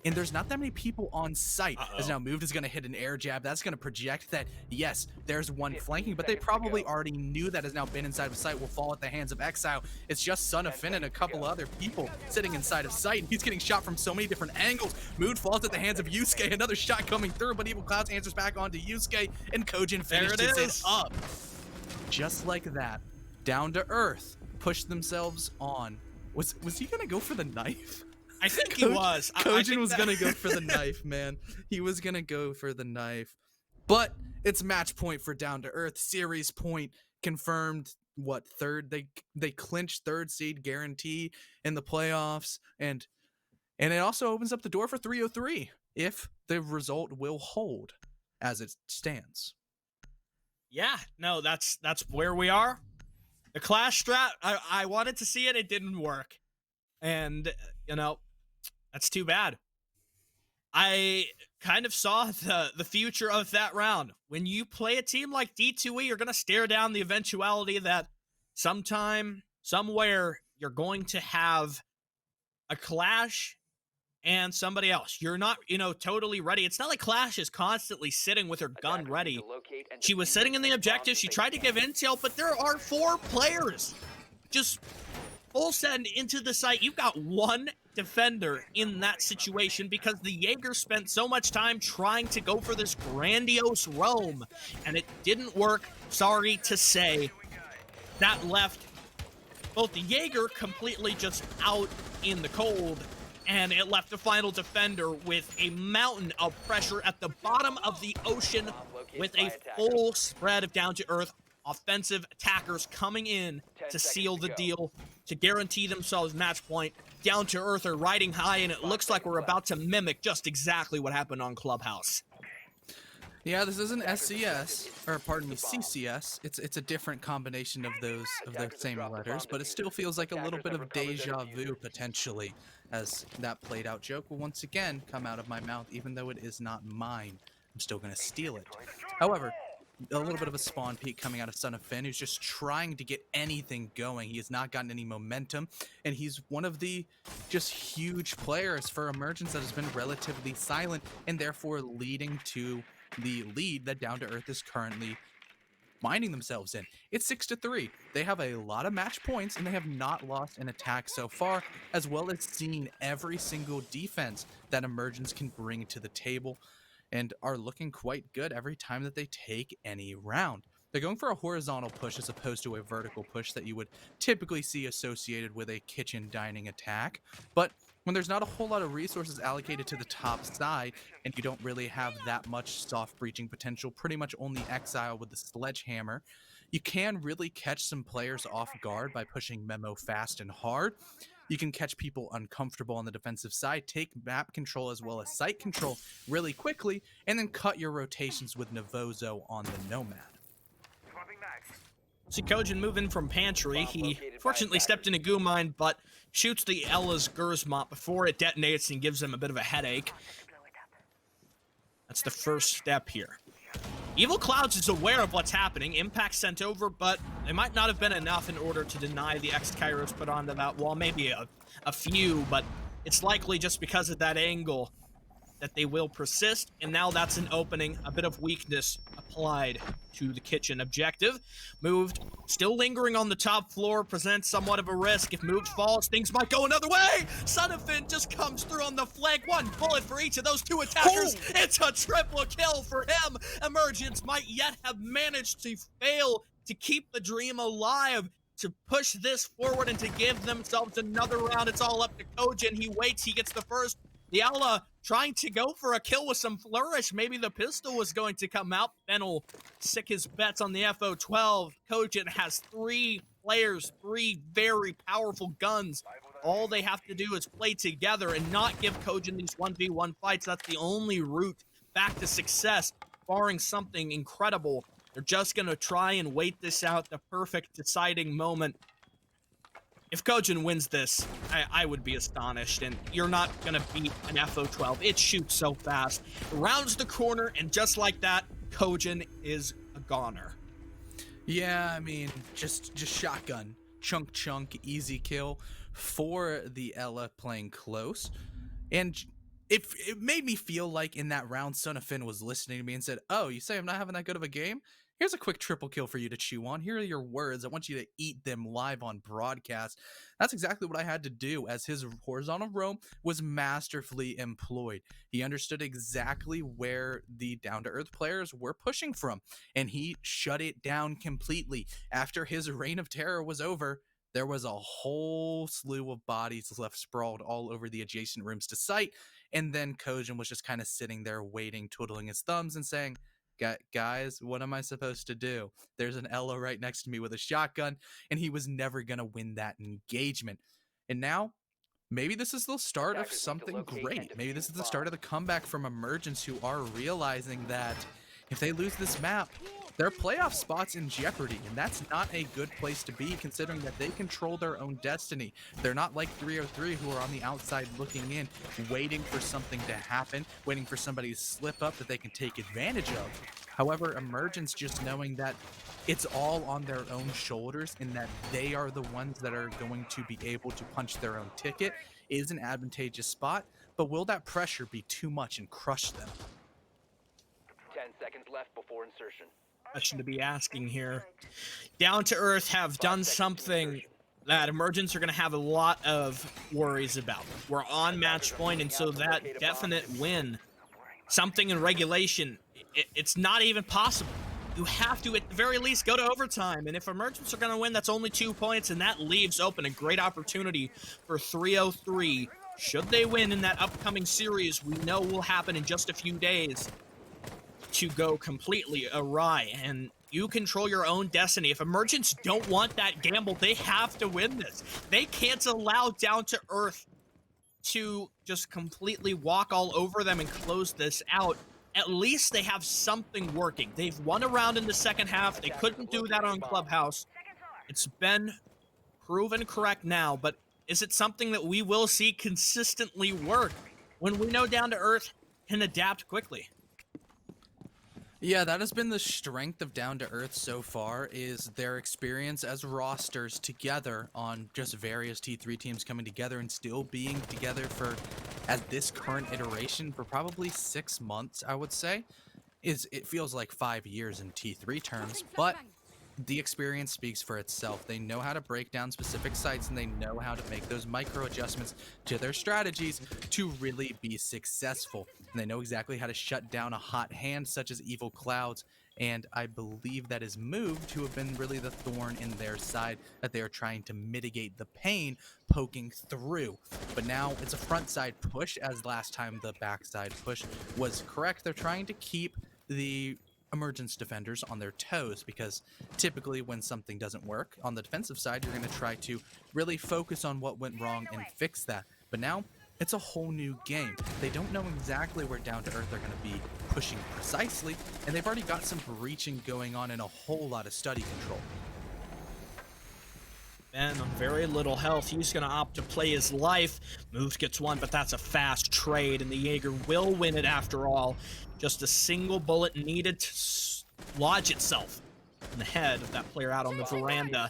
and there's not that many people on site. As now Moved is going to hit an air jab. That's going to project that, yes, there's one flanking, but they probably already knew that has now been inside of sight will fall at the hands of Exile. It's just Son of Finn and a couple other people sitting inside of sight, and he's getting shot from so many different angles. Moved falls at the hands of Yusuke. Another shot coming through, but Evil Clouds answers back onto Yusuke, and Kojin finishes it up. Just like that, Down to Earth pushed themselves on. Was he going to go for the knife? I think he was. Kojin was going to go for the knife, man. He was going to go for the knife. But it's match point for Down to Earth. Series point confirmed. What, 3rd? They clinched 3rd seed guarantee in the playoffs. And it also opens up the door for 303 if the result will hold as it stands. Yeah, no, that's where we are. The clash strat, I wanted to see it, it didn't work. And, you know, that's too bad. I kind of saw the future of that round. When you play a team like D2E, you're going to stare down the eventuality that sometime, somewhere, you're going to have a clash and somebody else. You're not, totally ready. It's not like Clash is constantly sitting with her gun Attackers need ready. to locate and She was defuse sitting in the bombs objective. if She they tried to can. give intel, but there are 4 players just full send into the site. You've got one defender in that situation because the Jaeger spent so much time trying to go for this grandiose roam, and it didn't work. Sorry to say. That left both the Jaeger completely just out in the cold, and it left the final defender with a mountain of pressure at the bottom of the ocean Bomb located with by a attackers. full spread of down-to-earth offensive attackers coming in 10 to seconds seal to the go. deal, to guarantee themselves match point. Down-to-earth are riding high, and it looks like we're about to mimic just exactly what happened on Clubhouse. Yeah, this isn't SCS, or pardon me, CCS. It's a different combination of those same letters, but it still feels like a little bit of deja vu potentially, as that played out joke will once again come out of my mouth, even though it is not mine. I'm still gonna steal it. However, a little bit of a spawn peek coming out of Son of Finn, who's just trying to get anything going. He has not gotten any momentum, and he's one of the just huge players for Emergence that has been relatively silent, and therefore leading to the lead that Down to Earth is currently finding themselves in. It's 6-3. They have a lot of match points, and they have not lost an attack so far, as well as seeing every single defense that Emergence can bring to the table, and are looking quite good every time that they take any round. They're going for a horizontal push as opposed to a vertical push that you would typically see associated with a kitchen dining attack. But when there's not a whole lot of resources allocated to the top side, and you don't really have that much soft breaching potential, pretty much only Exile with the sledgehammer, you can really catch some players off guard by pushing Memo fast and hard. You can catch people uncomfortable on the defensive side, take map control as well as site control really quickly, and then cut your rotations with Navozo on the Nomad. See Kojin moving from Pantry. He fortunately stepped into Goo Mine, but shoots the Ella's Gersmont before it detonates and gives him a bit of a headache. That's the first step here. Evil Clouds is aware of what's happening. Impact sent over, but they might not have been enough in order to deny the X-Kairos put onto that wall. Maybe a few, but it's likely just because of that angle that they will persist, and now that's an opening, a bit of weakness applied to the kitchen objective. Moved, still lingering on the top floor, presents somewhat of a risk. If Moved falls, things might go another way! Son of Finn just comes through on the flank. 1 bullet for each of those 2 attackers. Oh! It's a triple kill for him. Emergence might yet have managed to fail to keep the dream alive, to push this forward and to give themselves another round. It's all up to Kojin. He waits, he gets the first. The Ella trying to go for a kill with some flourish. Maybe the pistol was going to come out. Fennel sick his bets on the FO12. Kojin has 3 players, 3 very powerful guns. All they have to do is play together and not give Kojin these 1v1 fights. That's the only route back to success, barring something incredible. They're just going to try and wait this out, the perfect deciding moment. If Kojin wins this, I would be astonished, and you're not gonna beat an FO12. It shoots so fast. Rounds the corner, and just like that, Kojin is a goner. Yeah, I mean, just shotgun. Chunk, easy kill for the Ella playing close. And it made me feel like in that round, Son of Finn was listening to me and said, "Oh, you say I'm not having that good of a game? Here's a quick triple kill for you to chew on. Here are your words. I want you to eat them live on broadcast." That's exactly what I had to do, as his horizontal roam was masterfully employed. He understood exactly where the down-to-earth players were pushing from, and he shut it down completely. After his reign of terror was over, there was a whole slew of bodies left sprawled all over the adjacent rooms to site, and then Kojin was just kind of sitting there waiting, twiddling his thumbs and saying, "Guys, what am I supposed to do? There's an Ella right next to me with a shotgun," and he was never going to win that engagement. And now, maybe this is the start of something great. Maybe this is the start of the comeback from Emergence, who are realizing that, If they lose this map, their playoff spot's in jeopardy, and that's not a good place to be considering that they control their own destiny. They're not like 303 who are on the outside looking in, waiting for something to happen, waiting for somebody to slip up that they can take advantage of. However, Emergence just knowing that it's all on their own shoulders and that they are the ones that are going to be able to punch their own ticket is an advantageous spot, but will that pressure be too much and crush them? 10 seconds left before insertion. Question to be asking here. Down to Earth have done something that Emergence are going to have a lot of worries about. We're on match point, and so that definite win, something in regulation, it's not even possible. You have to, at the very least, go to overtime. And if Emergence are going to win, that's only 2 points, and that leaves open a great opportunity for 303. Should they win in that upcoming series, we know will happen in just a few days, to go completely awry. And you control your own destiny. If Emergence don't want that gamble, they have to win this. They can't allow Down to Earth to just completely walk all over them and close this out. At least they have something working. They've won a round in the second half. They couldn't do that on Clubhouse. It's been proven correct now, but is it something that we will see consistently work when we know Down to Earth can adapt quickly? Yeah, that has been the strength of Down to Earth so far, is their experience as rosters together on just various T3 teams coming together and still being together for, at this current iteration, for probably 6 months, I would say. It feels like 5 years in T3 terms, but the experience speaks for itself. They know how to break down specific sites, and they know how to make those micro adjustments to their strategies to really be successful. And they know exactly how to shut down a hot hand such as Evil Clouds, and I believe that is moved to have been really the thorn in their side, that they are trying to mitigate the pain poking through. But now it's a front side push, as last time the backside push was correct. They're trying to keep the Emergence defenders on their toes, because typically when something doesn't work on the defensive side, you're going to try to really focus on what went wrong and fix that. But now it's a whole new game. They don't know exactly where Down to Earth are going to be pushing precisely, and they've already got some breaching going on and a whole lot of study control. Ben on very little health. He's going to opt to play his life. Moves gets one, but that's a fast trade, and the Jaeger will win it after all. Just a single bullet needed to lodge itself in the head of that player out on the veranda.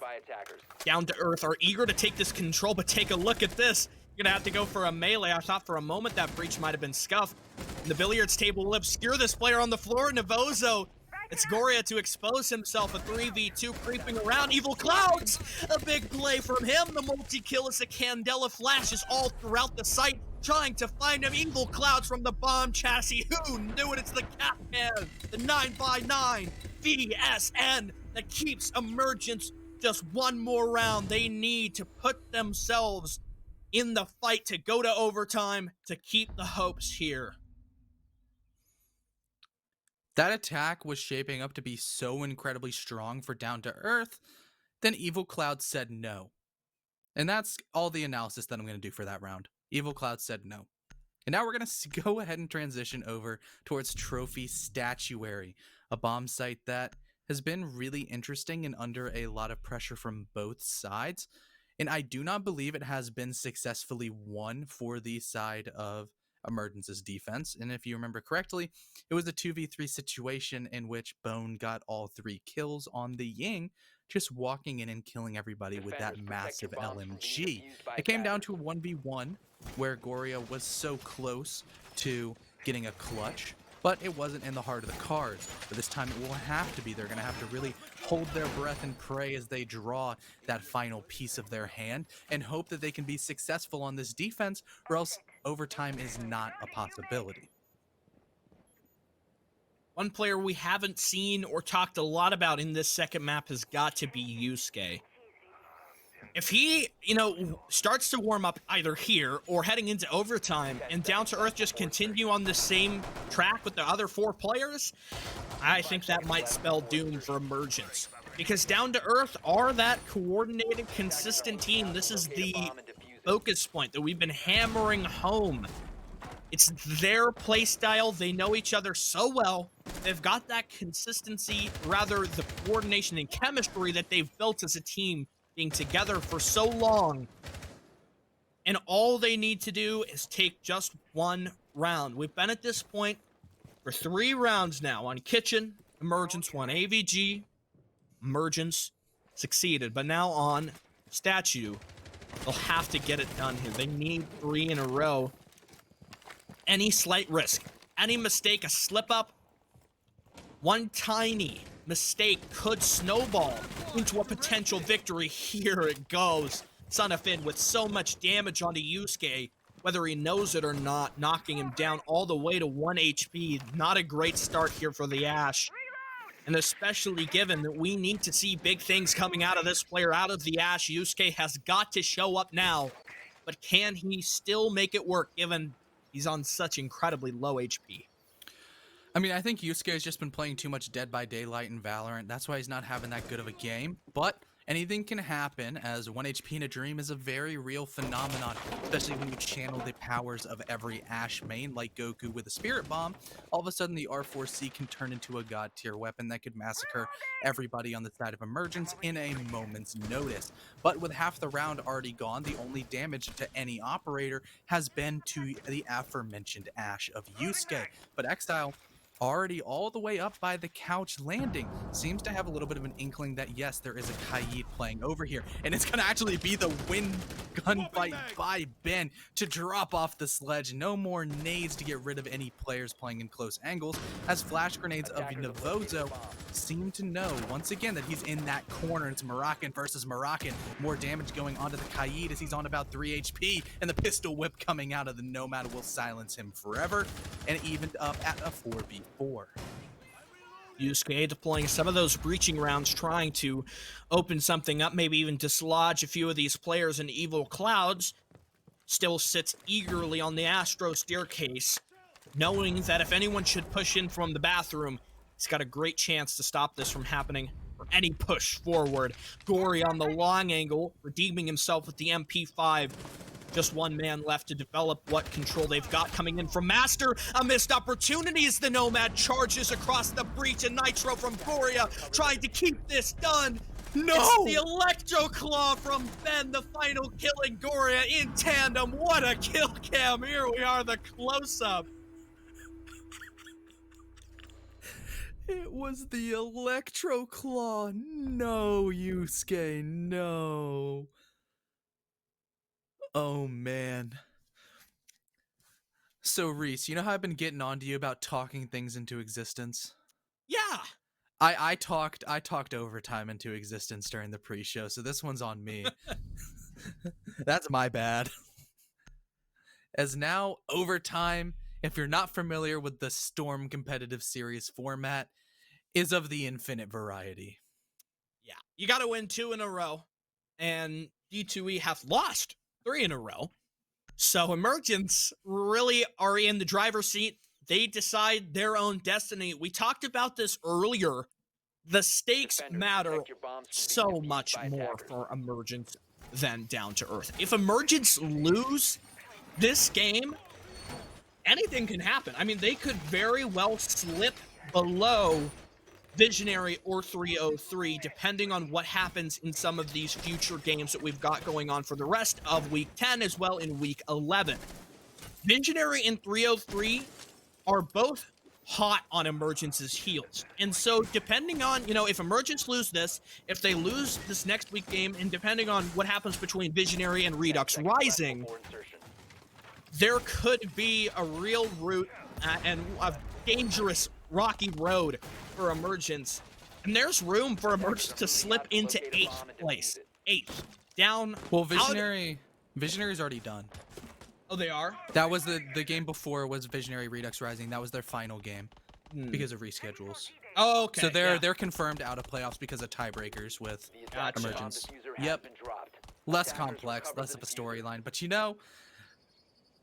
Down to Earth are eager to take this control, but take a look at this. You're going to have to go for a melee. I thought for a moment that breach might have been scuffed. And the billiards table will obscure this player on the floor. Navozo, it's Goria to expose himself. A 3v2 creeping around. Evil Clouds, a big play from him. The multi-kill as the Candela flashes all throughout the site, trying to find him. Evil Clouds from the bomb chassis. Who knew it? It's the Catman, the 9x9 VSN that keeps Emergence just one more round. They need to put themselves in the fight to go to overtime to keep the hopes here. That attack was shaping up to be so incredibly strong for Down to Earth, then Evil Cloud said no. And that's all the analysis that I'm going to do for that round. Evil Cloud said no. And now we're going to go ahead and transition over towards Trophy Statuary, a bomb site that has been really interesting and under a lot of pressure from both sides. And I do not believe it has been successfully won for the side of Emergence's defense. And if you remember correctly, it was a 2v3 situation in which Bone got all 3 kills on the Ying, just walking in and killing everybody with that massive LMG. It came down to a 1v1 where Goria was so close to getting a clutch, but it wasn't in the heart of the cards. But this time it will have to be. They're going to have to really hold their breath and pray as they draw that final piece of their hand and hope that they can be successful on this defense, or else overtime is not a possibility. One player we haven't seen or talked a lot about in this second map has got to be Yusuke. If he, starts to warm up either here or heading into overtime and Down to Earth just continue on the same track with the other 4 players, I think that might spell doom for Emergence. Because Down to Earth are that coordinated, consistent team. This is the focus point that we've been hammering home. It's their play style. They know each other so well They've got that consistency, rather the coordination and chemistry that they've built as a team, being together for so long. And all they need to do is take just one round. We've been at this point for 3 rounds now. On Kitchen, Emergence won. AVG, Emergence succeeded. But now on Statue, they'll have to get it done here. They need 3 in a row. Any slight risk, any mistake, a slip up, one tiny mistake could snowball into a potential victory. Here it goes. Son of Finn with so much damage onto Yusuke, whether he knows it or not, knocking him down all the way to 1 HP. Not a great start here for the Ash. And especially given that we need to see big things coming out of this player, out of the Ash. Yusuke has got to show up now. But can he still make it work, given he's on such incredibly low HP? I mean, I think Yusuke has just been playing too much Dead by Daylight and Valorant. That's why he's not having that good of a game. But anything can happen, as 1 HP in a dream is a very real phenomenon, especially when you channel the powers of every Ash main, like Goku with a Spirit Bomb. All of a sudden, the R4C can turn into a god tier weapon that could massacre everybody on the side of Emergence in a moment's notice. But with half the round already gone, the only damage to any operator has been to the aforementioned Ash of Yusuke. But Exile, already all the way up by the couch landing, seems to have a little bit of an inkling that yes, there is a Kaid playing over here, and it's gonna actually be the win gunfight by Ben to drop off the sledge. No more nades to get rid of any players playing in close angles, as flash grenades of Navozo seem to know once again that he's in that corner. It's Moroccan versus Moroccan. More damage going onto the Kaid as he's on about 3 HP, and the pistol whip coming out of the Nomad will silence him forever, and evened up at a 4v4. Yusuke deploying some of those breaching rounds, trying to open something up, maybe even dislodge a few of these players in evil clouds. Still sits eagerly on the Astro staircase, knowing that if anyone should push in from the bathroom, he's got a great chance to stop this from happening, or any push forward. Gory on the long angle, redeeming himself with the MP5. Just one man left to develop what control they've got coming in from Master. A missed opportunity as the Nomad charges across the breach, and Nitro from Goria trying to keep this done. No! It's the Electro Claw from Ben, the final killing Goria in tandem. What a kill cam. Here we are, the close-up. It was the Electro Claw. No, Yusuke, no. Oh, man. So, Reese, you know how I've been getting on to you about talking things into existence? Yeah. I talked overtime into existence during the pre-show, so this one's on me. That's my bad. As now, overtime, if you're not familiar with the Storm competitive series format, is of the infinite variety. Yeah. You got to win 2 in a row, and D2E have lost 3 in a row. So Emergence really are in the driver's seat. They decide their own destiny. We talked about this earlier. The stakes matter so much more for Emergence than Down to Earth. If Emergence lose this game, anything can happen. I mean, they could very well slip below Visionary or 303, depending on what happens in some of these future games that we've got going on for the rest of Week 10 as well in Week 11. Visionary and 303 are both hot on Emergence's heels. And so depending on, if Emergence lose this, if they lose this next week game, and depending on what happens between Visionary and Redux Rising, there could be a real route and a dangerous rocky road for Emergence, and there's room for Emergence to slip into 8th place. 8th. Down. Well, Visionary's already done. Oh, they are? That was the game before was Visionary Redux Rising. That was their final game because of reschedules. Oh, okay. So they're confirmed out of playoffs because of tiebreakers with Emergence. Yep. Less complex, less of a storyline, but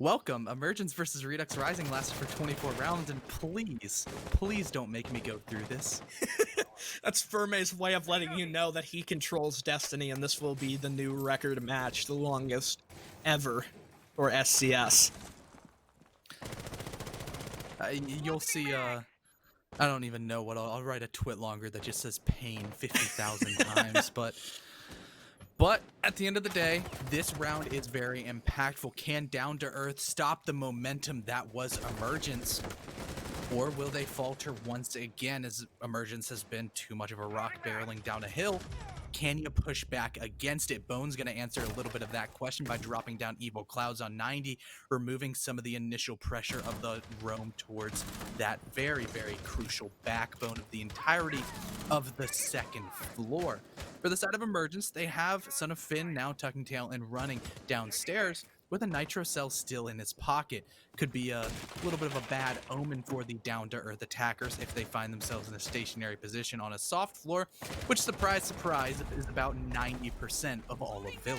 welcome. Emergence versus Redux Rising lasted for 24 rounds, and please don't make me go through this. That's Ferme's way of letting you know that he controls destiny, and this will be the new record match, the longest ever for SCS. You'll see I don't even know what I'll write a twit longer that just says pain 50,000 times, but at the end of the day, this round is very impactful. Can Down to Earth stop the momentum that was Emergence? Or will they falter once again as Emergence has been too much of a rock barreling down a hill? Can you push back against it? Bone's going to answer a little bit of that question by dropping down Evil Clouds on 90, removing some of the initial pressure of the roam towards that very, very crucial backbone of the entirety of the second floor. For the side of Emergence, they have Son of Finn now tucking tail and running downstairs with a nitro cell still in his pocket. Could be a little bit of a bad omen for the down-to-earth attackers if they find themselves in a stationary position on a soft floor, which, surprise, surprise, is about 90% of all of Villa.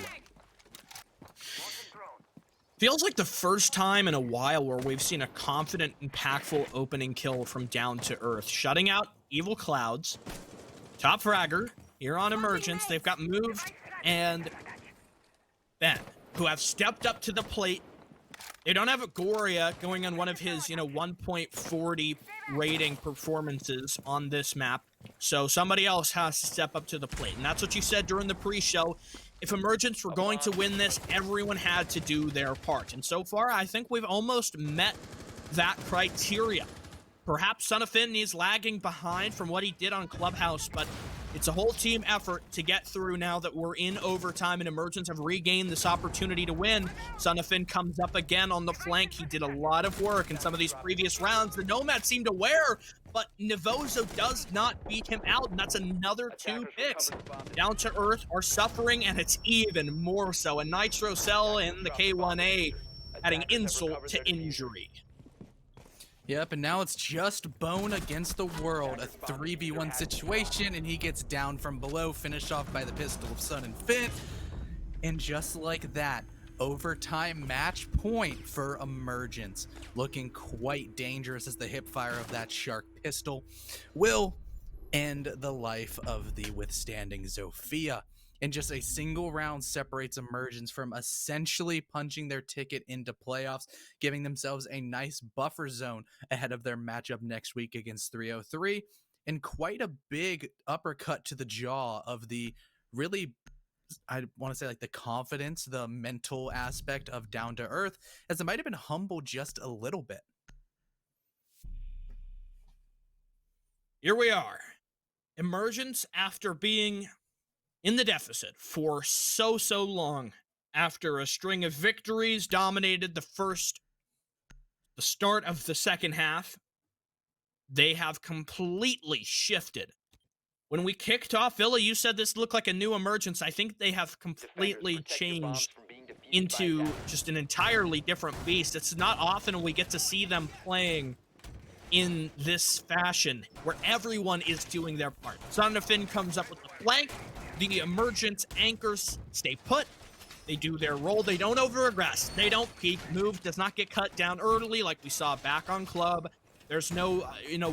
Feels like the first time in a while where we've seen a confident, impactful opening kill from Down to Earth, shutting out Evil Clouds. Top fragger here on Emergence. They've got moved and Ben, who have stepped up to the plate. They don't have a Goria going on one of his, 1.40 rating performances on this map. So somebody else has to step up to the plate. And that's what you said during the pre-show. If Emergence were going to win this, everyone had to do their part. And so far, I think we've almost met that criteria. Perhaps Son of Finn is lagging behind from what he did on Clubhouse, but it's a whole team effort to get through now that we're in overtime and Emergence have regained this opportunity to win. Son of Finn comes up again on the flank. He did a lot of work in some of these previous rounds. The Nomad seemed aware, but Nivozo does not beat him out, and that's another 2 picks. Down to Earth are suffering, and it's even more so. A Nitro Cell in the K1A adding insult to injury. Yep, and now it's just Bone against the world, a 3v1 situation, and he gets down from below, finished off by the pistol of Son and Finn. And just like that, overtime match point for Emergence. Looking quite dangerous as the hipfire of that shark pistol will end the life of the withstanding Zofia. And just a single round separates Emergence from essentially punching their ticket into playoffs, giving themselves a nice buffer zone ahead of their matchup next week against 303, and quite a big uppercut to the jaw of the really, I want to say, like, the confidence, the mental aspect of Down to Earth, as it might have been humbled just a little bit. Here we are. Emergence, after being in the deficit for so long, after a string of victories dominated the start of the second half, they have completely shifted. When we kicked off, Villa, you said this looked like a new Emergence. I think they have completely changed into just an entirely different beast. It's not often we get to see them playing in this fashion, where everyone is doing their part. Son of Finn comes up with the flank. The Emergence anchors stay put. They do their role. They don't over-aggress. They don't peek. Move does not get cut down early like we saw back on Club. There's no,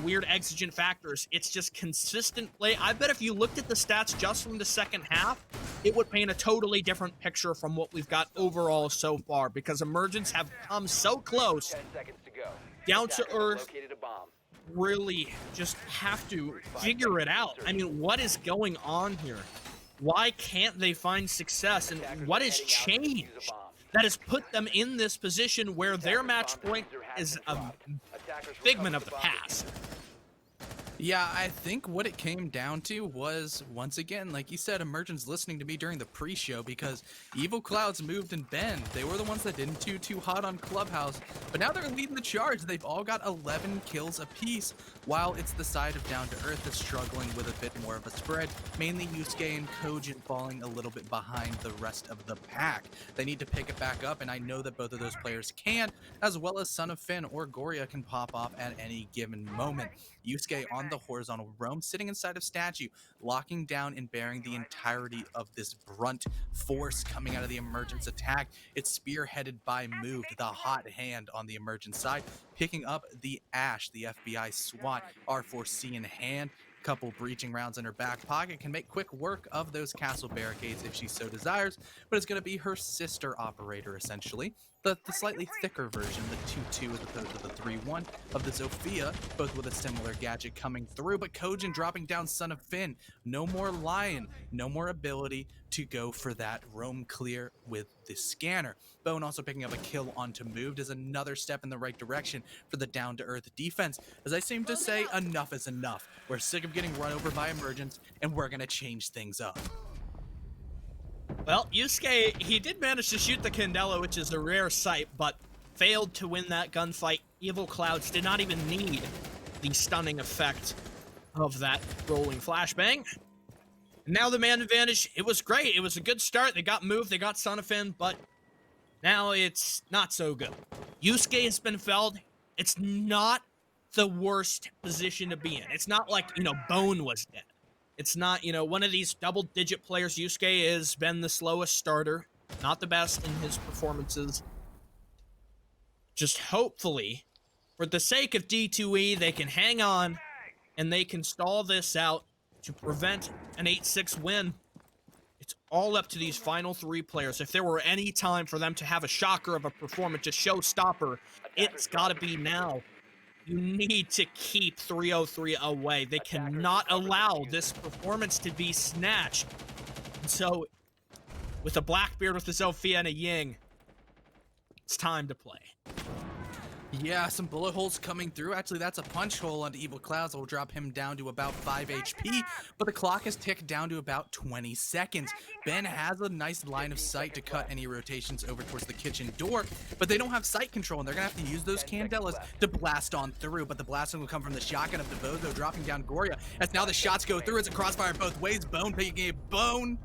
weird exigent factors. It's just consistent play. I bet if you looked at the stats just from the second half, it would paint a totally different picture from what we've got overall so far, because Emergence have come so close. 10 seconds to go. Down to Earth Located a bomb. really just have to figure it out. I mean, what is going on here? Why can't they find success? And what has changed that has put them in this position where their match point is a figment of the past? Yeah, I think what it came down to was, once again, like you said, Emergence listening to me during the pre-show, because Evil Clouds moved and bend. They were the ones that didn't do too hot on Clubhouse, but now they're leading the charge. They've all got 11 kills apiece, while it's the side of Down to Earth that's struggling with a bit more of a spread, mainly Yusuke and Kojin falling a little bit behind the rest of the pack. They need to pick it back up, and I know that both of those players can, as well as Son of Finn or Goria can pop off at any given moment. Yusuke on the horizontal roam, sitting inside of Statue, locking down and bearing the entirety of this brunt force coming out of the Emergence attack. It's spearheaded by Moved, the hot hand on the Emergence side, picking up the Ash, the FBI SWAT, R4C in hand, couple breaching rounds in her back pocket, can make quick work of those castle barricades if she so desires, but it's going to be her sister operator, essentially. The slightly thicker version, the 2-2 as opposed to the 3-1 of the Zofia, both with a similar gadget coming through, but Kojin dropping down Son of Finn. No more Lion, no more ability to go for that roam clear with the scanner. Bone also picking up a kill onto Moved is another step in the right direction for the down-to-earth defense. As I seem to say, enough is enough. We're sick of getting run over by Emergence, and we're going to change things up. Well, Yusuke, he did manage to shoot the Candela, which is a rare sight, but failed to win that gunfight. Evil Clouds did not even need the stunning effect of that rolling flashbang. Now the man advantage, it was great. It was a good start. They got Moved, they got Son of Finn, but now it's not so good. Yusuke has been felled. It's not the worst position to be in. It's not like, Bone was dead. It's not, one of these double-digit players. Yusuke has been the slowest starter, not the best in his performances. Just hopefully, for the sake of D2E, they can hang on and they can stall this out to prevent an 8-6 win. It's all up to these final 3 players. If there were any time for them to have a shocker of a performance, a showstopper, it's got to be now. You need to keep 303 away. They cannot allow this performance to be snatched. And so, with a Blackbeard, with a Zofia, and a Ying, it's time to play. Yeah, some bullet holes coming through. Actually, that's a punch hole onto Evil Clouds. Will drop him down to about 5 HP, but the clock is ticked down to about 20 seconds. Ben has a nice line of sight to cut any rotations over towards the kitchen door, but they don't have sight control, and they're going to have to use those Candelas to blast on through, but the blasting will come from the shotgun of Devozo, dropping down Goria, as now the shots go through. It's a crossfire both ways. Bone picking a Bone.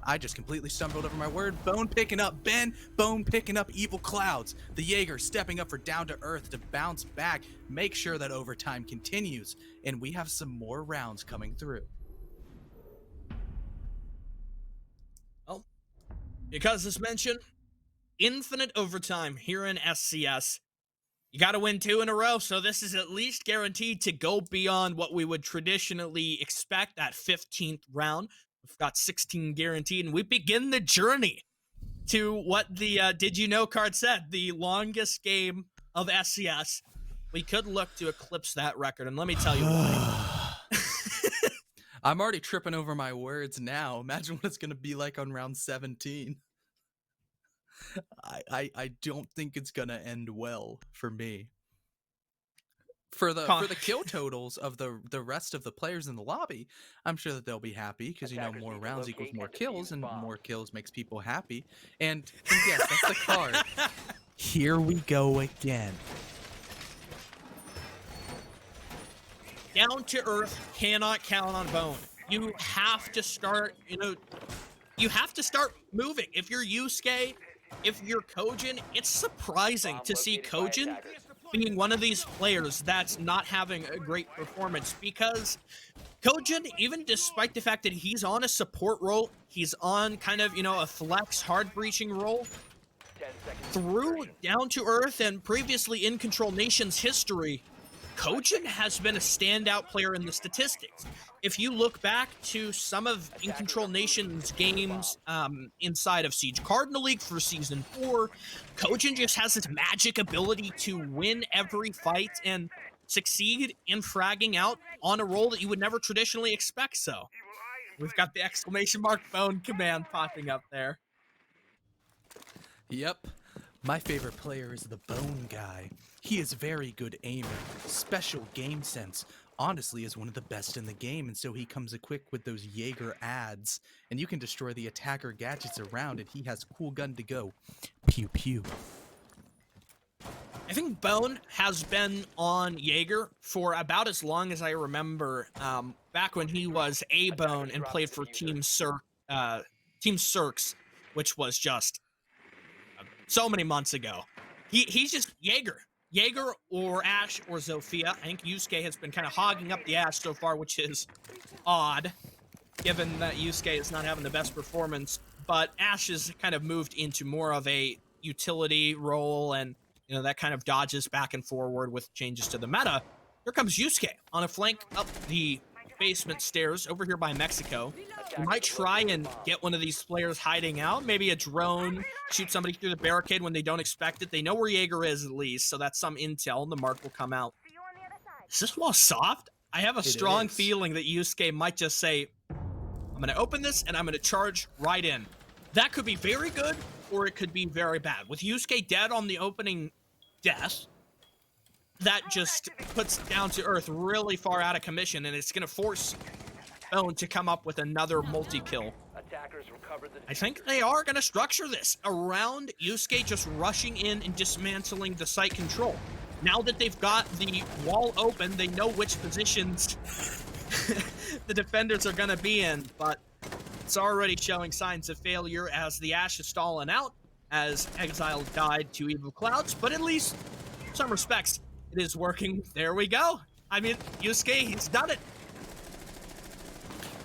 I just completely stumbled over my word. Bone picking up Ben. Bone picking up Evil Clouds. The Jaeger stepping up for Down to Earth to bounce back, make sure that overtime continues, and we have some more rounds coming through. Well, because as mentioned, infinite overtime here in SCS. You got to win 2 in a row, so this is at least guaranteed to go beyond what we would traditionally expect at 15th round. We've got 16 guaranteed, and we begin the journey to what the Did You Know card said, the longest game of SCS. We could look to eclipse that record, and let me tell you why. I'm already tripping over my words now. Imagine what it's going to be like on round 17. I don't think it's going to end well for me. For the kill totals of the rest of the players in the lobby, I'm sure that they'll be happy because more rounds equals more kills, and more kills makes people happy. And yes, that's the card. Here we go again. Down to Earth cannot count on Bone. You have to start, you have to start moving. If you're Yusuke, if you're Kojin, it's surprising to see Kojin being one of these players that's not having a great performance, because Kojin, even despite the fact that he's on a support role, he's on kind of, a flex hard breaching role, through Down to Earth and previously in Control Nation's history, Kojin has been a standout player in the statistics. If you look back to some of In Control Nation's games inside of Siege Cardinal League for Season 4, Kojin just has this magic ability to win every fight and succeed in fragging out on a role that you would never traditionally expect so. We've got the exclamation mark Bone command popping up there. Yep. My favorite player is the Bone guy. He is very good aimer, special game sense, honestly is one of the best in the game, and so he comes equipped with those Jaeger ads, and you can destroy the attacker gadgets around, and he has cool gun to go. Pew pew. I think Bone has been on Jaeger for about as long as I remember, back when he was a Bone and played for Team Cirques, which was just so many months ago. He's just Jaeger or Ashe or Zofia. I think Yusuke has been kind of hogging up the Ashe so far, which is odd, given that Yusuke is not having the best performance. But Ashe has kind of moved into more of a utility role, and that kind of dodges back and forward with changes to the meta. Here comes Yusuke on a flank up the basement stairs over here by Mexico. You might try and get one of these players hiding out, maybe a drone, shoot somebody through the barricade when they don't expect it. They know where Jaeger is at least, so that's some intel, and the mark will come out. Is this wall soft? I have a strong feeling that Yusuke might just say, I'm going to open this, and I'm going to charge right in. That could be very good, or it could be very bad. With Yusuke dead on the opening death, that just puts Down to Earth really far out of commission, and it's going to force Owen to come up with another multi-kill. I think they are going to structure this around Yusuke just rushing in and dismantling the site control. Now that they've got the wall open, they know which positions the defenders are going to be in, but it's already showing signs of failure as the Ash is stalling out, as Exile died to Evil Clouds, but at least, in some respects, it is working. There we go. I mean, Yusuke, he's done it.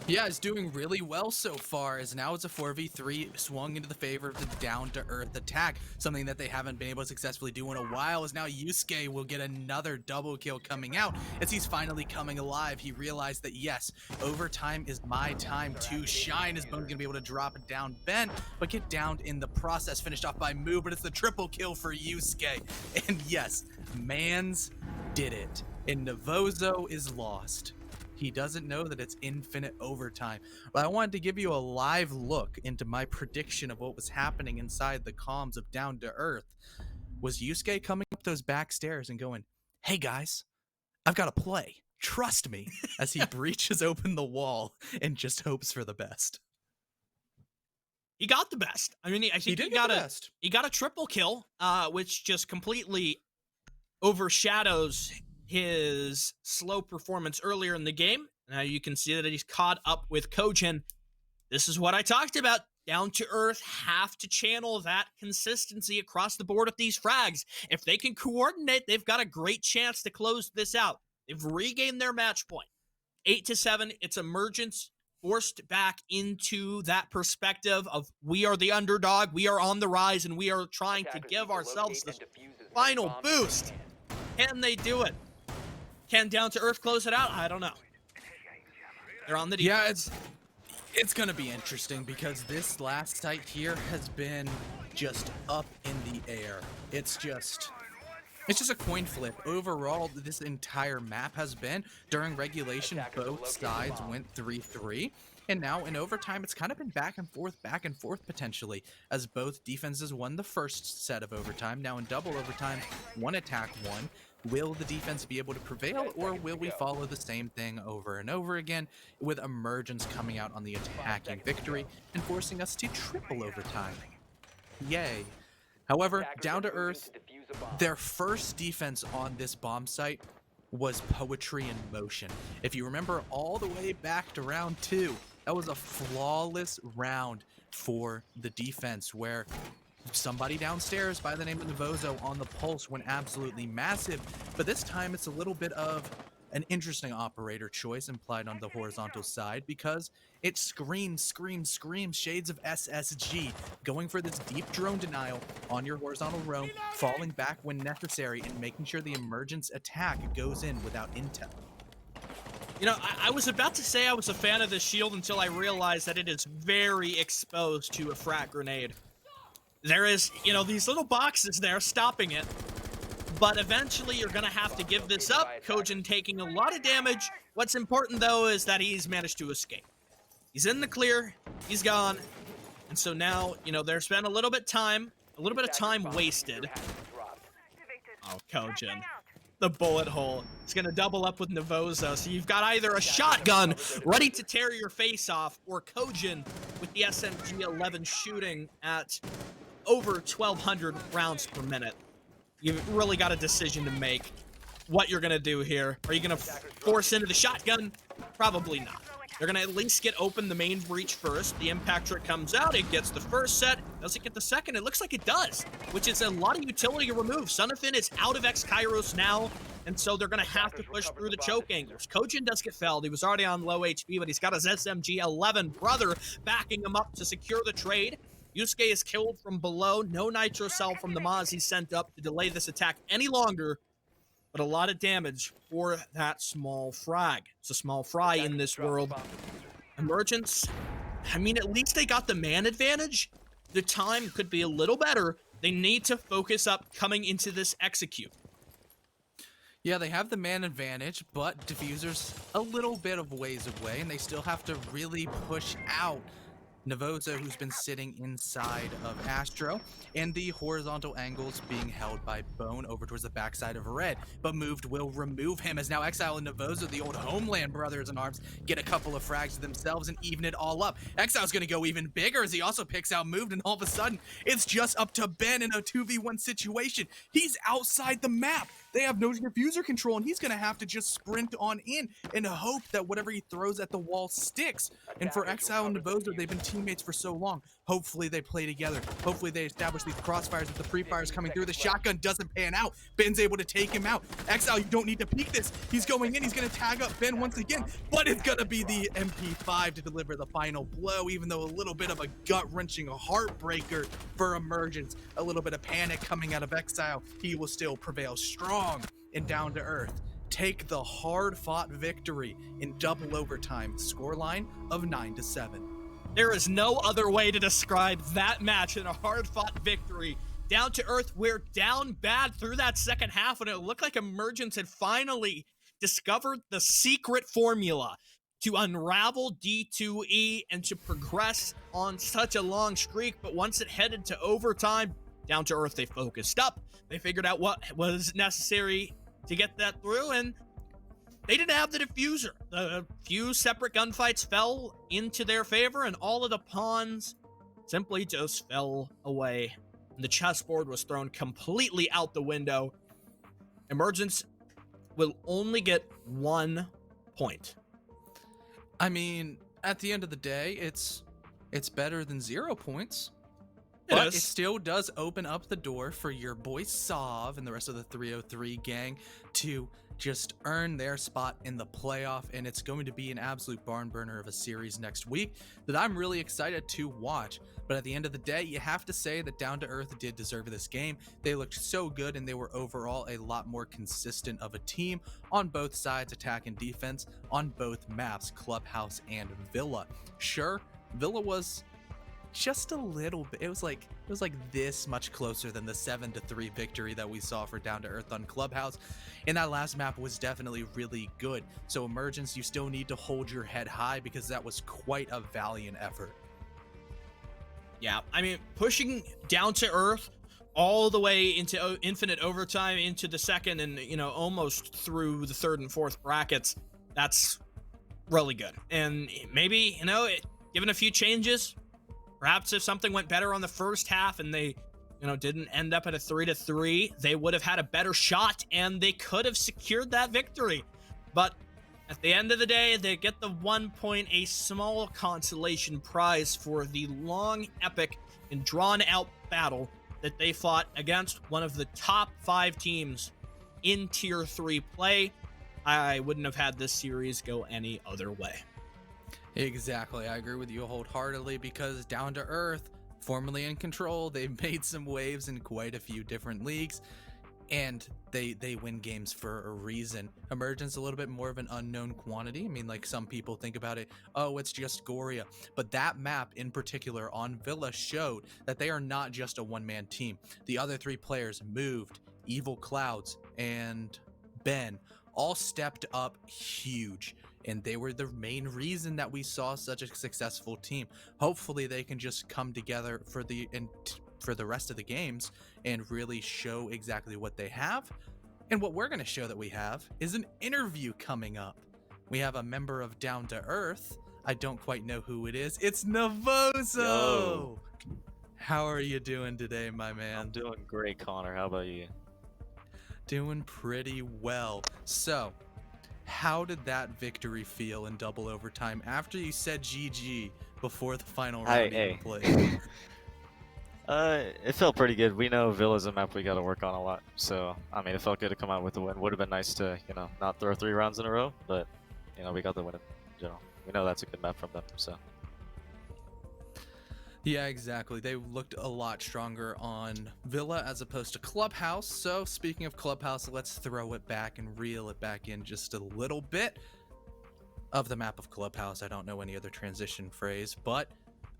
Yeah, it's doing really well so far, as now it's a 4v3 swung into the favor of the down-to-earth attack, something that they haven't been able to successfully do in a while, as now Yusuke will get another double kill coming out, as he's finally coming alive. He realized that, yes, overtime is my time to shine, as Bone's gonna be able to drop it down bent, but get downed in the process, finished off by Moo, but it's the triple kill for Yusuke. And yes, Mans did it, and Navozo is lost. He doesn't know that it's infinite overtime. But I wanted to give you a live look into my prediction of what was happening inside the comms of Down to Earth. Was Yusuke coming up those back stairs and going, hey guys, I've got a play. Trust me, as he breaches open the wall and just hopes for the best. He got the best. I mean, I think he got a triple kill, which just completely overshadows his slow performance earlier in the game. Now you can see that he's caught up with Kojin. This is what I talked about. Down to Earth have to channel that consistency across the board with these frags. If they can coordinate, they've got a great chance to close this out. They've regained their match point. 8-7, it's Emergence forced back into that perspective of we are the underdog, we are on the rise, and we are trying to give ourselves this final boost. Can they do it? Can Down to Earth close it out? I don't know. They're on the defense. Yeah, it's going to be interesting because this last site here has been just up in the air. It's just a coin flip. Overall, this entire map has been. During regulation, both sides went 3-3. And now in overtime, it's kind of been back and forth potentially, as both defenses won the first set of overtime. Now in double overtime, one attack won. Will the defense be able to prevail, or will we follow the same thing over and over again, with Emergence coming out on the attacking victory and forcing us to triple overtime? Yay. However, Down to Earth, their first defense on this bomb site was poetry in motion. If you remember all the way back to round 2, that was a flawless round for the defense, where somebody downstairs by the name of Navozo on the pulse went absolutely massive, but this time it's a little bit of an interesting operator choice implied on the horizontal side, because it screams shades of SSG, going for this deep drone denial on your horizontal roam, falling back when necessary, and making sure the Emergence attack goes in without intel. You know, I was about to say I was a fan of this shield until I realized that it is very exposed to a frag grenade. There is, you know, these little boxes there stopping it, but eventually you're going to have to give this up. Kojin taking a lot of damage. What's important, though, is that he's managed to escape. He's in the clear. He's gone. And so now, you know, there's been a little bit of time wasted. Oh, Kojin. The bullet hole. It's going to double up with Navozo. So you've got either a shotgun ready to tear your face off, or Kojin with the SMG-11 shooting at over 1,200 rounds per minute. You've really got a decision to make what you're going to do here. Are you going to force into the shotgun? Probably not. They're going to at least get open the main breach first. The impact trick comes out. It gets the first set. Does it get the second? It looks like it does, which is a lot of utility removed. Sonafin is out of X-Kairos now, and so they're going to have to push through the choke angles. Kojin does get felled. He was already on low HP, but he's got his SMG-11 brother backing him up to secure the trade. Yusuke is killed from below. No nitro cell from the Maz he sent up to delay this attack any longer. but a lot of damage for that small frag. It's a small fry in this world. Emergence, I mean, at least they got the man advantage. The time could be a little better. They need to focus up coming into this execute. Yeah, they have the man advantage, but Diffuser's a little bit of ways away, and they still have to really push out Navoza, who's been sitting inside of Astro, and the horizontal angles being held by Bone over towards the backside of Red, but Moved will remove him as now Exile and Navoza, the old Homeland brothers in arms, get a couple of frags to themselves and even it all up. Exile's gonna go even bigger as he also picks out Moved, and all of a sudden, it's just up to Ben in a 2v1 situation. He's outside the map. They have no diffuser control, and he's gonna have to just sprint on in and hope that whatever he throws at the wall sticks. And for Exile and Navoza, they've been teammates for so long. Hopefully they play together. Hopefully they establish these crossfires with the free fires coming through. The shotgun doesn't pan out. Ben's able to take him out. Exile, you don't need to peek this. He's going in. He's going to tag up Ben once again, but it's going to be the MP5 to deliver the final blow, even though a little bit of a gut-wrenching heartbreaker for Emergence. A little bit of panic coming out of Exile. He will still prevail strong and down to earth. Take the hard-fought victory in double overtime. Scoreline of 9-7. There is no other way to describe that match than a hard-fought victory. Down to earth, we're down bad through that second half when it looked like Emergence had finally discovered the secret formula to unravel D2E and to progress on such a long streak. But once it headed to overtime, Down to earth, they focused up. They figured out what was necessary to get that through, and they didn't have the diffuser. The few separate gunfights fell into their favor, and all of the pawns simply just fell away. And the chessboard was thrown completely out the window. Emergence will only get 1 point. I mean, at the end of the day, it's better than 0 points. But it still does open up the door for your boy Sov and the rest of the 303 gang to just earn their spot in the playoff, and it's going to be an absolute barn burner of a series next week that I'm really excited to watch. But at the end of the day, you have to say that Down to Earth did deserve this game. They looked so good, and they were overall a lot more consistent of a team on both sides, attack and defense, on both maps, Clubhouse and Villa. Sure, Villa was just a little bit, it was like this much closer than the 7-3 victory that we saw for Down to Earth on Clubhouse, and that last map was definitely really good. So Emergence, you still need to hold your head high because that was quite a valiant effort. Yeah, I mean, pushing Down to Earth all the way into Infinite Overtime, into the second, and almost through the third and fourth brackets, that's really good. And maybe given a few changes, perhaps if something went better on the first half and they, didn't end up at a 3-3, they would have had a better shot and they could have secured that victory. But at the end of the day, they get the 1 point, a small consolation prize for the long, epic, and drawn-out battle that they fought against one of the top 5 teams in Tier 3 play. I wouldn't have had this series go any other way. Exactly, I agree with you wholeheartedly because Down to Earth, formerly in Control, they've made some waves in quite a few different leagues, and they win games for a reason. Emergence a little bit more of an unknown quantity. I mean, like some people think about it, oh, it's just Goria, but that map in particular on Villa showed that they are not just a one-man team. The other 3 players, Moved, Evil Clouds, and Ben, all stepped up huge, and they were the main reason that we saw such a successful team. Hopefully they can just come together for the rest of the games and really show exactly what they have. And what we're going to show that we have is an interview coming up. We have a member of Down to Earth. I don't quite know who it is. It's Navozo. Yo. How are you doing today, my man? I'm doing great, Connor. How about you? Doing pretty well. So, how did that victory feel in double overtime after you said GG before the final round even played? It felt pretty good. We know Villa's a map we got to work on a lot. So, I mean, it felt good to come out with the win. Would have been nice to, not throw 3 rounds in a row, but, we got the win in general. We know that's a good map from them, so. Yeah, exactly. They looked a lot stronger on Villa as opposed to Clubhouse. So, speaking of Clubhouse, let's throw it back and reel it back in just a little bit of the map of Clubhouse. I don't know any other transition phrase, but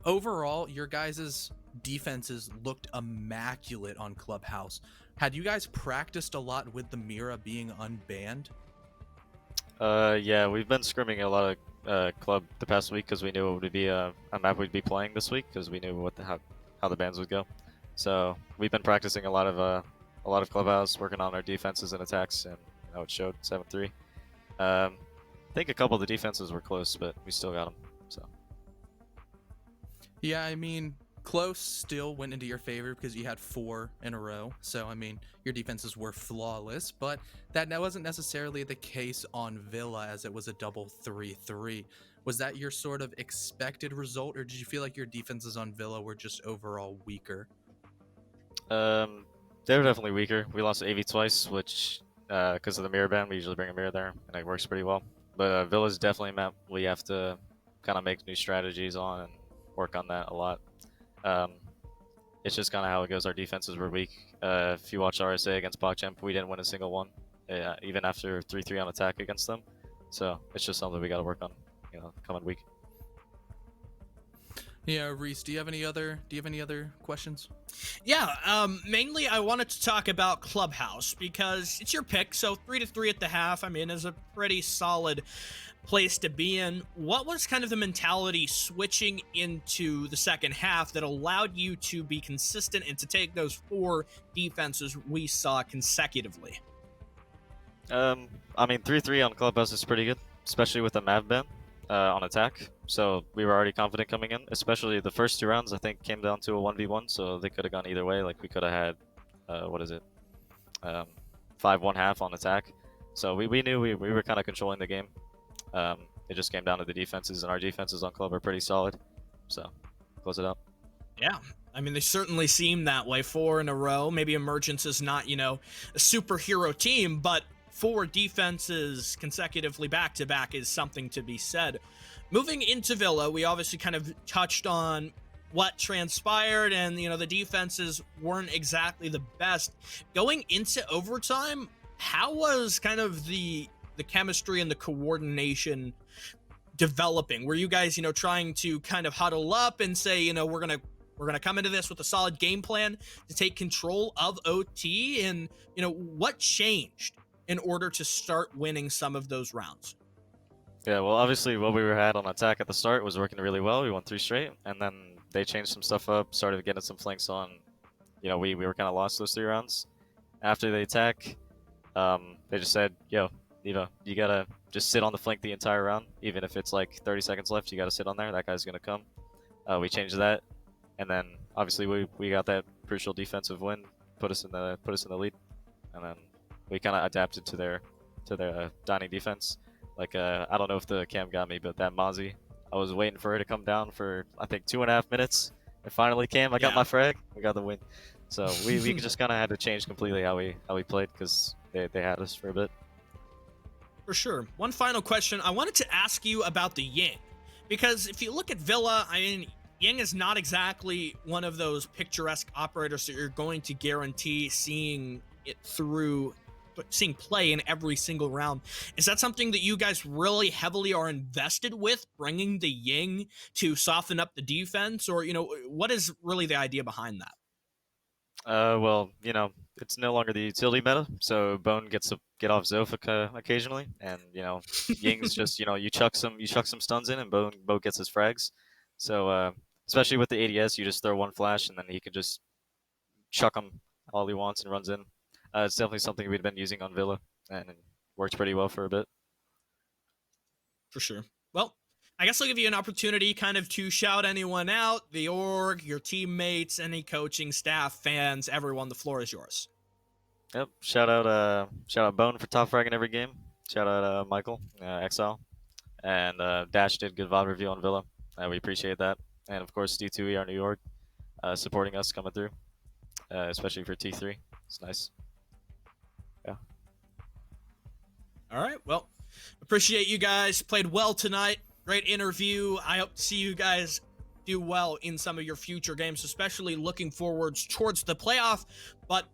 overall, your guys' defenses looked immaculate on Clubhouse. Had you guys practiced a lot with the Mira being unbanned? Yeah, we've been scrimming a lot of club the past week because we knew it would be a map we'd be playing this week because we knew how the bans would go. So we've been practicing a lot of Clubhouse, working on our defenses and attacks, and it showed 7-3. I think a couple of the defenses were close, but we still got them. So Yeah, I mean, close still went into your favor because you had 4 in a row. So, I mean, your defenses were flawless, but that wasn't necessarily the case on Villa as it was a double 3-3. Was that your sort of expected result, or did you feel like your defenses on Villa were just overall weaker? they were definitely weaker. We lost AV twice, which because of the mirror ban, we usually bring a mirror there, and it works pretty well. But Villa's definitely a map we have to kind of make new strategies on and work on that a lot. It's just kind of how it goes. Our defenses were weak. If you watch RSA against PogChamp, we didn't win a single one, even after 3-3 on attack against them. So it's just something we got to work on, coming week. Yeah, Reese, do you have any other questions? Yeah, mainly I wanted to talk about Clubhouse because it's your pick. So 3-3 at the half, I mean, is a pretty solid place to be in. What was kind of the mentality switching into the second half that allowed you to be consistent and to take those 4 defenses we saw consecutively? I mean, 3-3 on Clubhouse is pretty good, especially with the Mav ban on attack. So we were already confident coming in, especially the first 2 rounds, I think, came down to a 1v1, so they could have gone either way. Like, we could have had, 5-1 half on attack. So we knew we were kind of controlling the game. It just came down to the defenses, and our defenses on Club are pretty solid. So, close it out. Yeah. I mean, they certainly seem that way. 4 in a row. Maybe Emergence is not, a superhero team, but 4 defenses consecutively back-to-back is something to be said. Moving into Villa, we obviously kind of touched on what transpired, and, the defenses weren't exactly the best. Going into overtime, how was kind of the chemistry and the coordination developing? Were you guys, trying to kind of huddle up and say, we're gonna come into this with a solid game plan to take control of OT? And, what changed in order to start winning some of those rounds? Yeah, well, obviously what we had on attack at the start was working really well. We won 3 straight, and then they changed some stuff up, started getting some flanks on. We were kind of lost those 3 rounds. After the attack, they just said, yo, you gotta just sit on the flank the entire round. Even if it's like 30 seconds left, you gotta sit on there. That guy's gonna come. We changed that, and then obviously we got that crucial defensive win, put us in the lead, and then we kind of adapted to their dining defense. Like, I don't know if the cam got me, but that Mozzie, I was waiting for her to come down for, I think, 2.5 minutes. It finally came. I got my frag. We got the win. So we just kind of had to change completely how we played because they had us for a bit. For sure. One final question. I wanted to ask you about the Ying. Because if you look at Villa, I mean, Ying is not exactly one of those picturesque operators that you're going to guarantee seeing play in every single round. Is that something that you guys really heavily are invested with, bringing the Ying to soften up the defense? Or, what is really the idea behind that? Well, it's no longer the utility meta, so Bone gets to get off Zofia occasionally, and Ying's just you chuck some stuns in, and Bone gets his frags. So especially with the ADS, you just throw one flash, and then he can just chuck them all he wants and runs in. It's definitely something we've been using on Villa, and it works pretty well for a bit. For sure. Well, I guess I'll give you an opportunity kind of to shout anyone out, the org, your teammates, any coaching staff, fans, everyone. The floor is yours. Yep. Shout out Bone for top fragging every game. Shout out Michael, Exile, and Dash did good VOD review on Villa. We appreciate that, and of course D2EARTH New York supporting us coming through, especially for T3. It's nice. Yeah. All right. Well, appreciate you guys. Played well tonight. Great interview. I hope to see you guys do well in some of your future games, especially looking forwards towards the playoff. But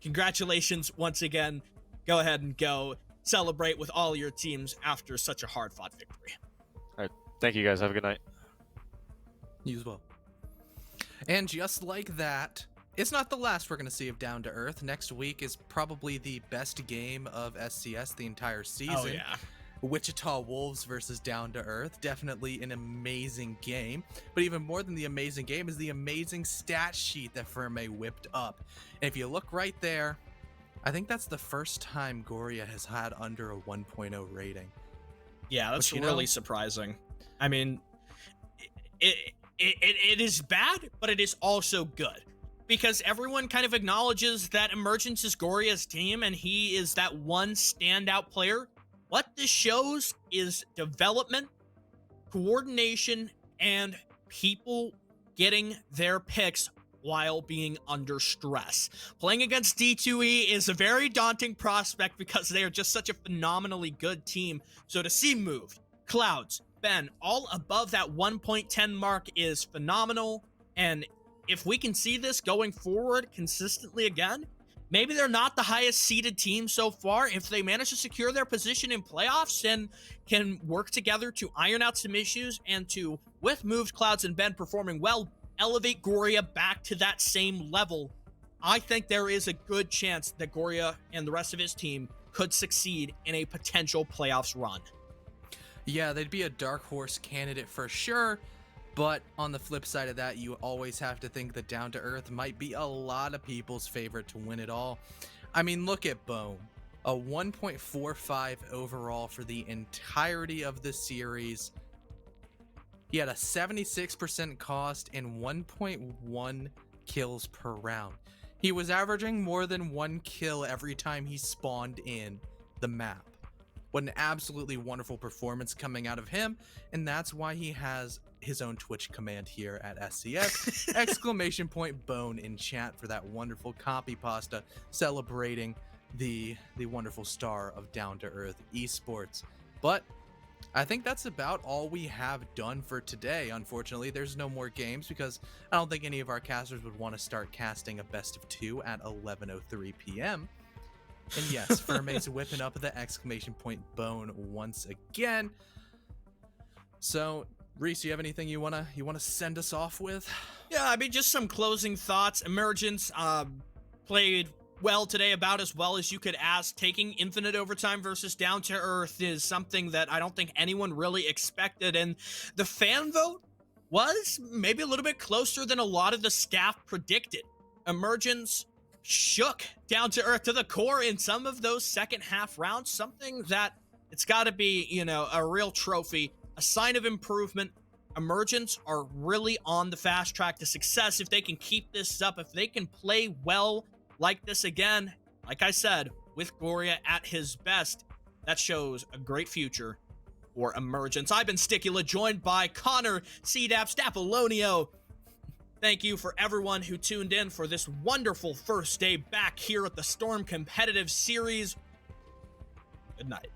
congratulations once again. Go ahead and go celebrate with all your teams after such a hard-fought victory. All right. Thank you guys. Have a good night. You as well. And just like that, it's not the last we're going to see of Down to Earth. Next week is probably the best game of SCS the entire season. Oh, yeah. Wichita Wolves versus Down to Earth. Definitely an amazing game. But even more than the amazing game is the amazing stat sheet that Ferme whipped up. And if you look right there, I think that's the first time Goria has had under a 1.0 rating. Yeah, that's But, really surprising. I mean, it is bad, but it is also good. Because everyone kind of acknowledges that Emergence is Goria's team, and he is that one standout player. What this shows is development, coordination, and people getting their picks while being under stress. Playing against D2E is a very daunting prospect because they are just such a phenomenally good team. So to see Moved, Clouds, Ben, all above that 1.10 mark is phenomenal. And if we can see this going forward consistently again, maybe they're not the highest seeded team so far. If they manage to secure their position in playoffs and can work together to iron out some issues and to, with Moved, Clouds, and Ben performing well, elevate Goria back to that same level, I think there is a good chance that Goria and the rest of his team could succeed in a potential playoffs run. Yeah, they'd be a dark horse candidate for sure. But on the flip side of that, you always have to think that Down to Earth might be a lot of people's favorite to win it all. I mean, look at Bone. A 1.45 overall for the entirety of the series. He had a 76% cost and 1.1 kills per round. He was averaging more than 1 kill every time he spawned in the map. What an absolutely wonderful performance coming out of him, and that's why he has his own Twitch command here at SCS. Exclamation point Bone in chat for that wonderful copy pasta celebrating the wonderful star of Down to Earth esports. But I think that's about all we have done for today. Unfortunately, there's no more games because I don't think any of our casters would want to start casting a best of 2 at 11:03 p.m. And yes, Ferme's whipping up the exclamation point Bone once again. So, Reese, you have anything you wanna send us off with? Yeah, I mean, just some closing thoughts. Emergence played well today, about as well as you could ask. Taking Infinite Overtime versus Down to Earth is something that I don't think anyone really expected, and the fan vote was maybe a little bit closer than a lot of the staff predicted. Emergence shook Down to Earth to the core in some of those second half rounds, something that it's got to be, you know, a real trophy, a sign of improvement. Emergence are really on the fast track to success if they can keep this up, if they can play well like this again. Like I said, with Goria at his best, that shows a great future for Emergence. I've been Sticula, joined by Connor, CDAP, Stapolonio. Thank you for everyone who tuned in for this wonderful first day back here at the Storm Competitive Series. Good night.